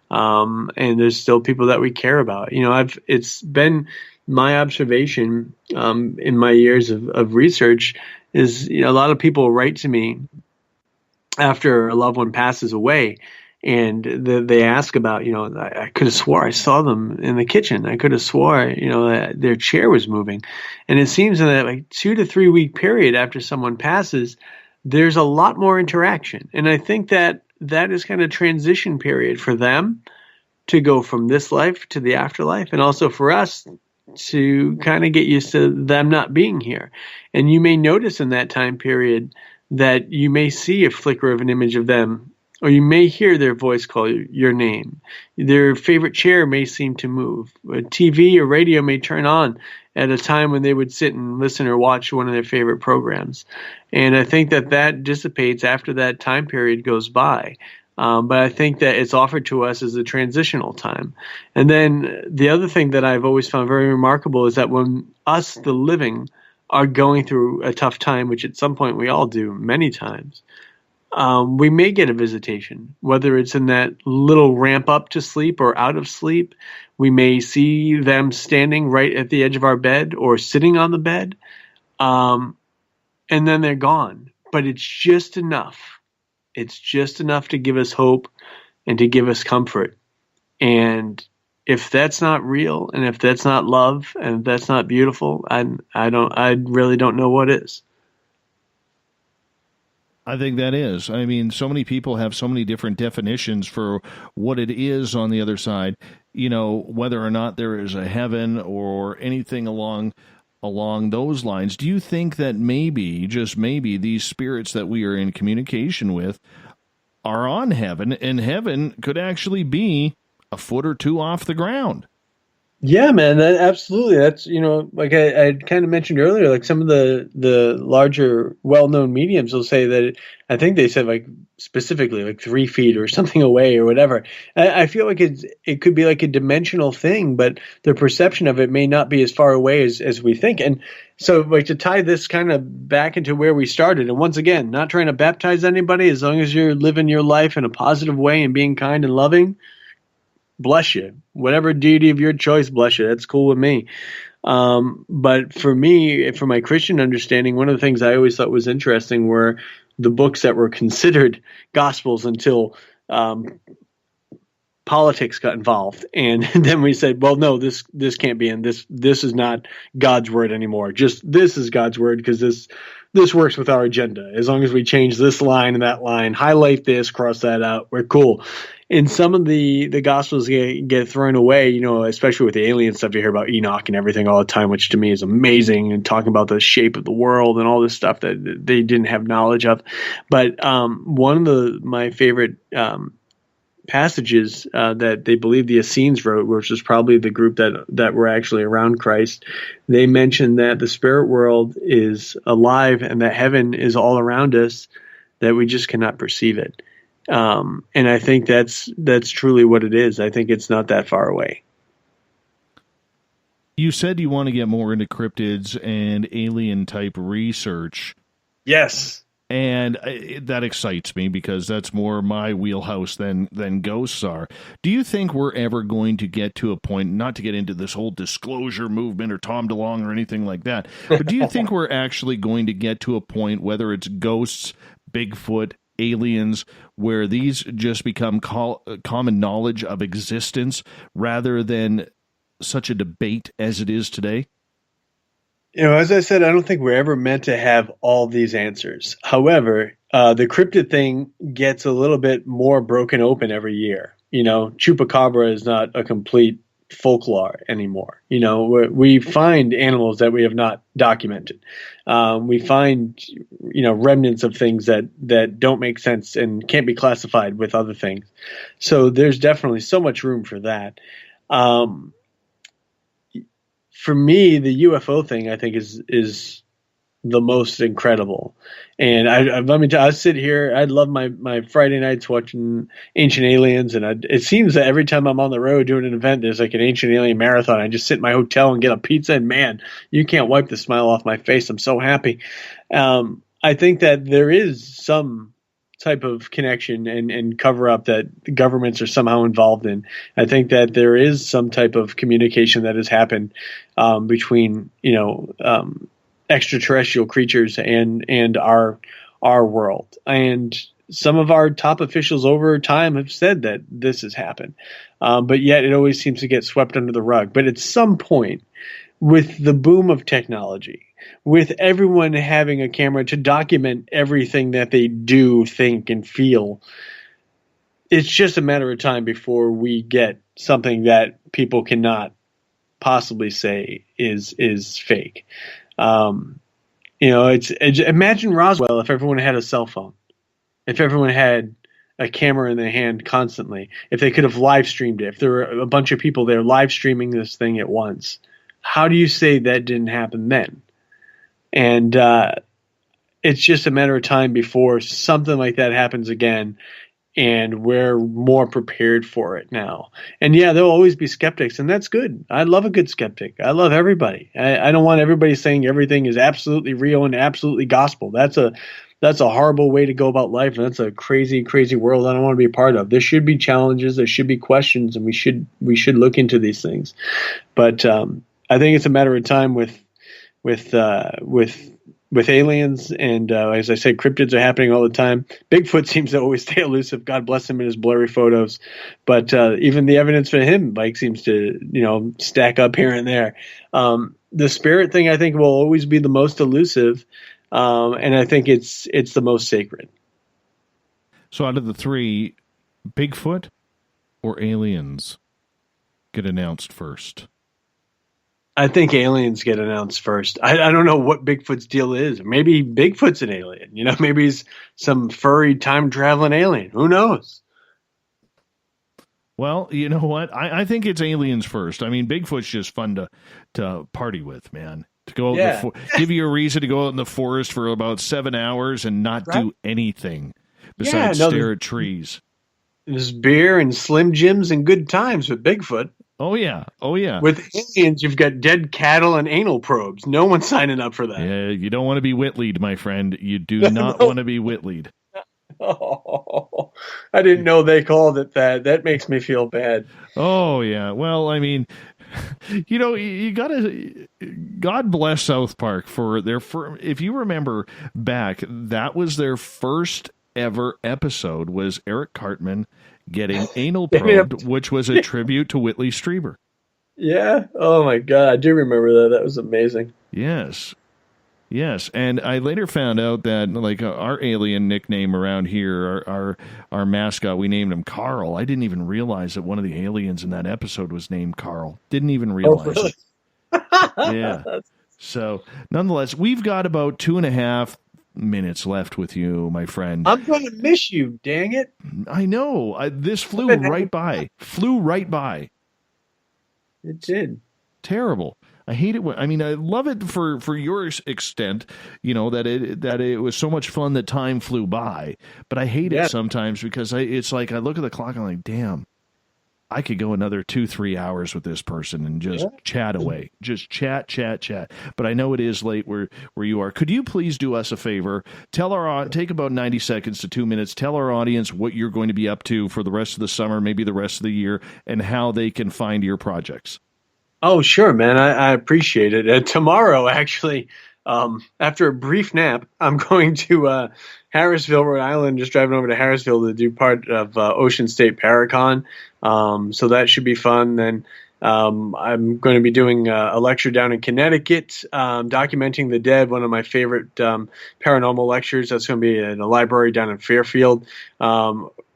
And there's still people that we care about. You know, it's been my observation, in my years of research is, you know, a lot of people write to me after a loved one passes away and they ask about, you know, I could have swore I saw them in the kitchen. I could have swore, you know, that their chair was moving. And it seems in that like 2 to 3 week period after someone passes, there's a lot more interaction. And I think that is kind of transition period for them to go from this life to the afterlife. And also for us to kind of get used to them not being here. And you may notice in that time period that you may see a flicker of an image of them, or you may hear their voice call your name. Their favorite chair may seem to move. A TV or radio may turn on at a time when they would sit and listen or watch one of their favorite programs. And I think that dissipates after that time period goes by. But I think that it's offered to us as a transitional time. And then the other thing that I've always found very remarkable is that when us, the living, are going through a tough time, which at some point we all do many times, we may get a visitation, whether it's in that little ramp up to sleep or out of sleep. We may see them standing right at the edge of our bed or sitting on the bed, and then they're gone. But it's just enough. It's just enough to give us hope and to give us comfort. And if that's not real, and if that's not love, and if that's not beautiful, I really don't know what is. I think that is. I mean, so many people have so many different definitions for what it is on the other side. You know, whether or not there is a heaven or anything along those lines. Do you think that maybe, just maybe, these spirits that we are in communication with are on heaven, and heaven could actually be a foot or two off the ground? Yeah, man, absolutely. That's, you know, like I kind of mentioned earlier, like some of the larger well-known mediums will say that, I think they said like specifically like 3 feet or something away or whatever. I feel like it could be like a dimensional thing, but the perception of it may not be as far away as we think. And so like to tie this kind of back into where we started, and once again, not trying to baptize anybody, as long as you're living your life in a positive way and being kind and loving, bless you. Whatever deity of your choice, bless you. That's cool with me. But for me, for my Christian understanding, one of the things I always thought was interesting were the books that were considered gospels until politics got involved, and then we said, well, no, this can't be in this is not God's word anymore. Just this is God's word, because this works with our agenda. As long as we change this line and that line, highlight this, cross that out, we're cool. And some of the gospels get thrown away, you know, especially with the alien stuff. You hear about Enoch and everything all the time, which to me is amazing, and talking about the shape of the world and all this stuff that they didn't have knowledge of. But one of my favorite passages that they believe the Essenes wrote, which is probably the group that were actually around Christ, they mentioned that the spirit world is alive and that heaven is all around us, that we just cannot perceive it. And I think that's truly what it is. I think it's not that far away. You said you want to get more into cryptids and alien type research. Yes. And that excites me, because that's more my wheelhouse than ghosts are. Do you think we're ever going to get to a point, not to get into this whole disclosure movement or Tom DeLonge or anything like that, but do you think we're actually going to get to a point, whether it's ghosts, Bigfoot, aliens, where these just become common knowledge of existence rather than such a debate as it is today? You know, as I said, I don't think we're ever meant to have all these answers. However, the cryptid thing gets a little bit more broken open every year. You know, chupacabra is not a complete folklore anymore. You know, we find animals that we have not documented. We find, you know, remnants of things that don't make sense and can't be classified with other things. So there's definitely so much room for that. For me, the UFO thing, I think, is the most incredible. And I sit here. I love my Friday nights watching Ancient Aliens, and it seems that every time I'm on the road doing an event, there's like an Ancient Alien marathon. I just sit in my hotel and get a pizza, and man, you can't wipe the smile off my face. I'm so happy. I think that there is some type of connection and cover up that the governments are somehow involved in. I think that there is some type of communication that has happened between, you know, extraterrestrial creatures and our world. And some of our top officials over time have said that this has happened. But yet it always seems to get swept under the rug. But at some point, with the boom of technology, with everyone having a camera to document everything that they do, think, and feel, it's just a matter of time before we get something that people cannot possibly say is fake. You know, imagine Roswell if everyone had a cell phone, if everyone had a camera in their hand constantly, if they could have live streamed it, if there were a bunch of people there live streaming this thing at once. How do you say that didn't happen then? And it's just a matter of time before something like that happens again, and we're more prepared for it now. And yeah, there'll always be skeptics, and that's good. I love a good skeptic. I love everybody. I don't want everybody saying everything is absolutely real and absolutely gospel. That's a horrible way to go about life, and that's a crazy, crazy world I don't want to be a part of. There should be challenges, there should be questions, and we should look into these things. But I think it's a matter of time with aliens, and as I said, cryptids are happening all the time. Bigfoot seems to always stay elusive. God bless him in his blurry photos, but even the evidence for him, Mike, seems to, you know, stack up here and there. The spirit thing, I think, will always be the most elusive, and I think it's the most sacred. So, out of the three, Bigfoot or aliens get announced first? I think aliens get announced first. I don't know what Bigfoot's deal is. Maybe Bigfoot's an alien. You know, maybe he's some furry time-traveling alien. Who knows? Well, you know what? I think it's aliens first. I mean, Bigfoot's just fun to party with, man. To go out give you a reason to go out in the forest for about 7 hours and not do anything besides stare at trees. There's beer and Slim Jims and good times with Bigfoot. Oh, yeah. Oh, yeah. With aliens, you've got dead cattle and anal probes. No one's signing up for that. Yeah, you don't want to be Whitley'd, my friend. You do not want to be Whitley'd. Oh, I didn't know they called it that. That makes me feel bad. Oh, yeah. Well, I mean, you know, you got to... God bless South Park for their... If you remember back, that was their first ever episode, was Eric Cartman getting anal probed, which was a tribute to Whitley Strieber. Yeah. Oh my God, I do remember that. That was amazing. Yes. Yes, and I later found out that like our alien nickname around here, our mascot, we named him Carl. I didn't even realize that one of the aliens in that episode was named Carl. Didn't even realize really? it. Yeah. So, nonetheless, we've got about 2.5 minutes left with you, my friend. I'm going to miss you, dang it. I know. This flew right by. Flew right by. It did. Terrible. I hate it. I love it for your extent, that it was so much fun that time flew by. But I hate it sometimes because it's like I look at the clock and I'm like, damn, I could go another 2-3 hours with this person and just chat away. Just chat. But I know it is late where you are. Could you please do us a favor? Take about 90 seconds to 2 minutes. Tell our audience what you're going to be up to for the rest of the summer, maybe the rest of the year, and how they can find your projects. Oh, sure, man. I appreciate it. Tomorrow, actually, after a brief nap, I'm going to Harrisville, Rhode Island, just driving over to Harrisville to do part of Ocean State Paracon. So that should be fun. Then I'm going to be doing a lecture down in Connecticut, documenting the dead, one of my favorite paranormal lectures. That's going to be in a library down in Fairfield.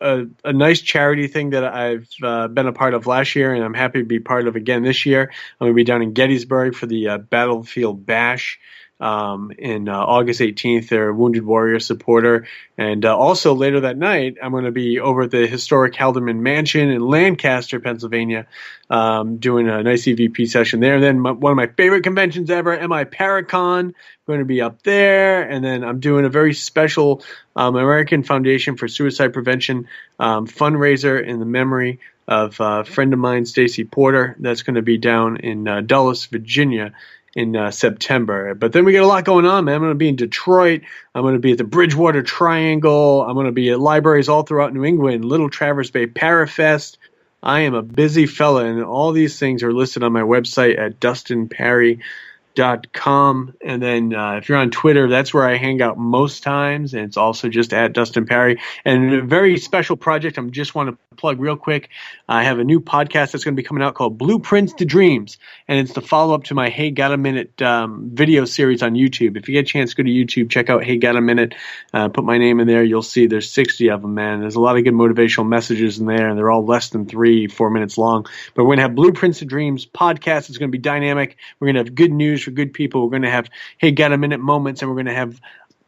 A nice charity thing that I've been a part of last year, and I'm happy to be part of again this year. I'm going to be down in Gettysburg for the Battlefield Bash in August 18th. They're a Wounded Warrior supporter. And also later that night, I'm going to be over at the historic Haldeman Mansion in Lancaster, Pennsylvania, doing a nice EVP session there. And then one of my favorite conventions ever, MI Paracon, going to be up there. And then I'm doing a very special American Foundation for Suicide Prevention fundraiser in the memory of a friend of mine, Stacy Porter. That's going to be down in Dulles, Virginia, in September. But then we got a lot going on, man. I'm going to be in Detroit. I'm going to be at the Bridgewater Triangle. I'm going to be at libraries all throughout New England, Little Traverse Bay Parafest. I am a busy fella, and all these things are listed on my website at dustinpari.com. And then if you're on Twitter, that's where I hang out most times, and it's also just at Dustin Pari. And a very special project I just want to plug real quick. I have a new podcast that's going to be coming out called Blueprints to Dreams, and it's the follow-up to my Hey Got a Minute video series on YouTube. If you get a chance, go to YouTube, check out Hey Got a Minute, put my name in there. You'll see there's 60 of them, man. There's a lot of good motivational messages in there, and they're all less than 3-4 minutes long. But we're going to have Blueprints to Dreams podcast. It's going to be dynamic. We're going to have good news for good people. We're going to have Hey Got a Minute moments, and we're going to have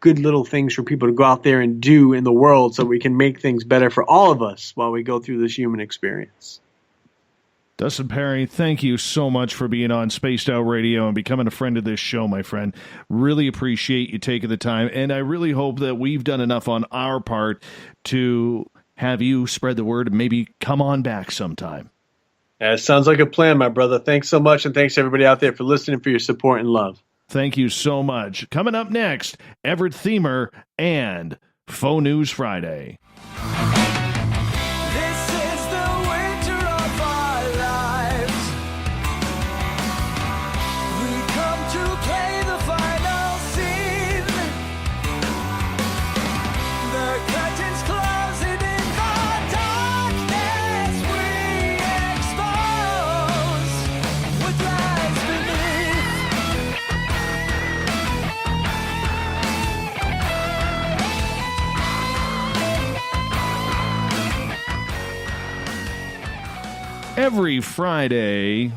good little things for people to go out there and do in the world so we can make things better for all of us while we go through this human experience. Dustin Pari, thank you so much for being on Spaced Out Radio and becoming a friend of this show, my friend. Really appreciate you taking the time, and I really hope that we've done enough on our part to have you spread the word and maybe come on back sometime. That sounds like a plan, my brother. Thanks so much, and thanks to everybody out there for listening, for your support and love. Thank you so much. Coming up next, Everett Themer and Faux News Friday. This is the winter of our lives. We come to play the final scene. The curtains closing in the darkness we expose what lies beneath. Every Friday,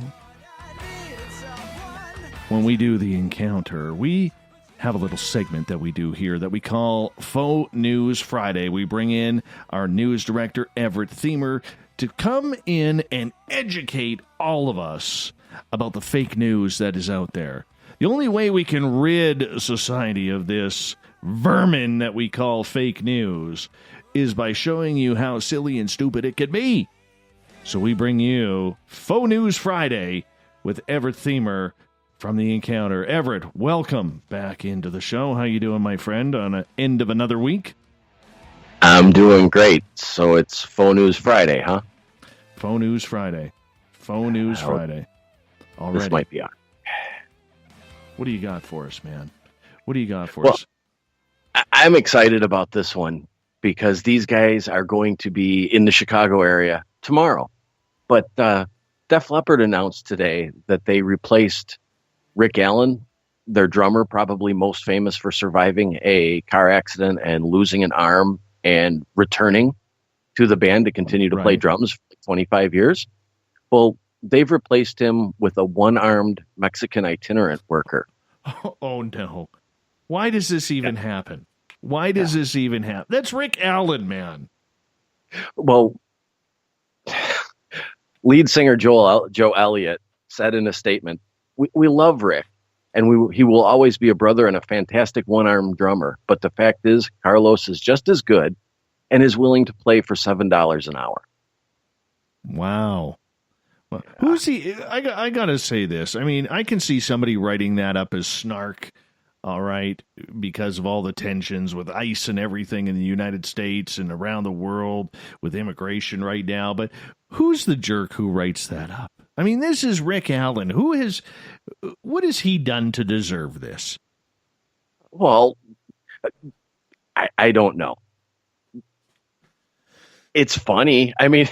when we do the encounter, we have a little segment that we do here that we call Faux News Friday. We bring in our news director, Everett Themer, to come in and educate all of us about the fake news that is out there. The only way we can rid society of this vermin that we call fake news is by showing you how silly and stupid it can be. So we bring you Faux News Friday with Everett Themer from The Encounter. Everett, welcome back into the show. How you doing, my friend, on the end of another week? I'm doing great. So it's Faux News Friday, huh? Faux News Friday. Faux News Friday. Already. This might be on. What do you got for us, man? What do you got for us? I'm excited about this one because these guys are going to be in the Chicago area tomorrow. But Def Leppard announced today that they replaced Rick Allen, their drummer, probably most famous for surviving a car accident and losing an arm and returning to the band to continue to play drums for 25 years. Well, they've replaced him with a one-armed Mexican itinerant worker. Oh, no. Why does this even happen? Why does this even happen? That's Rick Allen, man. Well, lead singer Joe Elliott said in a statement, we love Rick, and he will always be a brother and a fantastic one-armed drummer. But the fact is, Carlos is just as good and is willing to play for $7 an hour. Wow. Well, who's he? I got to say this. I mean, I can see somebody writing that up as snark, all right, because of all the tensions with ICE and everything in the United States and around the world with immigration right now. But who's the jerk who writes that up? I mean, this is Rick Allen. What has he done to deserve this? Well, I don't know. It's funny. I mean,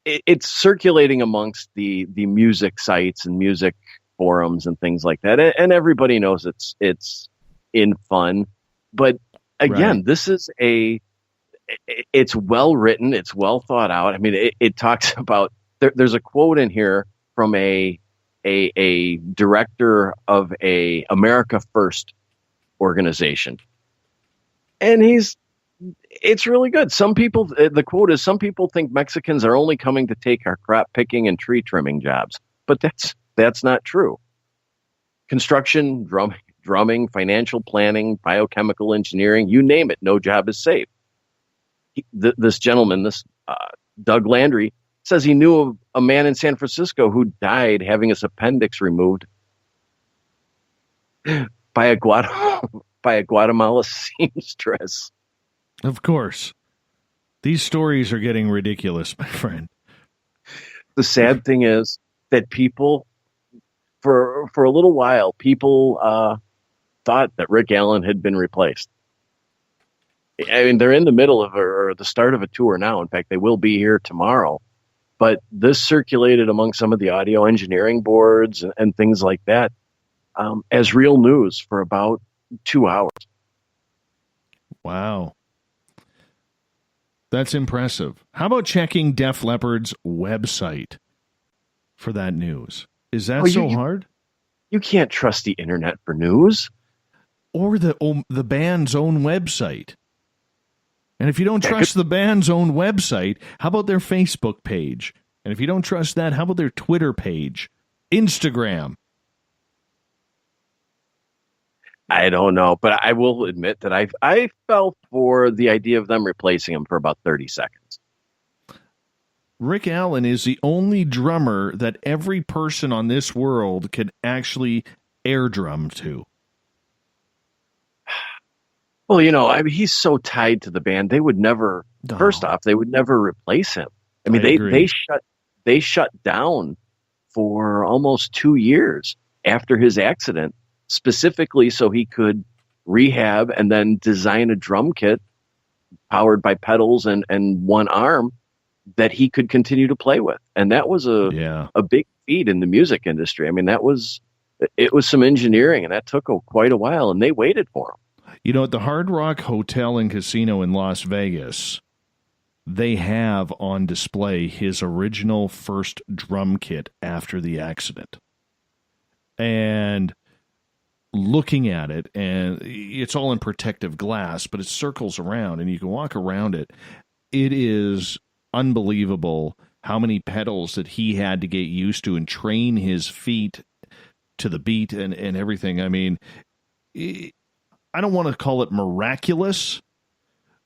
it's circulating amongst the music sites and music forums and things like that, and everybody knows it's in fun. But again, this is it's well written, it's well thought out. I mean, it talks about there's a quote in here from a director of a America First organization, and it's really good. Some people, the quote is, some people think Mexicans are only coming to take our crop picking and tree trimming jobs, but that's not true. Construction, drumming, financial planning, biochemical engineering, you name it, no job is safe. This gentleman, Doug Landry, says he knew of a man in San Francisco who died having his appendix removed by a Guatemala seamstress. Of course. These stories are getting ridiculous, my friend. The sad thing is that people, for a little while, people thought that Rick Allen had been replaced. I mean, they're in the middle of or the start of a tour now. In fact, they will be here tomorrow. But this circulated among some of the audio engineering boards and things like that as real news for about 2 hours. Wow. That's impressive. How about checking Def Leppard's website for that news? Is that so hard? You can't trust the internet for news. Or the band's own website. And if you don't trust the band's own website, how about their Facebook page? And if you don't trust that, how about their Twitter page? Instagram? I don't know, but I will admit that I fell for the idea of them replacing him for about 30 seconds. Rick Allen is the only drummer that every person on this world can actually air drum to. Well, I mean, he's so tied to the band. They would never. First off, they would never replace him. I mean, they shut down for almost 2 years after his accident, specifically so he could rehab and then design a drum kit powered by pedals and one arm that he could continue to play with. And that was a big feat in the music industry. I mean, it was some engineering, and that took quite a while, and they waited for him. At the Hard Rock Hotel and Casino in Las Vegas, they have on display his original first drum kit after the accident. And looking at it, and it's all in protective glass, but it circles around, and you can walk around it. It is unbelievable how many pedals that he had to get used to and train his feet to the beat and everything. I mean, I don't want to call it miraculous,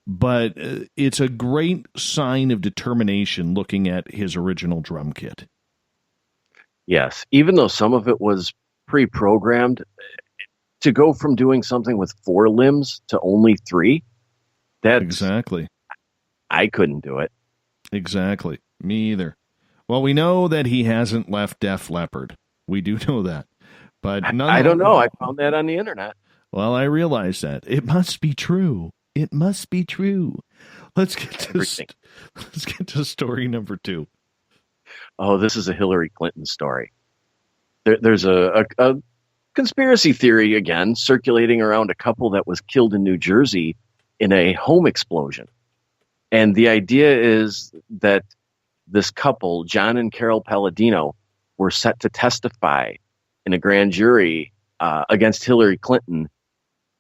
but it's a great sign of determination looking at his original drum kit. Yes, even though some of it was pre-programmed, to go from doing something with 4 limbs to only 3, Exactly. I couldn't do it. Exactly. Me either. Well, we know that he hasn't left Def Leppard. We do know that. But I don't know. I found that on the internet. Well, I realize that. It must be true. It must be true. Let's get to story number 2. Oh, this is a Hillary Clinton story. There's a conspiracy theory again circulating around a couple that was killed in New Jersey in a home explosion. And the idea is that this couple, John and Carol Palladino, were set to testify in a grand jury against Hillary Clinton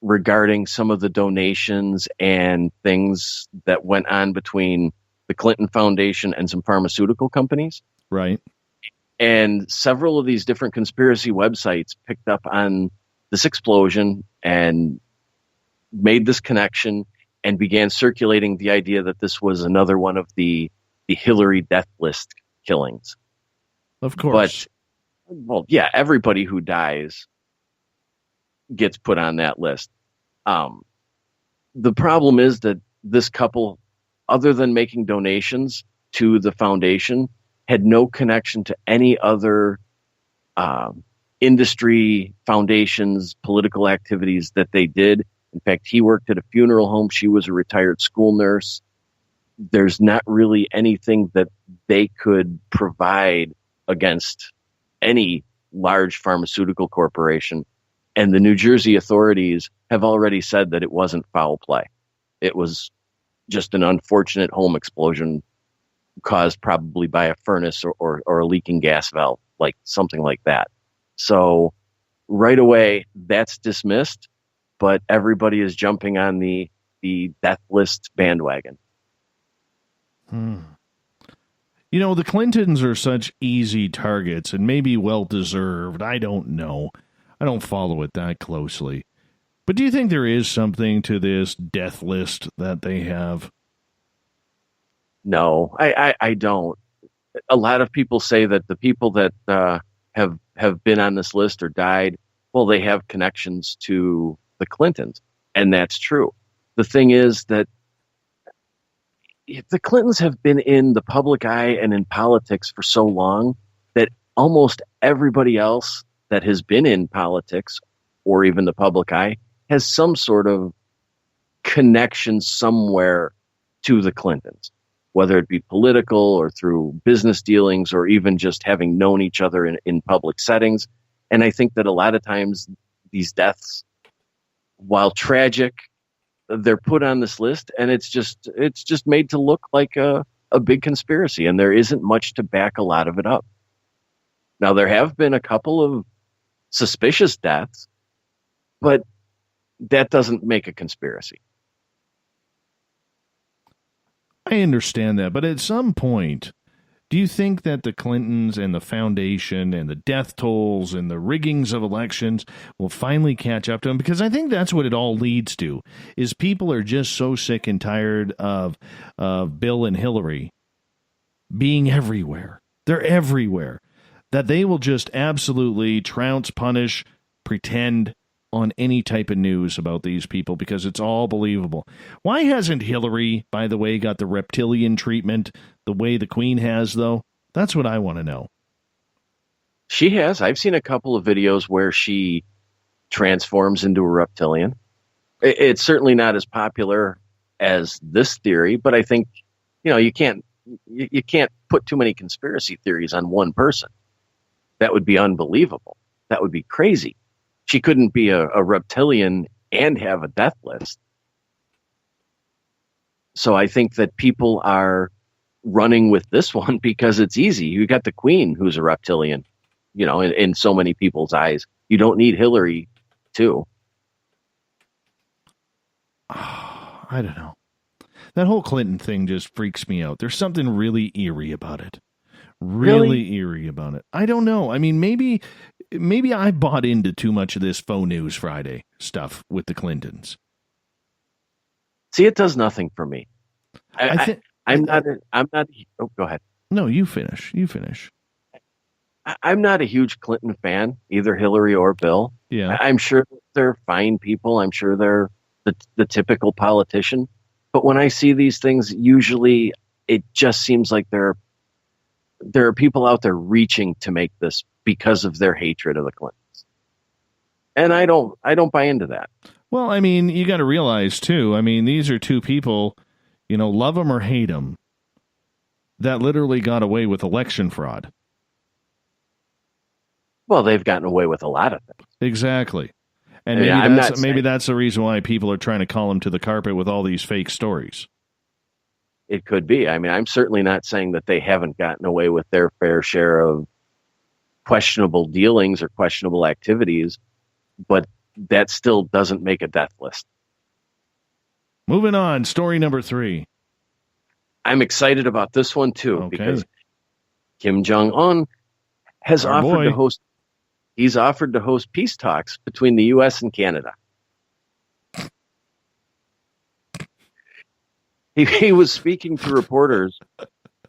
regarding some of the donations and things that went on between the Clinton Foundation and some pharmaceutical companies. Right. And several of these different conspiracy websites picked up on this explosion and made this connection and began circulating the idea that this was another one of the Hillary death list killings. Of course. But, well, yeah, everybody who dies gets put on that list. The problem is that this couple, other than making donations to the foundation, had no connection to any other industry, foundations, political activities that they did. In fact, he worked at a funeral home. She was a retired school nurse. There's not really anything that they could provide against any large pharmaceutical corporation. And the New Jersey authorities have already said that it wasn't foul play. It was just an unfortunate home explosion caused probably by a furnace or a leaking gas valve, like something like that. So right away, that's dismissed, but everybody is jumping on the death list bandwagon. You know, the Clintons are such easy targets and maybe well-deserved. I don't know. I don't follow it that closely. But do you think there is something to this death list that they have? No, I don't. A lot of people say that the people that have been on this list or died, well, they have connections to the Clintons, and that's true. The thing is that the Clintons have been in the public eye and in politics for so long that almost everybody else that has been in politics or even the public eye has some sort of connection somewhere to the Clintons, whether it be political or through business dealings or even just having known each other in public settings. And I think that a lot of times these deaths, while tragic, they're put on this list and it's just made to look like a big conspiracy, and there isn't much to back a lot of it up. Now, there have been a couple of suspicious deaths, but that doesn't make a conspiracy. I understand that, but at some point, do you think that the Clintons and the foundation and the death tolls and the riggings of elections will finally catch up to them? Because I think that's what it all leads to, is people are just so sick and tired of Bill and Hillary being everywhere. They're everywhere. That they will just absolutely trounce, punish, pretend on any type of news about these people because it's all believable. Why hasn't Hillary, by the way, got the reptilian treatment the way the Queen has, though? That's what I want to know. She has. I've seen a couple of videos where she transforms into a reptilian. It's certainly not as popular as this theory, but I think, you can't put too many conspiracy theories on one person. That would be unbelievable. That would be crazy. She couldn't be a reptilian and have a death list. So I think that people are running with this one because it's easy. You got the Queen, who's a reptilian, in so many people's eyes. You don't need Hillary, too. I don't know. That whole Clinton thing just freaks me out. There's something really eerie about it. Really eerie about it. I don't know. I mean, maybe I bought into too much of this Faux News Friday stuff with the Clintons. See, it does nothing for me. I'm not. Oh, go ahead. No, you finish. I'm not a huge Clinton fan, either Hillary or Bill. Yeah. I'm sure they're fine people. I'm sure they're the typical politician. But when I see these things, usually it just seems like there are people out there reaching to make this because of their hatred of the Clintons. And I don't buy into that. Well, I mean, you got to realize, too, I mean, these are two people, love them or hate them, that literally got away with election fraud. Well, they've gotten away with a lot of things. Exactly. And maybe that's the reason why people are trying to call them to the carpet with all these fake stories. It could be. I mean, I'm certainly not saying that they haven't gotten away with their fair share of questionable dealings or questionable activities, but that still doesn't make a death list. Moving on, story number 3. I'm excited about this one too, because Kim Jong-un has offered to host. He's offered to host peace talks between the U.S. and Canada. He was speaking to reporters,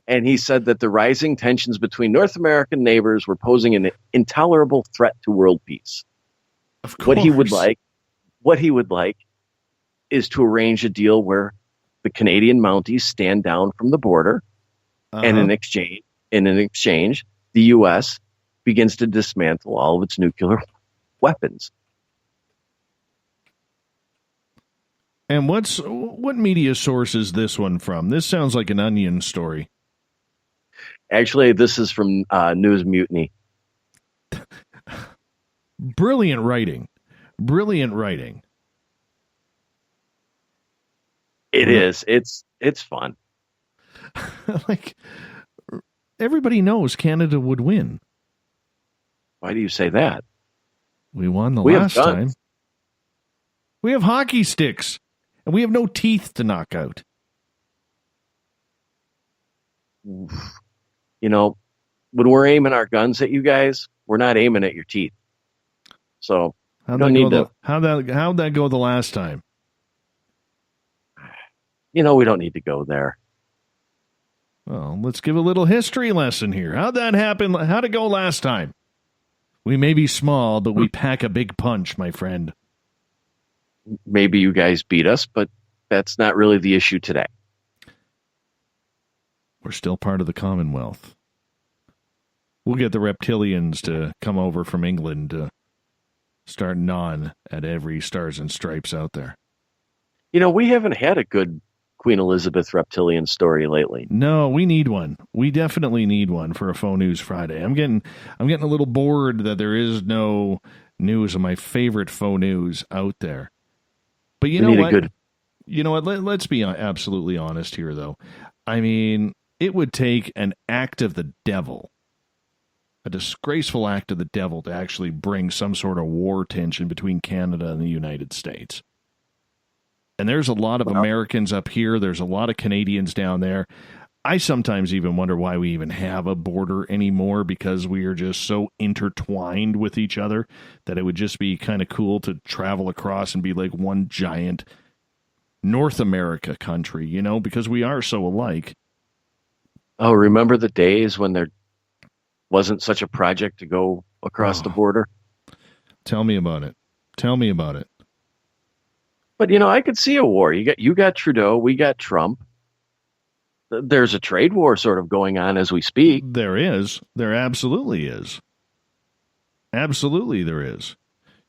and he said that the rising tensions between North American neighbors were posing an intolerable threat to world peace. Of course. What he would like is to arrange a deal where the Canadian Mounties stand down from the border, and in exchange, the U.S. begins to dismantle all of its nuclear weapons. And what media source is this one from? This sounds like an Onion story. Actually, this is from News Mutiny. Brilliant writing. Brilliant writing. It is. It's fun. Like, everybody knows Canada would win. Why do you say that? We won the last time. We have hockey sticks, and we have no teeth to knock out. When we're aiming our guns at you guys, we're not aiming at your teeth. So how'd that go the last time? We don't need to go there. Well, let's give a little history lesson here. How'd that happen? How'd it go last time? We may be small, but we pack a big punch, my friend. Maybe you guys beat us, but that's not really the issue today. We're still part of the Commonwealth. We'll get the reptilians to come over from England to start gnawing at every Stars and Stripes out there. We haven't had a good Queen Elizabeth reptilian story lately. No, we need one. We definitely need one for a Faux News Friday. I'm getting a little bored that there is no news of my favorite faux news out there. But you know what? Let's be absolutely honest here, though. I mean, it would take an act of the devil, a disgraceful act of the devil, to actually bring some sort of war tension between Canada and the United States. And there's a lot of Americans up here. There's a lot of Canadians down there. I sometimes even wonder why we even have a border anymore, because we are just so intertwined with each other that it would just be kind of cool to travel across and be like one giant North America country, because we are so alike. Oh, remember the days when there wasn't such a project to go across the border? Tell me about it. But, I could see a war. You got Trudeau, we got Trump. There's a trade war sort of going on as we speak. There is. There absolutely is. Absolutely there is.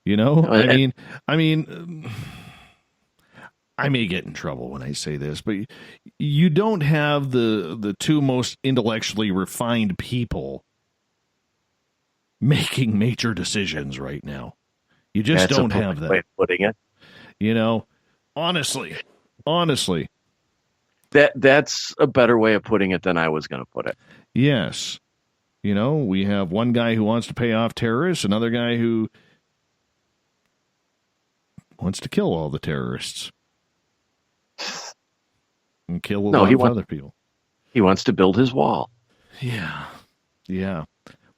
I mean, I may get in trouble when I say this, but you don't have the two most intellectually refined people making major decisions right now. You just don't have that. Way of putting it. Honestly. That's a better way of putting it than I was going to put it. Yes. We have one guy who wants to pay off terrorists, another guy who wants to kill all the terrorists and kill a lot of other people. He wants to build his wall. Yeah. Well,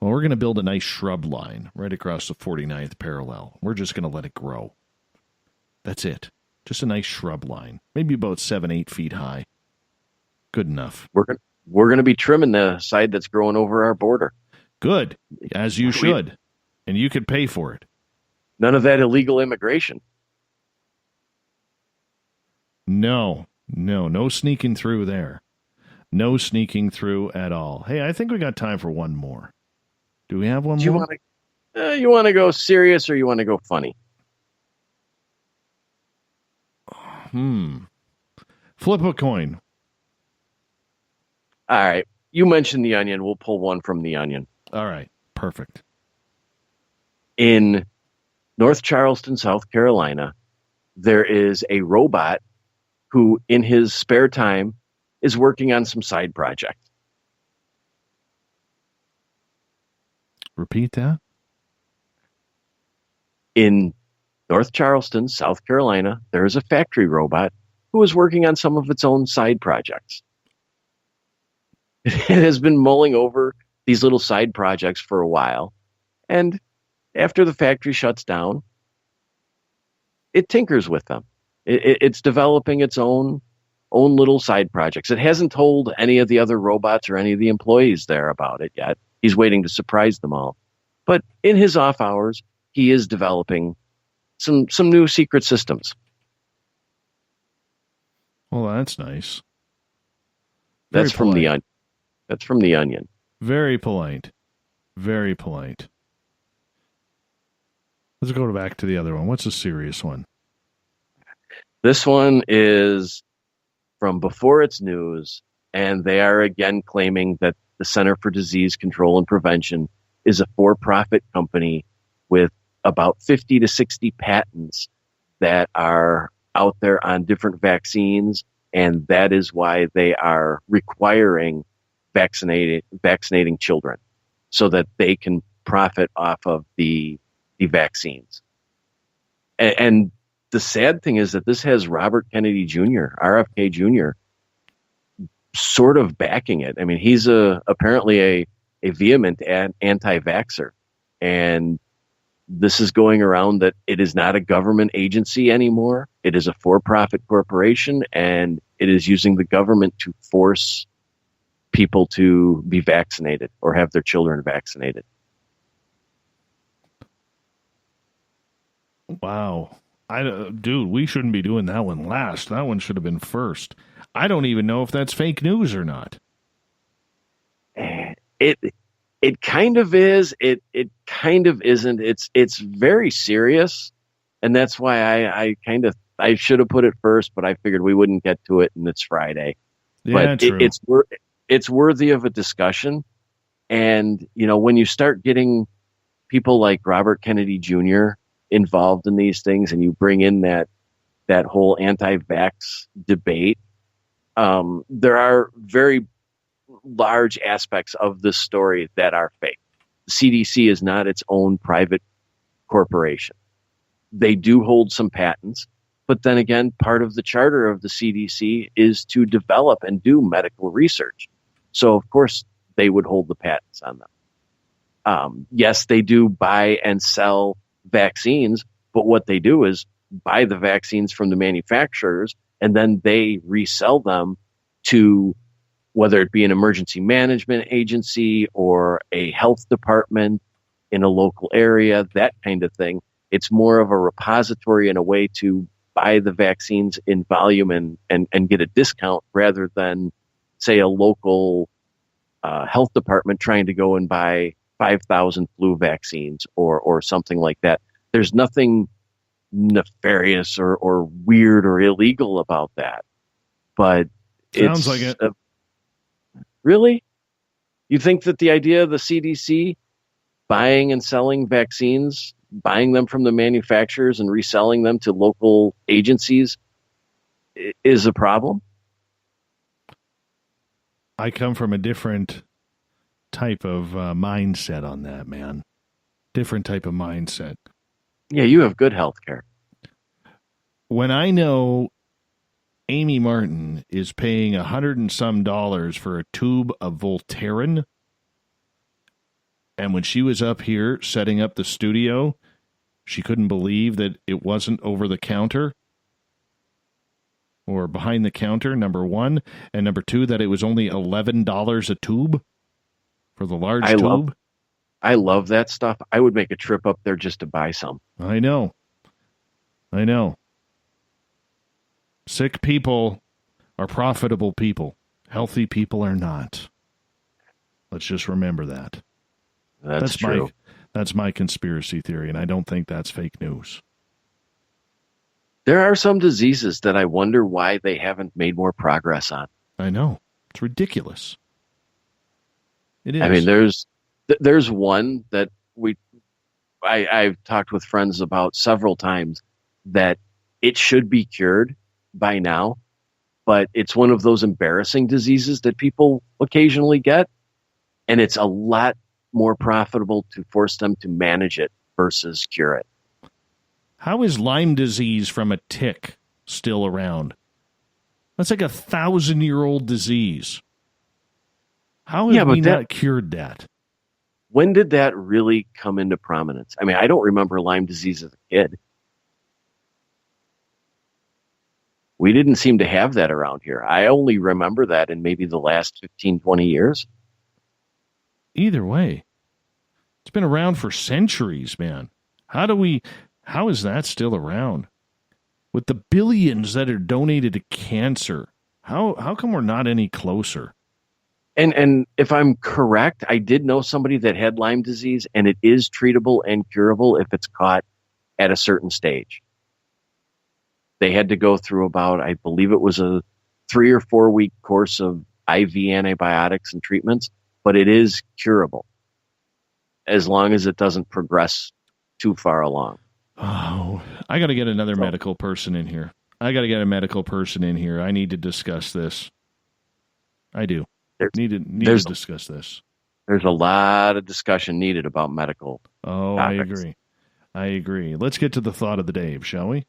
we're going to build a nice shrub line right across the 49th parallel. We're just going to let it grow. That's it. Just a nice shrub line. Maybe about 7-8 feet high. Good enough. We're going to be trimming the side that's growing over our border. Good. As you should. And you could pay for it. None of that illegal immigration. No sneaking through there. No sneaking through at all. Hey, I think we got time for one more. Do we have one more? You want to go serious or you want to go funny? Flip a coin. All right. You mentioned The Onion. We'll pull one from The Onion. All right. Perfect. In North Charleston, South Carolina, there is a robot who, in his spare time, is working on some side project. Repeat that. In North Charleston, South Carolina, there is a factory robot who is working on some of its own side projects. It has been mulling over these little side projects for a while, and after the factory shuts down, it tinkers with them. It's developing its own little side projects. It hasn't told any of the other robots or any of the employees there about it yet. He's waiting to surprise them all. But in his off hours, he is developing some new secret systems. Well, that's nice. That's from The Onion. That's from The Onion. Very polite. Very polite. Let's go back to the other one. What's a serious one? This one is from Before It's News, and they are again claiming that the Center for Disease Control and Prevention is a for-profit company with about 50 to 60 patents that are out there on different vaccines, and that is why they are requiring vaccinating children so that they can profit off of the vaccines. And the sad thing is that this has Robert Kennedy Jr., RFK Jr., sort of backing it. I mean, he's apparently a vehement anti-vaxxer. And this is going around that it is not a government agency anymore. It is a for-profit corporation, and it is using the government to force people to be vaccinated or have their children vaccinated. Wow. Dude, we shouldn't be doing that one last. That one should have been first. I don't even know if that's fake news or not. It kind of is. It kind of isn't. It's very serious, and that's why I should have put it first, but I figured we wouldn't get to it, and it's Friday. Yeah, but it's worthy of a discussion, and when you start getting people like Robert Kennedy Jr. involved in these things, and you bring in that whole anti-vax debate, there are very large aspects of this story that are fake. The CDC is not its own private corporation. They do hold some patents, but then again, part of the charter of the CDC is to develop and do medical research. So, of course, they would hold the patents on them. Yes, they do buy and sell vaccines, but what they do is buy the vaccines from the manufacturers, and then they resell them to whether it be an emergency management agency or a health department in a local area, that kind of thing. It's more of a repository and a way to buy the vaccines in volume and get a discount rather than, say, a local health department trying to go and buy 5,000 flu vaccines or something like that. There's nothing nefarious or weird or illegal about that. But sounds like it. Really? You think that the idea of the CDC buying and selling vaccines, buying them from the manufacturers and reselling them to local agencies is a problem? I come from a different type of mindset on that, man. Different type of mindset. Yeah, you have good health care. When I know Amy Martin is paying $100 and some for a tube of Voltaren, and when she was up here setting up the studio, she couldn't believe that it wasn't over the counter or behind the counter, number one, and number two, that it was only $11 a tube for the large tube. I love that stuff. I would make a trip up there just to buy some. I know. Sick people are profitable people. Healthy people are not. Let's just remember that. That's true. That's my conspiracy theory, and I don't think that's fake news. There are some diseases that I wonder why they haven't made more progress on. I know. It's ridiculous. It is. I mean, there's one that I've talked with friends about several times that it should be cured by now, but it's one of those embarrassing diseases that people occasionally get, and it's a lot more profitable to force them to manage it versus cure it. How is Lyme disease from a tick still around? That's like 1,000-year-old disease. How have we not cured that? When did that really come into prominence? I mean, I don't remember Lyme disease as a kid. We didn't seem to have that around here. I only remember that in maybe the last 15, 20 years. Either way, it's been around for centuries, man. How is that still around? With the billions that are donated to cancer, how come we're not any closer? And if I'm correct, I did know somebody that had Lyme disease, and it is treatable and curable if it's caught at a certain stage. They had to go through about, I believe it was a 3 or 4 week course of IV antibiotics and treatments, but it is curable as long as it doesn't progress too far along. Oh, I got to get another medical person in here. I need to discuss this. I do. Need to discuss this. There's a lot of discussion needed about medical topics. I agree. Let's get to the thought of the day, shall we?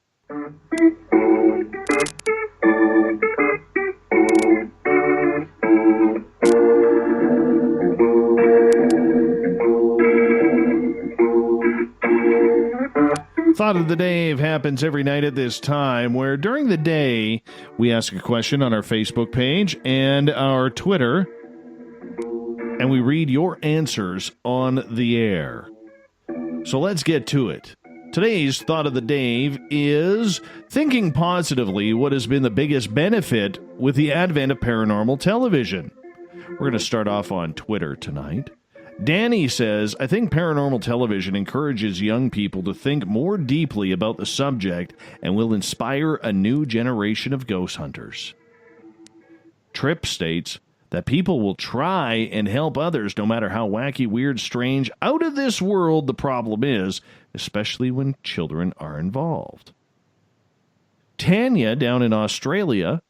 Thought of the Day happens every night at this time, where during the day we ask a question on our Facebook page and our Twitter, and we read your answers on the air. So let's get to it. Today's Thought of the Day is thinking positively what has been the biggest benefit with the advent of paranormal television. We're going to start off on Twitter tonight. Danny says, I think paranormal television encourages young people to think more deeply about the subject and will inspire a new generation of ghost hunters. Tripp states that people will try and help others no matter how wacky, weird, strange, out of this world the problem is, especially when children are involved. Tanya, down in Australia,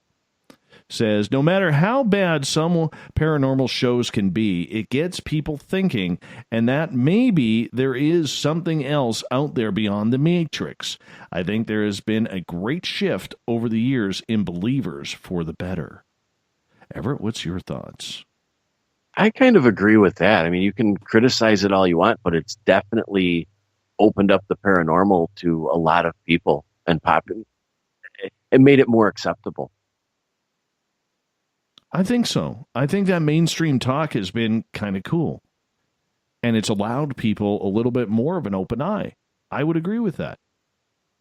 says, no matter how bad some paranormal shows can be, it gets people thinking, and that maybe there is something else out there beyond the Matrix. I think there has been a great shift over the years in believers for the better. Everett, what's your thoughts? I kind of agree with that. I mean, you can criticize it all you want, but it's definitely opened up the paranormal to a lot of people and it made it more acceptable. I think so. I think that mainstream talk has been kind of cool. And it's allowed people a little bit more of an open eye. I would agree with that.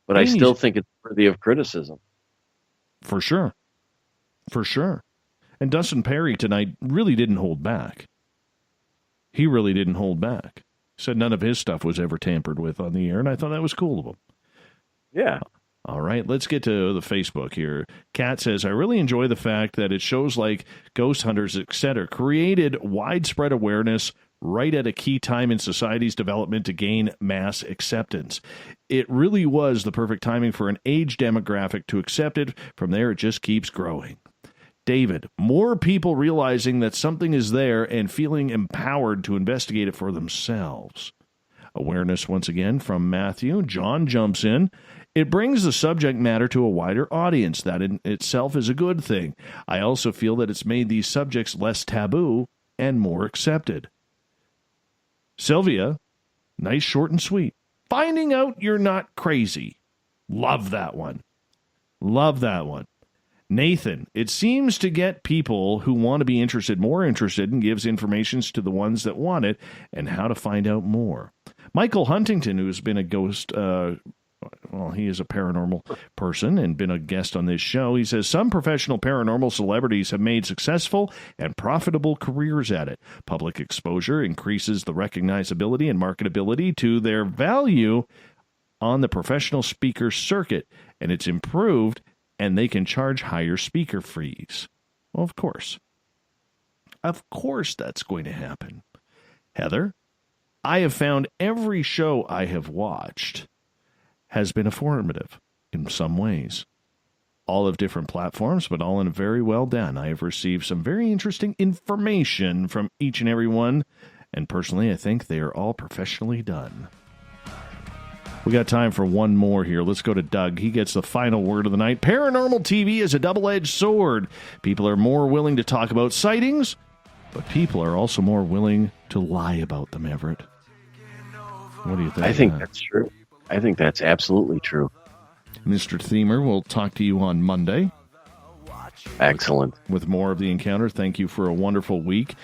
But I still think it's worthy of criticism. For sure. And Dustin Pari tonight really didn't hold back. He really didn't hold back. Said none of his stuff was ever tampered with on the air, and I thought that was cool of him. Yeah. All right, let's get to the Facebook here. Kat says, I really enjoy the fact that it shows like Ghost Hunters, etc., created widespread awareness right at a key time in society's development to gain mass acceptance. It really was the perfect timing for an age demographic to accept it. From there, it just keeps growing. David, more people realizing that something is there and feeling empowered to investigate it for themselves. Awareness once again from Matthew. John jumps in. It brings the subject matter to a wider audience. That in itself is a good thing. I also feel that it's made these subjects less taboo and more accepted. Sylvia, nice, short, and sweet. Finding out you're not crazy. Love that one. Nathan, it seems to get people who want to be interested more interested and gives information to the ones that want it and how to find out more. Michael Huntington, who's been a ghost, he is a paranormal person and been a guest on this show. He says some professional paranormal celebrities have made successful and profitable careers at it. Public exposure increases the recognizability and marketability to their value on the professional speaker circuit, and it's improved, and they can charge higher speaker fees. Well, of course. Of course that's going to happen. Heather, I have found every show I have watched has been informative in some ways. All of different platforms, but all in very well done. I have received some very interesting information from each and every one, and personally, I think they are all professionally done. We got time for one more here. Let's go to Doug. He gets the final word of the night. Paranormal TV is a double-edged sword. People are more willing to talk about sightings, but people are also more willing to lie about them, Everett. What do you think? I think that's true. I think that's absolutely true. Mr. Thiemer, we'll talk to you on Monday. Excellent. With more of The Encounter. Thank you for a wonderful week.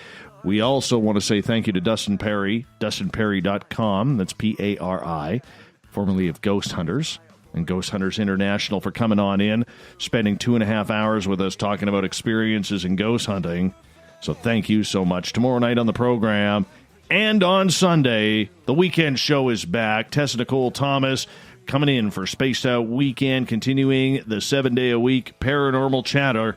We also want to say thank you to Dustin Pari, DustinPari.com. That's P-A-R-I, formerly of Ghost Hunters and Ghost Hunters International, for coming on in, spending 2.5 hours with us talking about experiences in ghost hunting. So thank you so much. Tomorrow night on the program and on Sunday, the weekend show is back. Tessa Nicole Thomas coming in for Spaced Out Weekend, continuing the 7-day-a-week Paranormal Chatter.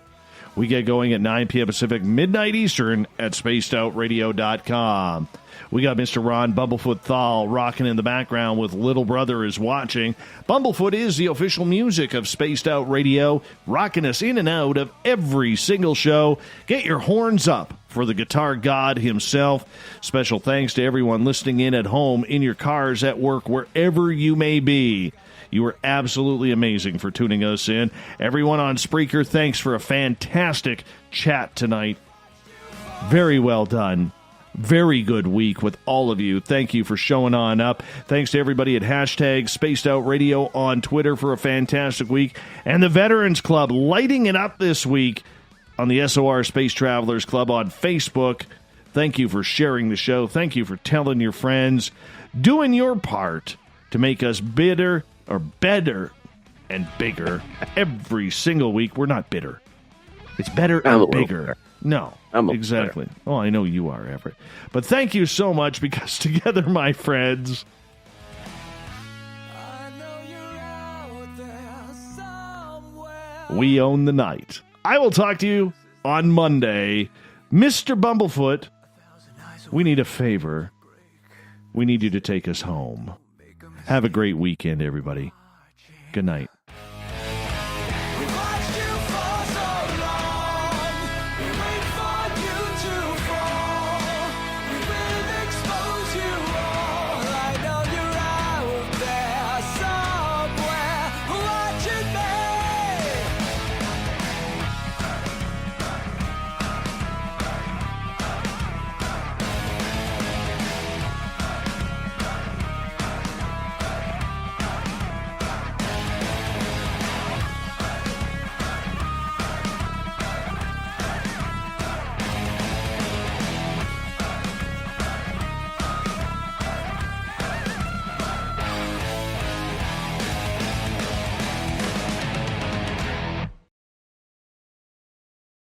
We get going at 9 p.m. Pacific, midnight Eastern at spacedoutradio.com. We got Mr. Ron Bumblefoot Thal rocking in the background with Little Brother is Watching. Bumblefoot is the official music of Spaced Out Radio, rocking us in and out of every single show. Get your horns up for the guitar god himself. Special thanks to everyone listening in at home, in your cars, at work, wherever you may be. You were absolutely amazing for tuning us in. Everyone on Spreaker, thanks for a fantastic chat tonight. Very well done. Very good week with all of you. Thank you for showing on up. Thanks to everybody at hashtag Spaced Out Radio on Twitter for a fantastic week. And the Veterans Club lighting it up this week on the SOR Space Travelers Club on Facebook. Thank you for sharing the show. Thank you for telling your friends. Doing your part to make us better and bigger every single week. We're not bitter. It's better and bigger. No, exactly. Oh, I know you are, Everett. But thank you so much, because together, my friends, we own the night. I will talk to you on Monday. Mr. Bumblefoot, we need a favor. We need you to take us home. Have a great weekend, everybody. Good night.